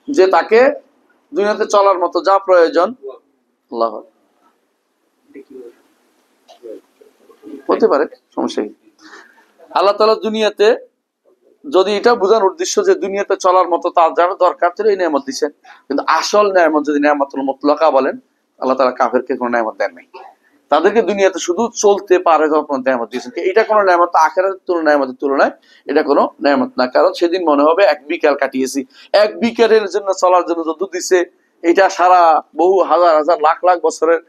যে তাকে দুনিয়াতে চলার মতো যা প্রয়োজন, আল্লাহ হতে পারে, সমস্যা কি? আল্লাহ তাআলা দুনিয়াতে যদি এটা বোঝানোর উদ্দেশ্য যে দুনিয়াতে চলার মতো তার যারা দরকার ছিল, এই নেয়ামত দিচ্ছেন। কিন্তু আসল নেয়ামত যদি নেয়ামতুল মুতলাকা বলেন, আল্লাহ তাআলা কাফেরকে কোনো নেয়ামত দেন নাই। তাদেরকে দুনিয়াতে শুধু চলতে পারে যখন নেয়ামত দিয়েছেন। এটা কোনো নেয়ামত, আখিরাতের নেয়ামতের তুলনায় এটা কোনো নেয়ামত না। কারণ সেদিন মনে হবে এক বিকাল কাটিয়েছি। এক বিকালের জন্য চলার জন্য যত দিছে, এটা সারা বহু হাজার হাজার লাখ লাখ বছরের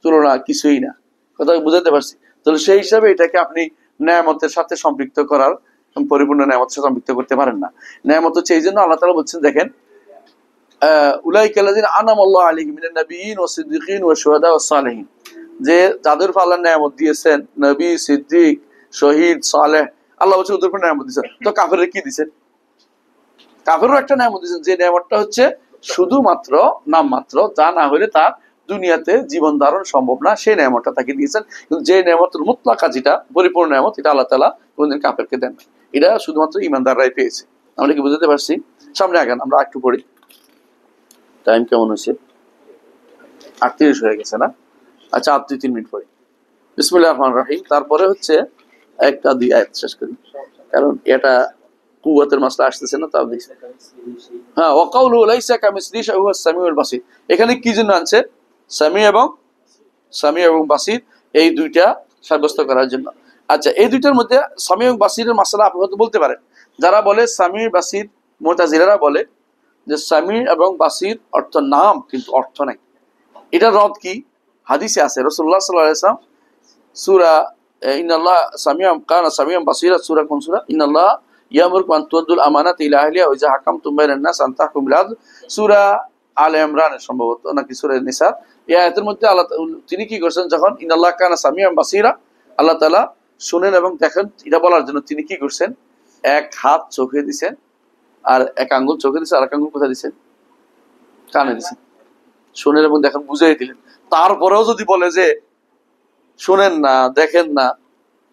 তুলনা কিছুই না। কথা বুঝাতে পারছি? তাহলে সেই হিসাবে এটাকে আপনি নেয়ামতের সাথে সম্পৃক্ত করার, পরিপূর্ণ নেয়ামতের সাথে সম্পৃক্ত করতে পারেন না। নেয়ামত হচ্ছে এই জন্য আল্লাহ তাআলা বলছেন, দেখেন, উলাইকা আল্লাযিনা আনআমাল্লাহু আলাইহিম মিনান নাবিয়্যিন ওয়াস সিদ্দীকিন ওয়াশ শুহাদা ওয়াস সালিহিন, যে যাদের উপর আল্লাহ নেয়ামত দিয়েছেন, নবী, সিদ্দিক, শহীদ, সালেহ, আল্লাহ বলছে ওদের উপর নিয়ামত দিচ্ছেন। তো কাফেরের কি দিচ্ছেন? কাফেরও একটা নিয়ামত দিচ্ছেন, যে নিয়ামতটা হচ্ছে শুধুমাত্র নামমাত্র, যা না হলে তার দুনিয়াতে জীবন ধারণ সম্ভব না, সেই নিয়ামতটা তাকে দিয়েছেন। কিন্তু যে নিয়ামতের মুতলাকা, যেটা পরিপূর্ণ নিয়ামত, এটা আল্লাহ তাআলা কোনদিন কাফেরকে দেন না। এটা শুধুমাত্র ইমানদাররাই পেয়েছে। আমরা কি বুঝতে পারছি? সামনে আগান, আমরা একটু পড়ি। টাইম কেমন হয়েছে? 38 হয়ে গেছে না? আচ্ছা, 3 মিনিট পরে বিসমিল্লাহির রহমানির রহিম। তারপরে হচ্ছে একটা দুই আয়াত শেষ করি, কারণ এটা কুওয়াতের মাসলা আসতেছে না, তাও দেখছি। হ্যাঁ, ওয়াকাউলু লাইসা কামিসলিহি শাইউন হুয়াস সামিউল বাসীর। এখানে কি জন্য আনছে? সামি এবং বাসীর, এই দুইটা সাব্যস্ত করার জন্য। আচ্ছা, এই দুইটার মধ্যে সামি এবং বাসীরের মাসলা আপনি হয়তো বলতে পারেন। যারা বলে সামি বাসীর, মুতাজিলারা বলে যে সামি এবং বাসীর অর্থ নাম, কিন্তু অর্থ নাই। এটা রদ কি? হাদিসে আছে, রাসূলুল্লাহ সাল্লাল্লাহু আলাইহি ওয়াসাল্লাম সূরা ইন্নাল্লাহ সামিউম কানা সামিউম বাসীরা, সূরা কোন সূরা? ইন্নাল্লাহ ইয়ামুরুকুম আন তুআদ্দুল আমানাতি ইলা আহলিহা ওয়া ইযা হাকামতুম বাইনান নাস আন তাহকুমু বিল আদল, সূরা আলে ইমরান সম্ভবত, নাকি সূরা নিসা। এই আয়াতের মধ্যে আল্লাহ তিনি কি করছেন, যখন ইন্নাল্লাহ কানা সামিউম বাসীরা, আল্লাহ তাআলা শুনেন এবং দেখেন, এটা বলার জন্য তিনি কি করছেন? এক হাত চোখে দিবেন, আর এক আঙ্গুল চোখে দিবেন, আর এক আঙ্গুল কোথায় দিবেন? কানে দিবেন। শুনেন এবং দেখেন বুঝাই দিলেন। তারপরেও যদি বলে যে শুনেন না, দেখেন না,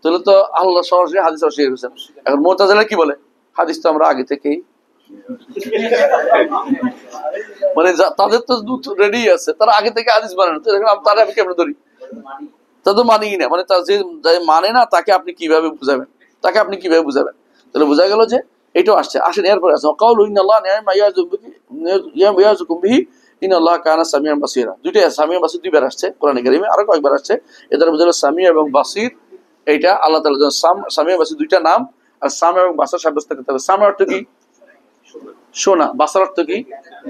তাহলে তো আল্লাহ সরাসরি হাদিস অস্বীকার করেছেন। এখন মুতাজিলা কি বলে? হাদিস তো আমরা আগে থেকেই, মানে তাদের তো রেডি আছে, তারা আগে থেকে হাদিস বানানো, তো তারা আমি কেমন ধরি? তা তো মানিই না, মানে তার যে মানে না, তাকে আপনি কিভাবে বুঝাবেন? তাহলে বোঝা গেল যে এটাও আসছে। আসেন এরপরে আছে ওয়াকাউলু ইন্নাল্লাহ নি'মা ইয়াযুকুম বিহি ইন্নাল্লাহ কানা সামিউন বাসীরা। দুইটা সামি এবং বাসীর দুইবার আসছে কোরআনে কারিমে, আরো কয়েকবার আসছে। এদের মধ্যে সামি এবং বাসীর, এইটা আল্লাহ তাআলা সামি এবং বাসীর দুইটা নাম। আর সামি এবং বাসার সাব্যস্ত করতে হবে। সামি অর্থ কি? শোনা। বাসার অর্থ কি?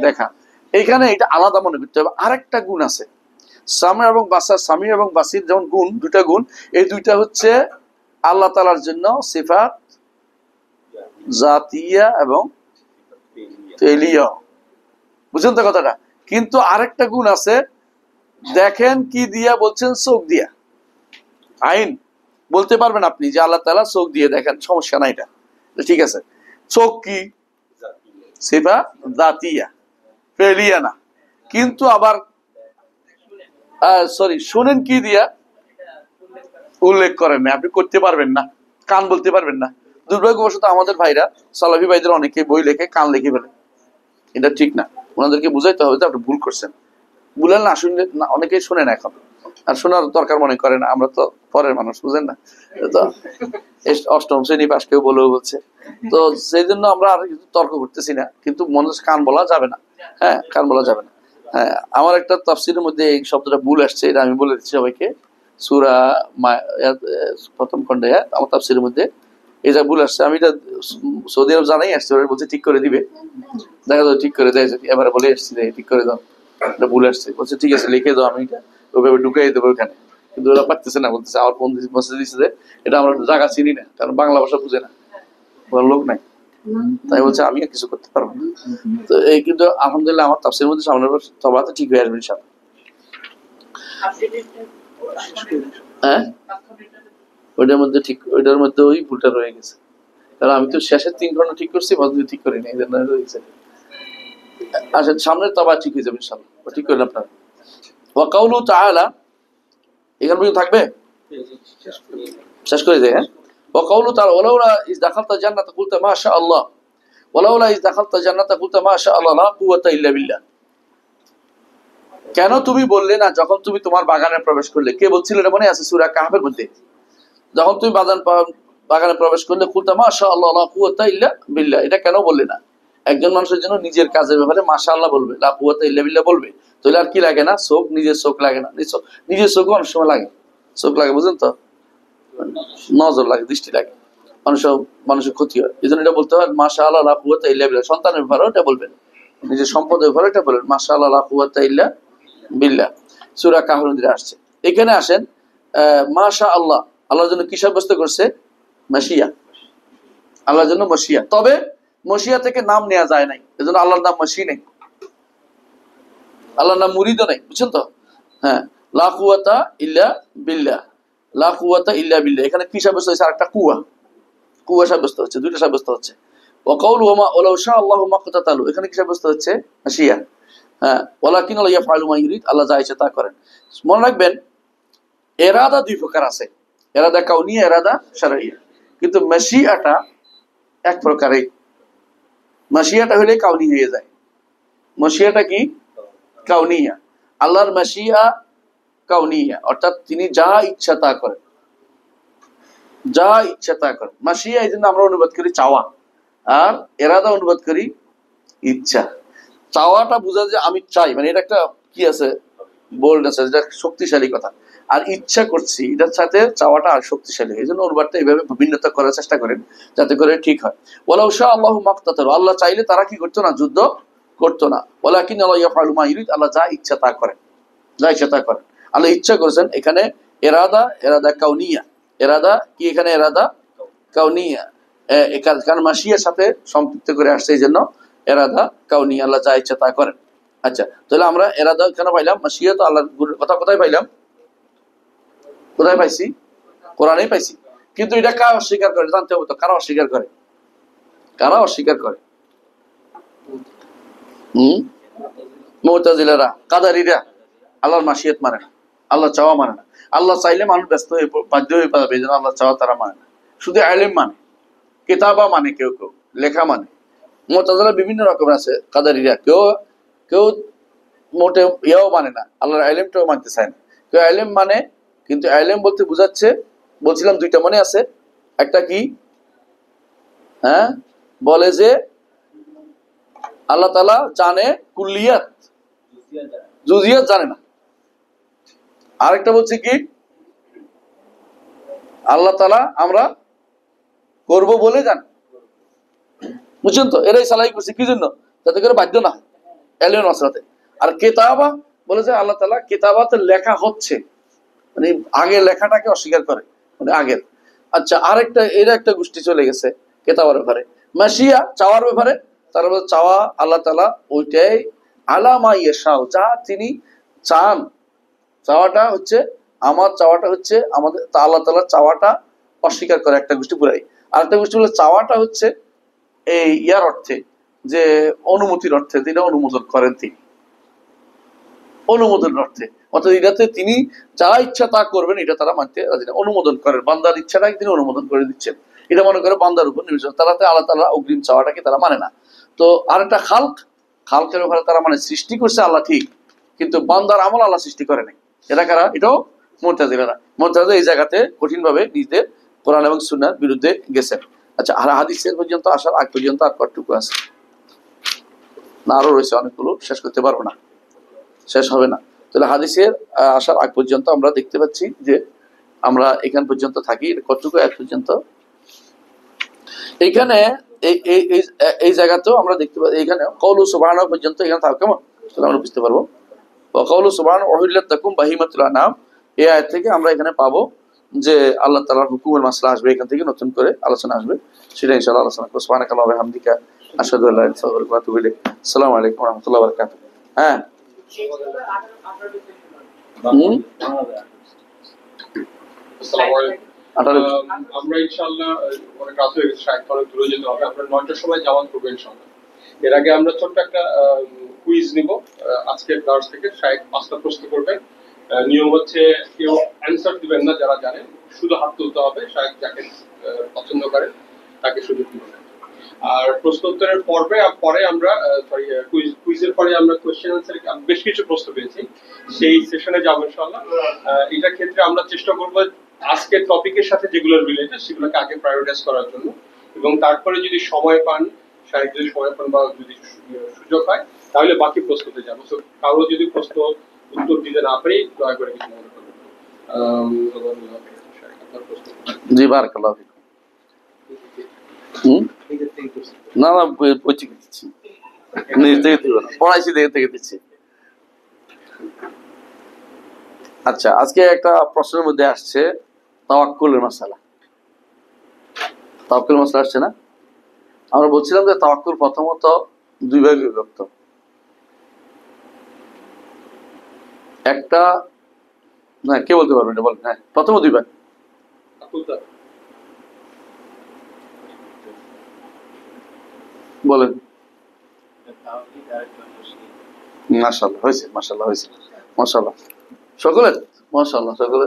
দেখা। এইখানে এটা আলাদা মনে করতে হবে। আরেকটা গুণ আছে সামি এবং বাসার, সামি এবং বাসীর যেমন গুণ, দুইটা গুণ, এই দুইটা হচ্ছে আল্লাহ তাআলার জন্য সিফাত জাতিয়া এবং ফেলিয়া। বুঝছেন তো কথাটা? কিন্তু আরেকটা গুণ আছে, দেখেন কি দিয়া বলছেন? চোখ দিয়া। আইন বলতে পারবেন আপনি যে আল্লাহ তাআলা চোখ দিয়ে দেখেন, সমস্যা নাই, এটা ঠিক আছে। চোখ কি? সিফা জাতিয়া, ফেলিয়া না। কিন্তু আবার শুনেন কি দিয়া উল্লেখ করেন না, আপনি করতে পারবেন না, কান বলতে পারবেন না। দুর্ভাগ্যবশত আমাদের ভাইরা, সালাফি ভাইদের অনেকে বই লেখে, কান লিখে ফেলে। এটা ঠিক না, ওনাদেরকে বুঝাইতে হবে যে আপনি ভুল করছেন। বুঝলেন না? শুনলে না, অনেকেই শুনে না এখন, আর শোনার দরকার মনে করে না। আমরা তো পরের মানুষ, বুঝেন না? তো অষ্টম শ্রেণী পাশ কেউ বলেও বলছে, তো সেই জন্য আমরা আর তর্ক করতেছি না। কিন্তু মনে হচ্ছে কান বলা যাবে না। হ্যাঁ, কান বলা যাবে না। হ্যাঁ, আমার একটা তাফসীরের মধ্যে এই শব্দটা ভুল আসছে, এটা আমি বলে দিচ্ছি সবাইকে। সূরা প্রথম খণ্ডে আমার তাফসীরের মধ্যে এই যা ভুল আসছে, আমি এটা সৌদি আরব জানাই আসছে, ওরা বলছে ঠিক করে দিবে। দেখা যাবে ঠিক করে দেয়, এবারে বলে আসছি যে ঠিক করে দাও, এটা ভুল আসছে। বলছে ঠিক আছে, লিখে দাও, আমি এটা ওইভাবে ঢুকাই দেবো ওখানে। কিন্তু ওরা পারতেছে না, বলতেছে আমার ফোন মেসেজ দিচ্ছে যে এটা আমরা জায়গা চিনি না, কারণ বাংলা ভাষা বুঝে না, ওর লোক নাই। তাই বলছে আমি আর কিছু করতে পারবো না। তো এই কিন্তু আলহামদুলিল্লাহ আমার তাফসীরের মধ্যে সামনের সবাতে ঠিক হয়ে আসবে ইনশাআল্লাহ। হ্যাঁ, ওইটার মধ্যে ঠিক, ওইটার মধ্যে ওই ভুলটা রয়ে গেছে, কারণ আমি তো শেষের 3 ঘন্টা ঠিক করছি, মধ্যে ঠিক করি না, এই জন্য রয়েছে। আসেন সামনের তবা ঠিক হয়ে যাবে ইনশাআল্লাহ, ঠিক করলেন আপনারা। ওয়া কাউলু তাআলা, এখান পর্যন্ত থাকবে, শেষ করে দেয়। হ্যাঁ, ওয়া কাউলু তাআলা ওয়ালাউলা ইজ দাখালতা জান্নাতা কুলতা মা শা আল্লাহ ওয়ালাউলা ইজ দাখালতা জান্নাতা কুলতা মা শা আল্লাহ লা কুওয়াতা ইল্লা বিল্লাহ। কেন তুমি বললে না যখন তুমি তোমার বাগানে প্রবেশ করলে? কে বলছিল এটা মনে আছে? সূরা কাহফের মধ্যে, যখন তুমি বাগানে প্রবেশ করলে কুলতা মা শা আল্লাহ লা কুওয়াতা ইল্লা বিল্লাহ, এটা কেন বললে না? একজন মানুষের জন্য নিজের কাজের ব্যাপারে মাশাআল্লাহ বলবে, লা কুওয়াতা ইল্লা বিল্লাহ বলবে, তাহলে আর কি লাগে না? চোখ, নিজের চোখ লাগে না? নিজের চোখ অনেক সময় লাগে, চোখ লাগে, বুঝলেন তো? নজর লাগে, দৃষ্টি লাগে, মানুষের ক্ষতি হয়। এই জন্য এটা বলতে হয় মাশাআল্লাহ লা কুওয়াতা ইল্লা বিল্লাহ। সন্তানের ব্যাপারেও এটা বলবেন, নিজের সম্পদের ব্যাপারে এটা বলবেন মাশাআল্লাহ লা কুওয়াতা ইল্লা বিল্লাহ। সূরা কাহফের আসছে। এখানে আসেন মাশা আল্লাহ, আল্লাহর জন্য কি সাব্যস্ত করছে? মাশিয়া, আল্লাহর জন্য মশিয়া। তবে মশিয়া থেকে নাম নেওয়া যায় নাই, এজন্য আল্লাহর নাম মশি নেই, আল্লাহর নাম মুরিদও নেই, বুঝছেন তো? হ্যাঁ, লা কুওয়াতা ইল্লা বিল্লাহ, লা কুওয়াতা ইল্লা বিল্লাহ। এখানে কি সাব্যস্ত হয়েছে? আরেকটা কুয়া, কুয়া সাব্যস্ত হচ্ছে, দুইটা সাব্যস্ত হচ্ছে। ওয়াকাউলু ওয়া মা ওয়ালাউ শা আল্লাহু মাকতাতালু, এখানে কি সাব্যস্ত হচ্ছে? মাশিয়া। হ্যাঁ, ওয়ালাকিন আল্লাহ ইয়াফআলু মা ইউরিদ, আল্লাহ যা ইচ্ছা তা করেন। মনে রাখবেন এরাদা দুই প্রকার আছে, এরাদা কাউনিয়া, এরাদা শারঈয়া। কিন্তু মাশিয়াটা এক প্রকারই। মাশিয়াটা হলে কাউনি হয়ে যায়। মাশিয়াটা কি? কাউনিয়া। আল্লাহর মাশিয়া কাউনিয়া, অর্থাৎ তিনি যা ইচ্ছা তা করেন, যা ইচ্ছা তা করেন। মাশিয়া এই জন্য আমরা অনুবাদ করি চাওয়া, আর এরাদা অনুবাদ করি ইচ্ছা। চাওয়াটা বোঝা যে আমি চাই, মানে এটা একটা কি আছে, বোল্ড আছে, যেটা শক্তিশালী কথা। আর ইচ্ছা করছি, এটার সাথে চাওয়াটা আর শক্তিশালী। এই জন্য অনুবাদটা এইভাবে ভিন্নতা করার চেষ্টা করেন, যাতে করে ঠিক হয়। ওয়ালাউ শা আল্লাহু মাকতাতালু, আল্লাহ চাইলে তারা কি করতো না? যুদ্ধ করতো না। ওয়ালাকিন আল্লাহ ইয়াফআলু মা ইউরিদ, আল্লাহ যা ইচ্ছা তা করেন, যা ইচ্ছা তা করেন। আল্লাহ ইচ্ছা করেছেন। এখানে এরাদা, এরাদা কাউনিয়া। এরাদা কি? এখানে এরাদা কাউনিয়া, কারণ মাশিয়ার সাথে সম্পৃক্ত করে আসছে, এই জন্য এরাদা কাউনিয়া, আল্লাহ যা ইচ্ছা তা করেন। আচ্ছা, তাহলে আমরা এরাদা কেন পাইলাম? মাশিয়া তো আল্লাহর কথা কোথায় পাইলাম? কোথায় পাইছি? কোরআনেই পাইছি। কিন্তু এটা কারা অস্বীকার করে জানতে হবে তো, কারা অস্বীকার করে? কারা অস্বীকার করে? মুতাজিলারা, কাদারিরা আল্লাহর মাশিয়াত মানে না, আল্লাহ চাওয়া মানে না। আল্লাহ চাইলে মানুষ ব্যস্ত হয়ে বাধ্য হয়ে পাবে, এই জন্য আল্লাহ চাওয়া তারা মানে না। শুধু ইলম মানে, কিতাবা মানে, কেউ কেউ লেখা মানে। মুতাজিলা বিভিন্ন রকমের আছে, কাদারিরা কেউ কেউ মোটে ইয়াও মানে না, আল্লাহর ইলমটাও মানতে চায় না। কেউ ইলম মানে, কিন্তু ইলম বলতে বুঝাচ্ছে, বলছিলাম দুইটা মনে আছে। একটা কি? হ্যাঁ, বলে যে আল্লাহ তাআলা জানে কুল্লিয়াত, জুজিয়াত জানে না। আরেকটা বলছে কি? আল্লাহ তাআলা আমরা করব বলে জানে। বুঝছেন তো? এরাই সালাই করছে কি জন্য? যাতে করে বাধ্য না হয় এলিয়ন আসরাতে। আর কেতাবা বলে যে আল্লাহ তাআলা কেতাবাতে লেখা হচ্ছে, মানে আগে লেখাটাকে অস্বীকার করে, মানে আগের। আচ্ছা, আরেকটা এরা একটা গোষ্ঠী চলে গেছে কেতাবার ব্যাপারে। মাশিয়া চাওয়ার ব্যাপারে তারা বলে চাওয়া আল্লাহ তাআলা ওইটাই আলামা ইয়াশাও, যা তিনি চান। চাওয়াটা হচ্ছে, আমার চাওয়াটা হচ্ছে আমাদের, তা আল্লাহ তাআলা চাওয়াটা অস্বীকার করে একটা গোষ্ঠী পুরাই। আর একটা গোষ্ঠী বলে চাওয়াটা হচ্ছে এই ইয়ার অর্থে, যে অনুমতির অর্থে, তিনি অনুমোদন করেন, তিনি অনুমোদনের অর্থে। অর্থাৎ এটাতে তিনি যা ইচ্ছা তা করবেন, এটা তারা মানতে রাজি না। অনুমোদন করেন, বান্দার ইচ্ছাটাকে তিনি অনুমোদন করে দিচ্ছেন, এটা মনে করে বান্দার উপর নির্ভর। তারাতে আল্লাহ তাআলা অগ্রিম চাওয়াটাকে তারা মানে না। তো আরেকটা খালকের ব্যাপারে তারা মানে সৃষ্টি করছে আল্লাহ ঠিক, কিন্তু বান্দার আমল আল্লাহ সৃষ্টি করে নাই। এটা কারা? এটাও মুতাজিলারা। মুতাজিলা এই জায়গাতে কঠিনভাবে নিজেদের কোরআন এবং সুন্নাহর বিরুদ্ধে গেছেন। আচ্ছা, আর হাদিসের পর্যন্ত আসার আগ পর্যন্ত আর কতটুকু আছে? না আরো রয়েছে অনেকগুলো, শেষ করতে পারবো না, শেষ হবে না। তাহলে হাদিসের আসার আগ পর্যন্ত আমরা দেখতে পাচ্ছি যে আমরা এখান পর্যন্ত থাকি। কতটুকু আয়াত পর্যন্ত? এইখানে এই জায়গাতেও আমরা দেখতে পাচ্ছি, এখানে কওলু সুবহানাহু পর্যন্ত এখানে থাকবে, কেমন? তাহলে আমরা বুঝতে পারবো। ওয়া কওলু সুবহানাহু উহিল্লাত লাকুম বাহিমাতুল আনআম, এই আয়াত থেকে আমরা এখানে পাবো যে আল্লাহ তাআলার হুকুমের মাসলা আসবে, এখান থেকে নতুন করে আলোচনা আসবে, সেটা ইনশাআল্লাহ আলোচনা করব। সুবহানাকাল্লাহু ওয়া বিহামদিকা আশহাদু আল্লা ইলাহা ইল্লা আনতা আস্তাগফিরুকা ওয়া আতুবু ইলাইক। আসসালামু আলাইকুম ওয়া রাহমাতুল্লাহি ওয়া বারাকাতুহু। হ্যাঁ, আমরা ইনশাআল্লাহ অনেক রাত হয়ে গেছে, শায়দ অনেক দূরে যেতে হবে। আমরা 9টার সময় জামাত করবো ইনশাআল্লাহ। এর আগে আমরা ছোট্ট একটা কুইজ নিব আজকের ক্লাস থেকে। শায়দ 5টা প্রশ্ন করবেন। নিয়ম হচ্ছে কেউ অ্যান্সার দিবেন না, যারা জানেন শুধু হাত তুলতে হবে। শায়দ যাকে পছন্দ করেন তাকে সুযোগ দিবেন। আর প্রশ্ন উত্তরের পরে আমরা কুইজের পরে আমরা কোয়েশ্চেন আনসার বেশ কিছু প্রশ্ন পেয়েছি, সেই সেশনে যাবো ইনশাআল্লাহ। এটার ক্ষেত্রে আমরা চেষ্টা করব আজকের টপিকের সাথে যেগুলো রিলেটেড সেগুলোকে আগে প্রায়োরিটাইজ করার জন্য, এবং তারপরে যদি সময় পান, সাহিত্য যদি সময় পান বা যদি সুযোগ হয়, তাহলে বাকি প্রশ্নতে যাবো। তো কারো যদি প্রশ্ন উত্তর দিতে না পারি, দয়া করে কিছু মনে করবেন। জি বারাকাল্লাহু ফিকুম। না না, বই থেকে দিচ্ছি, নিজ থেকে দিব না, পড়াইছি থেকে দিচ্ছি। আচ্ছা, আজকে একটা প্রশ্নের মধ্যে আসছে তাওয়াক্কুলের মাসালা। তাওয়াক্কুল মাসালা আসছে না? আমরা বলছিলাম যে তাওয়াক্কুল প্রথমত দুই ভাগে বিভক্ত। একটা, না কে বলতে পারবেন এটা বলেন। হ্যাঁ, প্রথম দুই ভাগ। বলেন। মাশাআল্লাহ হয়েছে, মাশাআল্লাহ হয়েছে, মাশাআল্লাহ সকলে, মাশাআল্লাহ সকলে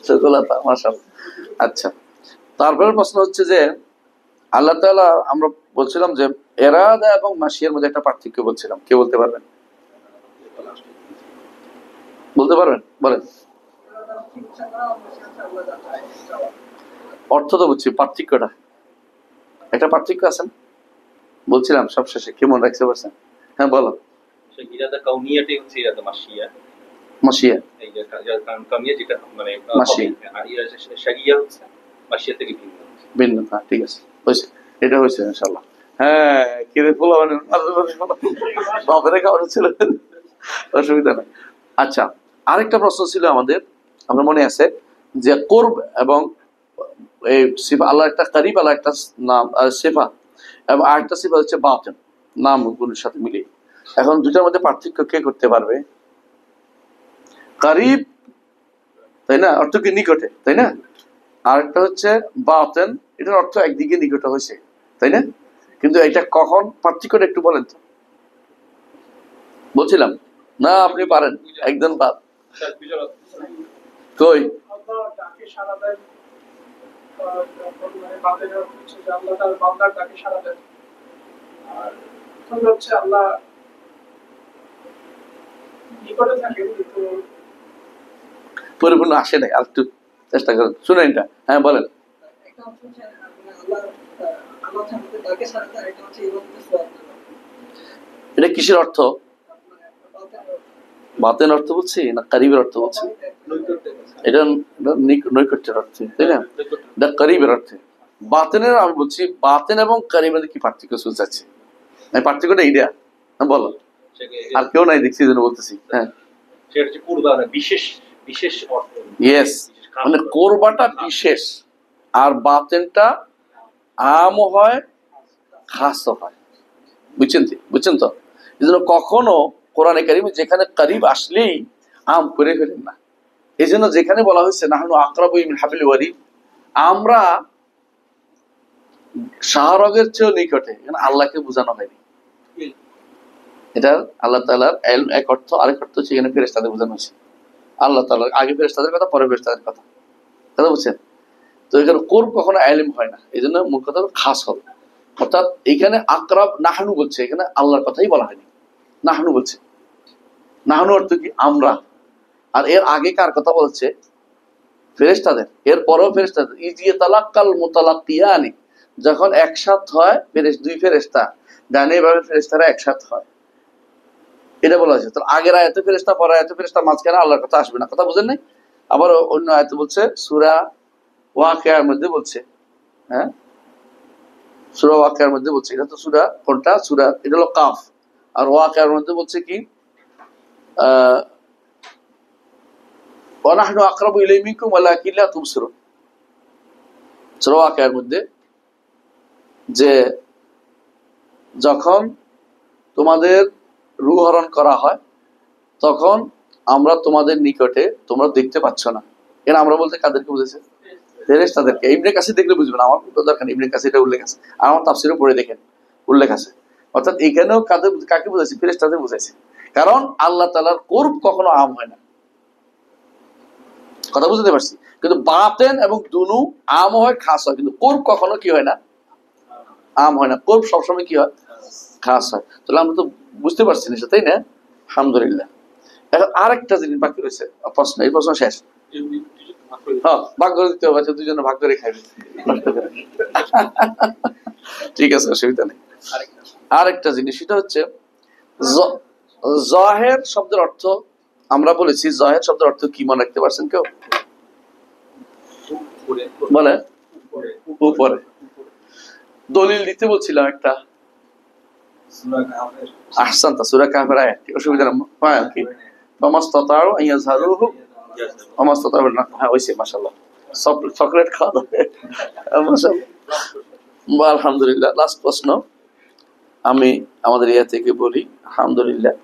সকলতা, মাশাআল্লাহ। আচ্ছা, তারপরের প্রশ্ন হচ্ছে যে আল্লাহ তাআলা, আমরা বলছিলাম যে এরাদা এবং মাশিয়ার মধ্যে একটা পার্থক্য বলছিলাম, কে বলতে পারবেন? বলতে পারবেন? বলেন। অর্থ তো বুঝছি, পার্থক্যটা, একটা পার্থক্য আছে না? বলছিলাম সব শেষে, কেমন রাখতে পারছেন? হ্যাঁ বলো। ইরাদা কাউনিয়াটাই হচ্ছে ইরাদা মাশিয়া। মাশিয়া, এই যে কারণ কাউনিয়া যেটা মানে মাশিয়া। আর শারিয়া হচ্ছে মাশিয়া থেকে ভিন্ন। ভিন্ন, হ্যাঁ ঠিক আছে, হয়েছে, এটা হয়েছে ইনশাল্লাহ। হ্যাঁ, কিরে ফুল বাপের খাওয়ানো ছিল, অসুবিধা নেই। আচ্ছা, আরেকটা প্রশ্ন ছিল আমাদের, আমার মনে আছে যে কোরব এবং এই সিফা, আল্লাহ একটা কারিব, আল্লাহ একটা নাম সিফা, এবং আরেকটা সিফা হচ্ছে বাতিন, নামগুলোর সাথে মিলিয়ে। এখন দুটার মধ্যে পার্থক্য কে করতে পারবে? কারিব, তাই না, অর্থ কি নিকটে, তাই না? আরেকটা হচ্ছে বাতেন, এটার অর্থ একদিকে নিকটে হয়েছে, তাই না? কিন্তু এটা কখন, পার্থক্যটা একটু বলেন তো। বলছিলাম না, আপনি পারেন, একদম বাদ। কই পরিপূর্ণ আসে নাই, আর একটু চেষ্টা করেন, শুনেন এটা। হ্যাঁ বলেন। এটা কিসের অর্থ? বাতেন অর্থ বলছি না কারিবের অর্থ বলছি? এটা নৈকট্যের অর্থে, তাই না? এটা কারিবের অর্থে। বাতেনের, আমি বলছি বাতেন এবং কারিবের কি পার্থক্য শুনছে, পার্থক্যটা এইটা, হ্যাঁ বলো। আর কেউ নাই দেখছি, এই জন্য বলতেছি। হ্যাঁ, সেটা হচ্ছে কুরবান, বিশেষ বিশেষ অর্থ। ইয়েস, মানে কোরবাটা বিশেষ, আর বাতেনটা আম হয়, খাস হয়। বুঝছেন তো? এই জন্য কখনো কোরআনে কারিমে যেখানে কারিব আসলেই আম করে ফেলেন না। এই জন্য যেখানে বলা হয়েছে নাহনু আকরাবু মিন হাবিল ওয়ারিদ, আমরা শাহরগের চেয়েও নিকটে, এখানে আল্লাহকে বোঝানো হয়নি। এটা আল্লাহ তাআলার ইলম এক অর্থ, আরেক অর্থ হচ্ছে এখানে ফেরেশতাদের বোঝানো হয়েছে। আল্লাহ তাআলার আগে ফেরেশতাদের কথা, পরে ফেরেশতাদের কথা বুঝছেন তো? এখানে কোরব কখনো ইলম হয় না, এই জন্য মূল কথা খাস হবে। অর্থাৎ এখানে আকরাব নাহনু বলছে, এখানে আল্লাহর কথাই বলা হয়নি, নাহনু বলছে। নাহনু অর্থ কি? আমরা। আর এর আগে কার কথা বলছে? ফেরেশতাদের। এর পরেও ফেরেশতাদের, ইজিয়ে তালাক্কাল মুতালাক্কিয়ানি, যখন একসাথ হয় দুই ফেরেশতা, ডানে বামে ফেরেশতারা একসাথ হয়, এটা বলা হয়েছে। তো আগের আয়াতে ফেরেশতা, পরের আয়াতে ফেরেশতা, মাঝখানে আল্লাহর কথা আসবে না, কথা বুঝেন নাই? আবার অন্য আয়াতে বলছে, সূরা ওয়াকিয়ার মধ্যে বলছে, হ্যাঁ সূরা ওয়াকিয়ার মধ্যে বলছে, এটা তো সূরা কোনটা? সূরা, এটা হলো কাফ। আর ওয়াকিয়ার মধ্যে বলছে কি? ওয়ানাহনু আকরাবু ইলাইহি মিনকুম ওয়ালাকিন লা তুবসিরুন। সূরা ওয়াকিয়ার মধ্যে যে যখন তোমাদের রূহ হরণ করা হয়, তখন আমরা তোমাদের নিকটে, তোমরা দেখতে পাচ্ছ না। এর আমরা বলতে কাদেরকে বুঝেছে? ফেরেশতাদেরকে। ইবনে কাসির দেখলে বুঝবেন, আমার দরকার নেই, ইবনে কাসির এটা উল্লেখ আছে, আর আমার তাফসীরে পড়ে দেখেন উল্লেখ আছে। অর্থাৎ এখানেও কাকে বুঝাইছে? ফেরেশতাদের বুঝাইছে। কারণ আল্লাহ তাআলার কুরব কখনো আম হয় না, কথা বুঝতে পারছি? কিন্তু বাতেন এবং দুনু আম হয়, খাস হয়, কিন্তু কুরব কখনো কি হয় না? আম হয় না। কুরব সবসময় কি হয়? খাস হয়। তাহলে আমরা তো বুঝতে পারছি না, তাই না? আলহামদুলিল্লাহ। এখন আরেকটা জিনিস বাকি রয়েছে, প্রশ্ন, এই প্রশ্ন শেষ। হ্যাঁ, ভাগ করে দিতে হবে, দুজনে ভাগ করে খাইবে, ঠিক আছে, অসুবিধা নেই। আরেকটা জিনিস, সেটা হচ্ছে জাহের শব্দের অর্থ, আমরা বলেছি জাহের শব্দের অর্থ কি, মনে রাখতে পারছেন কেউ? বলে উপরে। দলিল দিতে বলছিলাম একটা, আহসানতা, সূরা কাহফের আয়াত, অসুবিধা নেই। কি ফামাসতাতাউ আইয়াযহারুহু ফামাসতাতাউ না, হ্যাঁ হইছে, মাশাআল্লাহ। চকলেট খাওয়া যাবে, মাশাআল্লাহ, আলহামদুলিল্লাহ। লাস্ট প্রশ্ন আমি আমাদের ইয়া থেকে বলি, আলহামদুলিল্লাহ।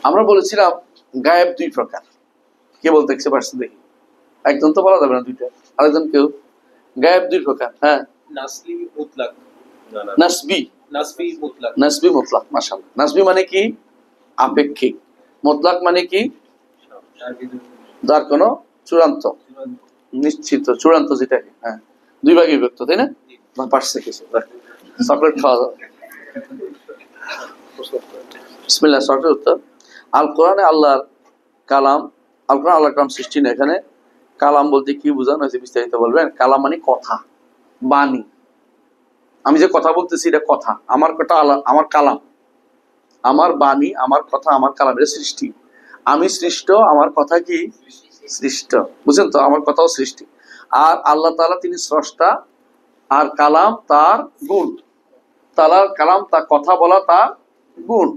আমরা বলেছিলাম গায়েব দুই প্রকার, কে বলতে পারছে দেখি? একজন তো বলা যাবে না, দুইটা, আরেকজন কেউ? গায়েব দুই প্রকার, হ্যাঁ। নাসলি মুতলাক না না নাসবি। নাসবি মুতলাক। নাসবি মুতলাক, মাশাআল্লাহ। নাসবি মানে কি? আপেক্ষিক। মুতলাক মানে কি? যার কোনো চূড়ান্ত, নিশ্চিত, চূড়ান্ত যেটাকে, হ্যাঁ, দুই ভাগে বিভক্ত, তাই না? পারছে কিছু, চকলেট খাওয়া যাবে। বিসমিল্লাহ, শর্টের উত্তর। আল কোরআনে আল্লাহর কালাম, আল কোরআন আল্লাহর কালাম সৃষ্টি না। এখানে কালাম বলতে কি বোঝানো হয়েছে বিস্তারিত বলবেন। কালাম মানে কথা, বাণী। আমি যে কথা বলতেছি এটা কথা, আমার কথা আমার কালাম, আমার বাণী, আমার কথা, আমার কালাম, এটা সৃষ্টি। আমি সৃষ্ট, আমার কথা কি সৃষ্ট, বুঝছেন তো? আমার কথাও সৃষ্টি। আর আল্লাহ তাআলা তিনি স্রষ্টা, আর কালাম তার গুণ। তাআলার কালাম, তার কথা বলা তার গুণ।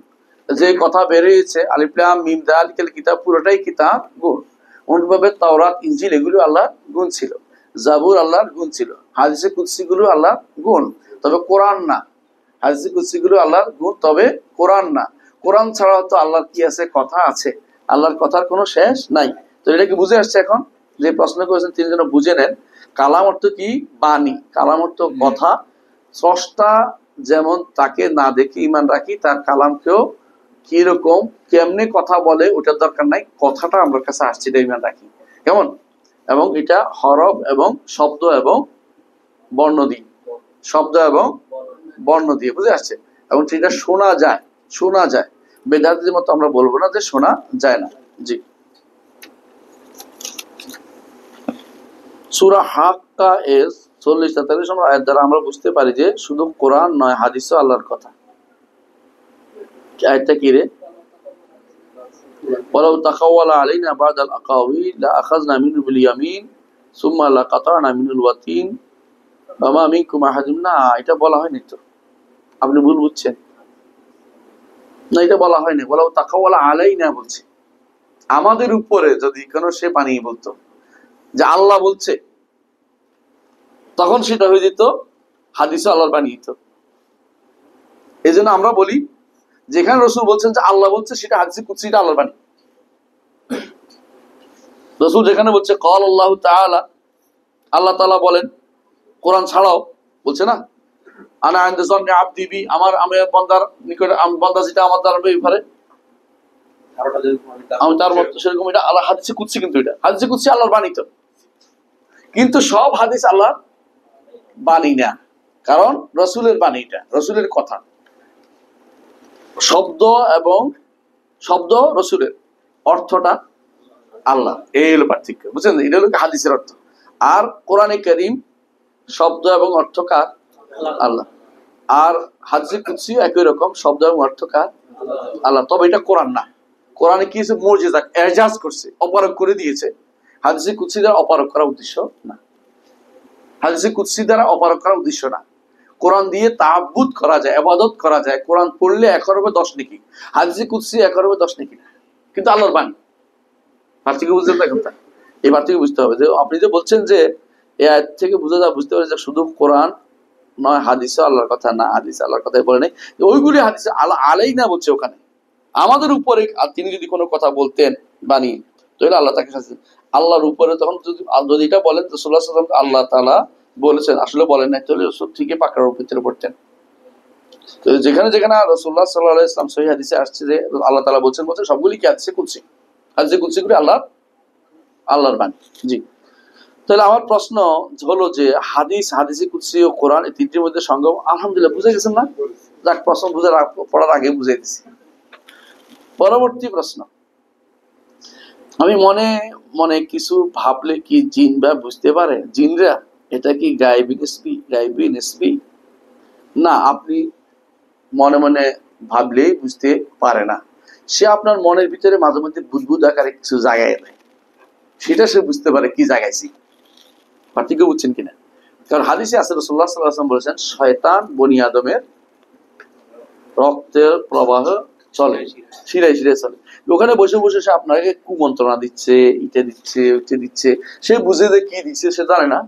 যে কথা বেরিয়েছে, আলিফ লাম মিম যালিকাল কিতাব, পুরোটাই কিতাব গুণ। অনুভাবে তাওরাত ইনজিল এগুলো আল্লাহর গুণ ছিল, জাবুর আল্লাহর গুণ ছিল, হাদিসে কুদসি গুলো আল্লাহর গুণ, তবে কোরআন না। হাদিসে কুদসি গুলো আল্লাহর গুণ, তবে কোরআন না। কোরআন ছাড়াও তো আল্লাহর কি আছে? কথা আছে। আল্লাহর কথার কোনো শেষ নাই। তো এটা কি বুঝে আসছে এখন? যে প্রশ্ন করেছেন তিনি যেন বুঝে নেন। কালাম অর্থ কি? বাণী। কালাম অর্থ কথা। স্রষ্টা যেমন তাকে না দেখে ঈমান রাখি, তার কালামকেও কিরকম কেমনে কথা বলে ওটার দরকার নাই, কথাটা আমার কাছে আসছে এটা ঈমান রাখি। কেমন? এবং এটা হরফ এবং শব্দ এবং বর্ণ দিয়ে, শব্দ এবং বর্ণ দিয়ে, বুঝে আসছে? এবং সেটা শোনা যায়, শোনা যায়। বেদাতের মতো আমরা বলবো না যে শোনা যায় না। জি। সূরা হাক্কা এর 40-43 নম্বর আয়াত দ্বারা আমরা বুঝতে পারি যে শুধু কোরআন নয়, হাদিসও আল্লাহর কথা। আয়াতটা কি রে? ওয়ালাউ তাকাওয়ালা আলাইনা বা'দাল আকাওয়িল লাআখাযনা মিনহু বিল ইয়ামিন সুম্মা লাকাতা'না মিনহুল ওয়াতিন ওয়া মা মিনকুম আহাদুন। না, এটা বলা হয়নি তো, আপনি ভুল বুঝছেন। না, এটা বলা হয়নি। ওয়ালাউ তাকাওয়ালা আলাইনা বলছে, আমাদের উপরে যদি কোনো সে বানিয়ে বলতো যে আল্লাহ বলছে, তখন সেটা হয়ে যেত হাদিসও আল্লাহর বাণী হতো। এই জন্য আমরা বলি যেখানে রসুল বলছেন যে আল্লাহ বলছে, সেটা হাদিসে কুদসি, এটা আল্লাহর বাণী। রসুল যেখানে বলছে ক্বাল আল্লাহু তাআলা, আল্লাহ তাআলা বলেন, কোরআন ছাড়াও বলছে না, আনা ইনদা যান্নি আবদি বি, আমার বান্দার নিকটে, বান্দা যেটা আমার দ্বারা করে আমি তার মত সেরকম। এটা আল্লাহ হাদিসে কুদসি, কিন্তু এটা হাদিসে কুদসি আল্লাহর বাণী তো। কিন্তু সব হাদিস আল্লাহর বাণী না, কারণ রসুলের বাণী, এটা রসুলের কথা। শব্দ এবং শব্দ রসুলের, অর্থটা আল্লাহ। এই হলো পার্থক্য, বুঝছেন? এটা হলো হাদিসের অর্থ। আর কোরআনে কারীম শব্দ এবং অর্থ কার? আল্লাহ। আর হাদিসে কুদসি একই রকম, শব্দ এবং অর্থ কার? আল্লাহ। তবে এটা কোরআন না। কোরআনে কি হয়েছে? মুজিজা, এজাজ করছে, অপারগ করে দিয়েছে। হাদিসে কুদসি দ্বারা অপারগ করার উদ্দেশ্য না। হাদিসে কুদসি দ্বারা অপারগ করার উদ্দেশ্য না। কোরআন দিয়ে তাআব্বুদ করা যায়, ইবাদত করা যায়। কোরআন পড়লে 1 হবে 10 নেকি, হাদিসে কুদসি 1 হবে 10 নেকি না, কিন্তু আল্লাহর বাণী। পার্থক্য বুঝতে পারছেন? এই পার্থক্য বুঝতে হবে। যে আপনি যে বলছেন যে এই আয়াত থেকে বুঝতে পারে যে শুধু কোরআন নয়, হাদিসও আল্লাহর কথা না, হাদিস আল্লাহর কথাই বলে নাই, ওইগুলি হাদিসে আল্লাহ আলাইনা বলছে ওখানে আমাদের উপরে। তিনি যদি কোনো কথা বলতেন বাণী, তাহলে আল্লাহ তাকে শাস্তি, আল্লাহর উপরে। তখন যদি এটা বলেন রাসূলুল্লাহ সাল্লাল্লাহু আলাইহি ওয়াসাল্লাম আল্লাহ তাআলা বলেছেন, আসলে বলেন নাই, তাহলে রাসূল ঠিকই পাকড়ার উপরে পড়তেন। তো যেখানে যেখানে রাসূলুল্লাহ সাল্লাল্লাহু আলাইহি ওয়াসাল্লাম সহিহ হাদিসে আসছে যে আল্লাহ তাআলা বলছেন, সবগুলি কি হাদিসে কুদসি। হাদিসে কুদসি করে আল্লাহর বাণী। জি। তাহলে আমার প্রশ্ন হলো যে হাদিসে কুদসি ও কোরআন, এই তিনটির মধ্যে সঙ্গম। আলহামদুলিল্লাহ বুঝে গেছেন না? যাক, প্রশ্ন পড়ার আগে বুঝাই দিচ্ছি। পরবর্তী প্রশ্ন, আমি মনে মনে কিছু ভাবলে কি জিন বা বুঝতে পারে? জিনরা এটা কি গায়েবী নিসবি? না, আপনি মনে মনে ভাবলেই বুঝতে পারে না। সে আপনার মনের ভিতরে মাঝে মধ্যে বুদবুদ আকারে কিছু জায়গায় নেয়, সেটা সে বুঝতে পারে কি জায়গাইছি। পার্থক্য বুঝছেন কিনা? কারণ হাদিসে আছে রাসূলুল্লাহ সাল্লাল্লাহু আলাইহি ওয়াসাল্লাম বলেছেন, শয়তান বনি আদমের রক্তের প্রবাহ চলে, শিরায় শিরায় চলে। ওখানে বসে বসে সে আপনাকে কুমন্ত্রণা দিচ্ছে, ইটা দিচ্ছে, ওইটা দিচ্ছে। সে বুঝে যে কি দিচ্ছে সে জানে না,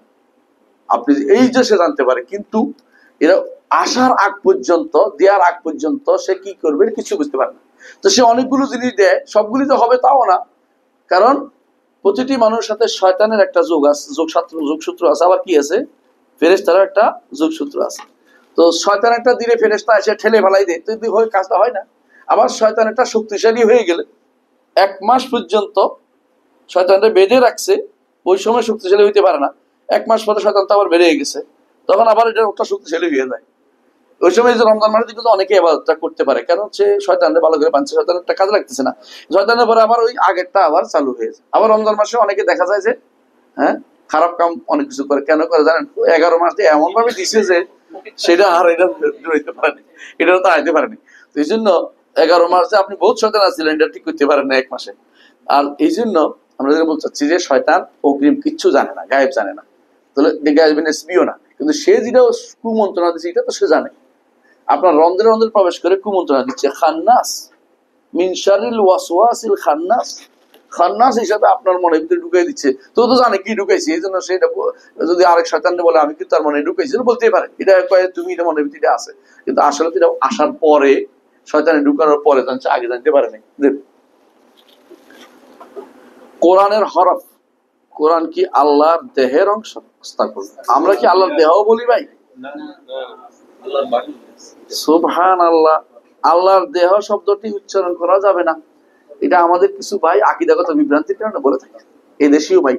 আপনি এই যে সে জানতে পারে, কিন্তু এরা আসার আগ পর্যন্ত, দেওয়ার আগ পর্যন্ত সে কি করবে কিছু বুঝতে পারে না। তো সে অনেকগুলো জিনিস দেয়, সবগুলি তো হবে তাও না, কারণ প্রতিটি মানুষের সাথে শয়তানের একটা যোগসূত্র আছে, আবার কি আছে? ফেরেশতারও একটা যোগসূত্র আছে। তো শয়তান একটা দিলে ফেরেশতা এসে ঠেলে ফেলাই দেয়, তো হয় কাজটা হয় না। আবার শয়তান একটা শক্তিশালী হয়ে গেলে 1 মাস পর্যন্ত শয়তানটা বেঁধে রাখছে, ওই সময় শক্তিশালী হইতে পারে না। 1 মাস পরে শয়তান তো আবার বেড়ে গেছে, তখন আবার এটা একটা শক্তিশালী হয়ে যায়। ওই সময় যে রমজান মাসে কিন্তু অনেকে ইবাদতটা করতে পারে, কারণ সে শয়তানরে ভালো করে বানছে, শয়তানের একটা কাজ লাগতেছে না, শয়তানের পরে আবার ওই আগেরটা আবার চালু হয়ে যায়। আবার রমজান মাসে অনেকে দেখা যায় যে হ্যাঁ খারাপ কাম অনেক কিছু করে। কেন করে জানেন? 11 মাস দিয়ে এমন ভাবে দিছে যে সেটা আর এটা হইতে পারেনি, এটা তো আইতে পারেনি। তো এই জন্য 11 মাসে আপনি বহুত শয়তান আছিলেন, এটা ঠিক করতে পারেন না 1 মাসে। আর এই জন্য আমরা যেটা বলতে চাচ্ছি যে শয়তান অগ্রিম কিচ্ছু জানে না, গায়েব জানে না, তাহলে গায়েবের এসবিও না, কিন্তু সে যেটা কুমন্ত্রণা দিচ্ছে এটা তো সে জানে। আপনার রন্ধ্রে রন্ধ্রে প্রবেশ করে কুমন্ত্রণা দিচ্ছে। খান্নাস মিন শারিল ওয়াসওয়াসিল খান্নাস, খান্নাস হিসাবে আপনার মনের ভিতরে ঢুকাই দিচ্ছে। তো তো জানে কি ঢুকাইছে, এই জন্য সেটা যদি আরেক শয়তানকে বলে আমি কিন্তু তার মনে ঢুকাইছি, বলতেই পারে এটা কয়ে তুমি এটা মনের ভিতরে আছে, কিন্তু আসলে এটা আসার পরে, শয়তানে ঢুকানোর পরে জানছে, আগে জানতে পারেনি। কোরআনের হরফ, কোরআন কি আল্লাহর দেহের অংশ? আমরা কি আল্লাহর দেহ বলি ভাই? সুবহানাল্লাহ, আল্লাহর দেহ শব্দটি উচ্চারণ করা যাবে না। এটা আমাদের কিছু ভাই আকীদাগত বিভ্রান্তির কারণে বলে থাকে। এই দেশীয় ভাই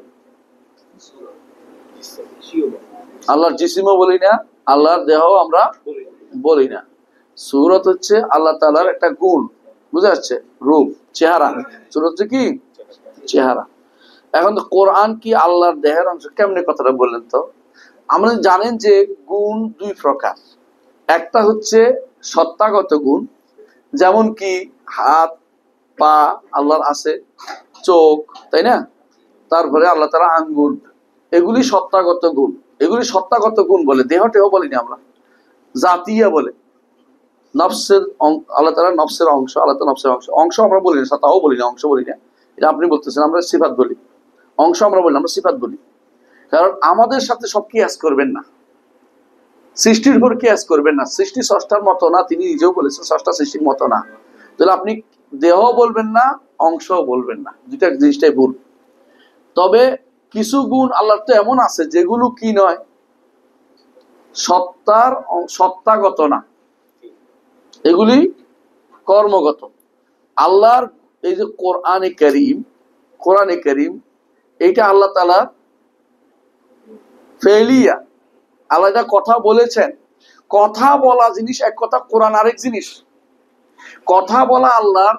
আল্লাহর জিসিমও বলি না, আল্লাহর দেহ আমরা বলি না। সূরত হচ্ছে আল্লাহ তাআলার একটা গুণ, বুঝা যাচ্ছে? রূপ, চেহারা। সূরত হচ্ছে কি? চেহারা। এখন তো কোরআন কি আল্লাহর দেহের অংশ? কেমনে কথাটা বললেন তো? আমরা জানেন যে গুণ 2 প্রকার। একটা হচ্ছে সত্তাগত গুণ, যেমন কি হাত পা আল্লাহর আছে, চোখ, তাই না? তারপরে আল্লাহ তাআলা আঙ্গুল, এগুলি সত্তাগত গুণ। এগুলি সত্তাগত গুণ বলে, দেহটেও বলি না আমরা, জাতিয়া বলে। নফসের আল্লাহ তাআলা নফসের অংশ, আল্লাহ তাআলা নফসের অংশ। অংশ আমরা বলি না, সত্তাও বলি না, অংশ বলি না। এটা আপনি বলতেছেন, আমরা সিফাত বলি। অংশ আমরা বলি না, আমরা সিফাত বলি। কারণ আমাদের সাথে সব কিয়াস করবেন না, সৃষ্টির উপর কিয়াস করবেন না। সৃষ্টি স্রষ্টার মতো না, তিনি নিজেও বলেছেন স্রষ্টা সৃষ্টির মতো না। তাহলে আপনি দেহ বলবেন না, অংশও বলবেন না, দুইটা জিনিসটাই ভুল। তবে কিছু গুণ আল্লাহর তো এমন আছে যেগুলো কি নয়, সত্তাগত না, এগুলি কর্মগত। আল্লাহর এই যে কোরআনে কারীম, এইটা আল্লাহ তাআলা ফেলিয়া, আল্লাহ এটা কথা বলেছেন। কথা বলা জিনিস এক কথা, কোরআন আরেক জিনিস। কথা বলা আল্লাহর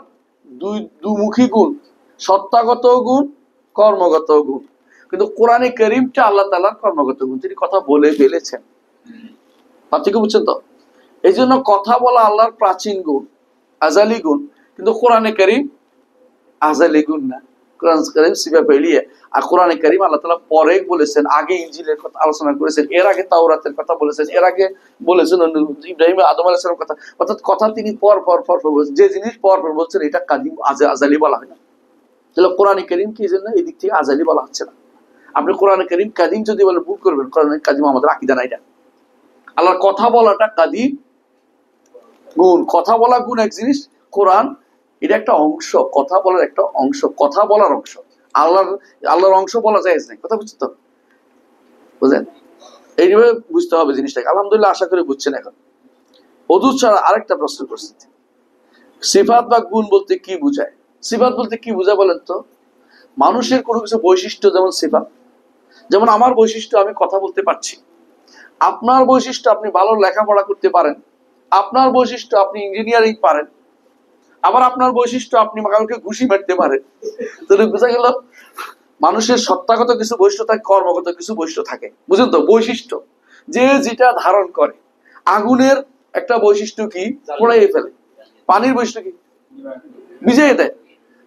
দুমুখী গুণ, সত্তাগত গুণ, কর্মগত গুণ। কিন্তু কোরআনে কারীমটা আল্লাহ তাআলার কর্মগত গুণ, তিনি কথা বলে ফেলেছেন। পার্থক্য বুঝছেন তো? এই জন্য কথা বলা আল্লাহর প্রাচীন গুণ, আজালি গুণ, কিন্তু কোরআনে কারীম আজালি গুণ না। কোরআন কারীম সিফা ফেলিয়া। আর কোরআনে কারীম আল্লাহ তাআলা পরে বলেছেন, আগে ইনজিলের কথা আলোচনা করেছেন, এর আগে তাওরাতের কথা বলেছেন, এর আগে বলেছেন ইব্রাহিম আদম আলাইহিস সালামের কথা। অর্থাৎ কথা তিনি পর বলছেন। যে জিনিস পর বলছেন এটা কাদিম আজালি বলা হয় না। তাহলে কোরআনে কারীম কি জন্য এই দিক থেকে আজালি বলা হচ্ছে না? আপনি কোরআনে কারীম কাদিম যদি বলে ভুল করবেন। কোরআনে কাদিম আমাদের আকীদা না এটা। আল্লাহর কথা বলাটা কাদিম গুণ, কথা বলা গুণ এক জিনিস, কোরআন এটা একটা অংশ, কথা বলার একটা অংশ, কথা বলার অংশ। আল্লাহর অংশ বলা যায় না, কথা বুঝছো তো? বুঝলেন? এইভাবে বুঝতে হবে জিনিসটাকে। আলহামদুলিল্লাহ, আশা করি বুঝছেন। এখন হুজুর ছাড়া আরেকটা প্রশ্ন করছি, সিফাত বা গুণ বলতে কি বোঝায়? সিফাত বলতে কি বোঝায় বলেন তো? মানুষের কোনো কিছু বৈশিষ্ট্য, যেমন সিফাত, যেমন আমার বৈশিষ্ট্য আমি কথা বলতে পারছি, আপনার বৈশিষ্ট্য আপনি ভালো লেখাপড়া করতে পারেন, আপনার বৈশিষ্ট্য আপনি ইঞ্জিনিয়ারিং পারেন, আবার আপনার বৈশিষ্ট্য আপনি কাউকে ঘুষি মারতে পারেন। তাহলে বোঝা গেল মানুষের সত্তাগত কিছু বৈশিষ্ট্য থাকে, কর্মগত কিছু বৈশিষ্ট্য থাকে। বুঝলেন তো? বৈশিষ্ট্য যে যেটা ধারণ করে। আগুনের একটা বৈশিষ্ট্য কি? পোড়াইয়ে ফেলে। পানির বৈশিষ্ট্য কি? ভিজিয়ে দেয়।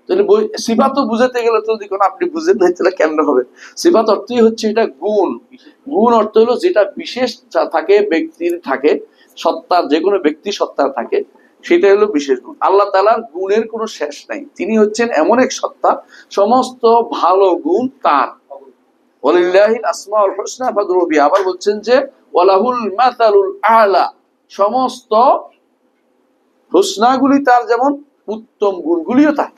তাহলে সিফাত তো বুঝাতে গেলে তো দেখুন আপনি বুঝেন না, তাহলে কেমন হবে? সিফাত অর্থই হচ্ছে এটা গুণ। গুণ অর্থ হলো যেটা বিশেষ থাকে, ব্যক্তির থাকে, সত্তার, যে কোনো ব্যক্তি সত্তার থাকে, সেটা হলো বিশেষ গুণ। আল্লাহ তাআলার গুণের কোনো শেষ নাই। তিনি হচ্ছেন এমন এক সত্তা, সমস্ত ভালো গুণ তার। ওয়ালিল্লাহিল আসমাউল হুসনা ফাদউহু বিহা। আবার বলছেন যে ওয়ালাহুল মাসালুল আ'লা, সমস্ত হুসনাগুলি তার, যেমন উত্তম গুণগুলিও তার,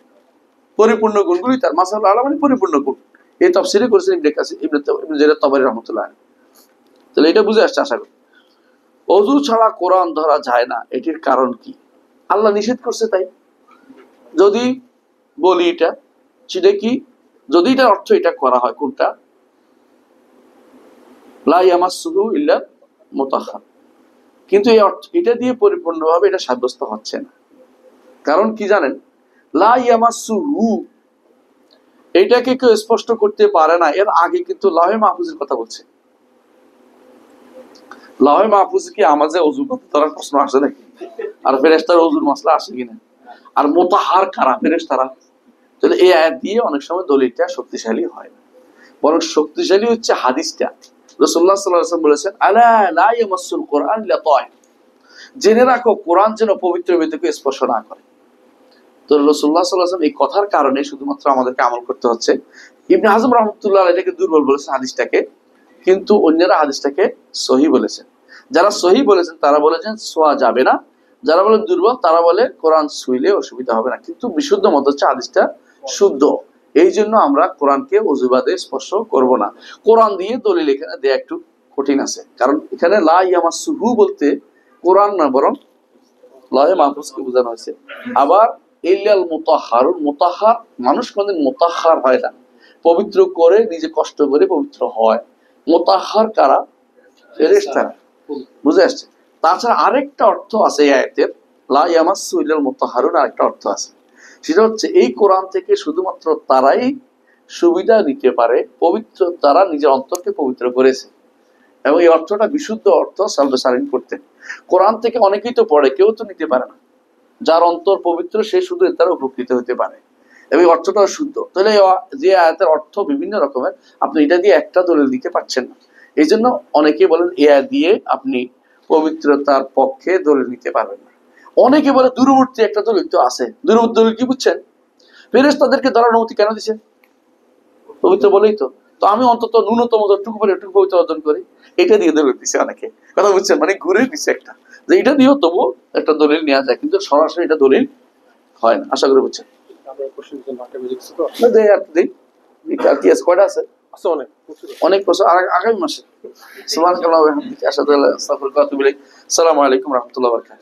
পরিপূর্ণ গুণগুলি তার। মাসালুল আ'লা মানে পরিপূর্ণ গুণ। এই তাফসীরে করেছেন ইবনে কাসির, ইবনে জারীর তাবরী রাহমাতুল্লাহ। তাহলে এটা বুঝে আসছে আশা করি। অজু ছাড়া কোরআন ধরা যায় না, এটির কারণ কি? আল্লাহ নিষেধ করছে তাই। যদি বলি এটা, সেটা কি? যদি এটার অর্থ এটা করা হয়, কোনটা? লা ইয়ামাসসুহু ইল্লা মুতাহহার, কিন্তু এই অর্থ এটা দিয়ে পরিপূর্ণভাবে এটা সাব্যস্ত হচ্ছে না। কারণ কি জানেন? লা ইয়ামাসসুহু এইটাকে কেউ স্পষ্ট করতে পারে না। এর আগে কিন্তু লাহে মাহফুজের কথা বলছে। লাহে মাহফুজ কি আমাদের অজু করতে তার প্রশ্ন আসে নাকি? আর ফেরেশতার অজুর মাসলা আসে কিনা? আর মুতাহহার কারা? ফেরেশতারা। তাহলে এই আয়াত দিয়ে অনেক সময় দলিলটা শক্তিশালী হয় না, বরং শক্তিশালী হচ্ছে হাদিসটা। রাসূলুল্লাহ সাল্লাল্লাহু আলাইহি ওয়াসাল্লাম বলেছেন, আলা লা ইয়ামাসসুল কুরআন ইল্লা তাহির, জেনে রাখো কোরআন যেন পবিত্র ব্যক্তিকে স্পর্শ না করে। তো রাসূলুল্লাহ সাল্লাল্লাহু আলাইহি ওয়াসাল্লাম এই কথার কারণে শুধুমাত্র আমাদেরকে আমল করতে হচ্ছে। ইবনে হাজম রাহমাতুল্লাহ আলাইহি এটাকে দুর্বল বলেছেন হাদিসটাকে, কিন্তু অন্যরা হাদিসটাকে সহিহ বলেছেন। যারা সহিহ বলেছেন তারা বলেছেন ছোঁয়া যাবে না, যারা বলে দুর্বল তারা বলে কোরআন ছুঁইলে অসুবিধা হবে না। কিন্তু বিশুদ্ধ মত হচ্ছে হাদিসটা শুদ্ধ। এই জন্য আমরা কোরআনকে অজুবাদে স্পর্শ করব না। কোরআন দিয়ে দলিল এখানে দেয়া একটু কঠিন আছে, কারণ এখানে লা ইয়ামাসসুহু বলতে কোরআন না, বরং লাহে মাহফুজকে বোঝানো হয়েছে। আবার ইল্লাল মুতাহহারুন, মুতাহহার মানুষ কোনদিন মুতাহহার হয় না, পবিত্র করে নিজে কষ্ট করে পবিত্র হয়। মুতাহহার কারা? ফেরেশতারা। বুঝে আসছে? তাছাড়া আরেকটা অর্থ আছে এই আয়াতের, লা ইয়ামাসসু ইল্লাল মুতাহহারুন, আরেকটা অর্থ আছে। সেটা হচ্ছে এই কোরআন থেকে শুধুমাত্র তারাই সুবিধা নিতে পারে পবিত্র, তারা নিজের অন্তরকে পবিত্র করেছে। এবং এই অর্থটা বিশুদ্ধ অর্থ সালফে সালিহিন করতেন। কোরআন থেকে অনেকেই তো পড়ে, কেউ তো নিতে পারে না। যার অন্তর পবিত্র সে শুধু এর দ্বারা উপকৃত হতে পারে, এবং অর্থটাও শুদ্ধ। তাহলে যে আয়াতের অর্থ বিভিন্ন রকমের, আপনি এটা দিয়ে একটা দলিল দিতে পারছেন না। এই জন্য অনেকে বলেন এ আয়াত দিয়ে আপনি পবিত্রতার পক্ষে দলিল নিতে পারবেন না। অনেকে বলে দূরবর্তী একটা দলিল তো আছে। দূরবর্তী দলিল কি বুঝছেন? ফেরেশতাদেরকে ধরার অনুমতি কেন দিচ্ছেন? পবিত্র বলেই তো। তো আমি অন্তত ন্যূনতম যতটুকু পারি একটু পবিত্র অর্জন করি, এটা দিয়ে দলিল দিচ্ছে অনেকে। কথা বুঝছেন? মানে ঘুরে দিচ্ছে একটা, যে এটা দিয়েও তবু একটা দলিল নেওয়া যায়, কিন্তু সরাসরি এটা দলিল হয় না। আশা করি বুঝছেন। কয়টা আছে? অনেক প্রশ্ন আগামী মাসে। সুবহানাল্লাহি ওয়া বিহামদিহি, আশহাদু আল্লা ইলাহা ইল্লাল্লাহ, আস্তাগফিরুকা ওয়া আতুবু ইলাইক। আসসালামু আলাইকুম ওয়া রাহমাতুল্লাহি ওয়া বারাকাতুহু।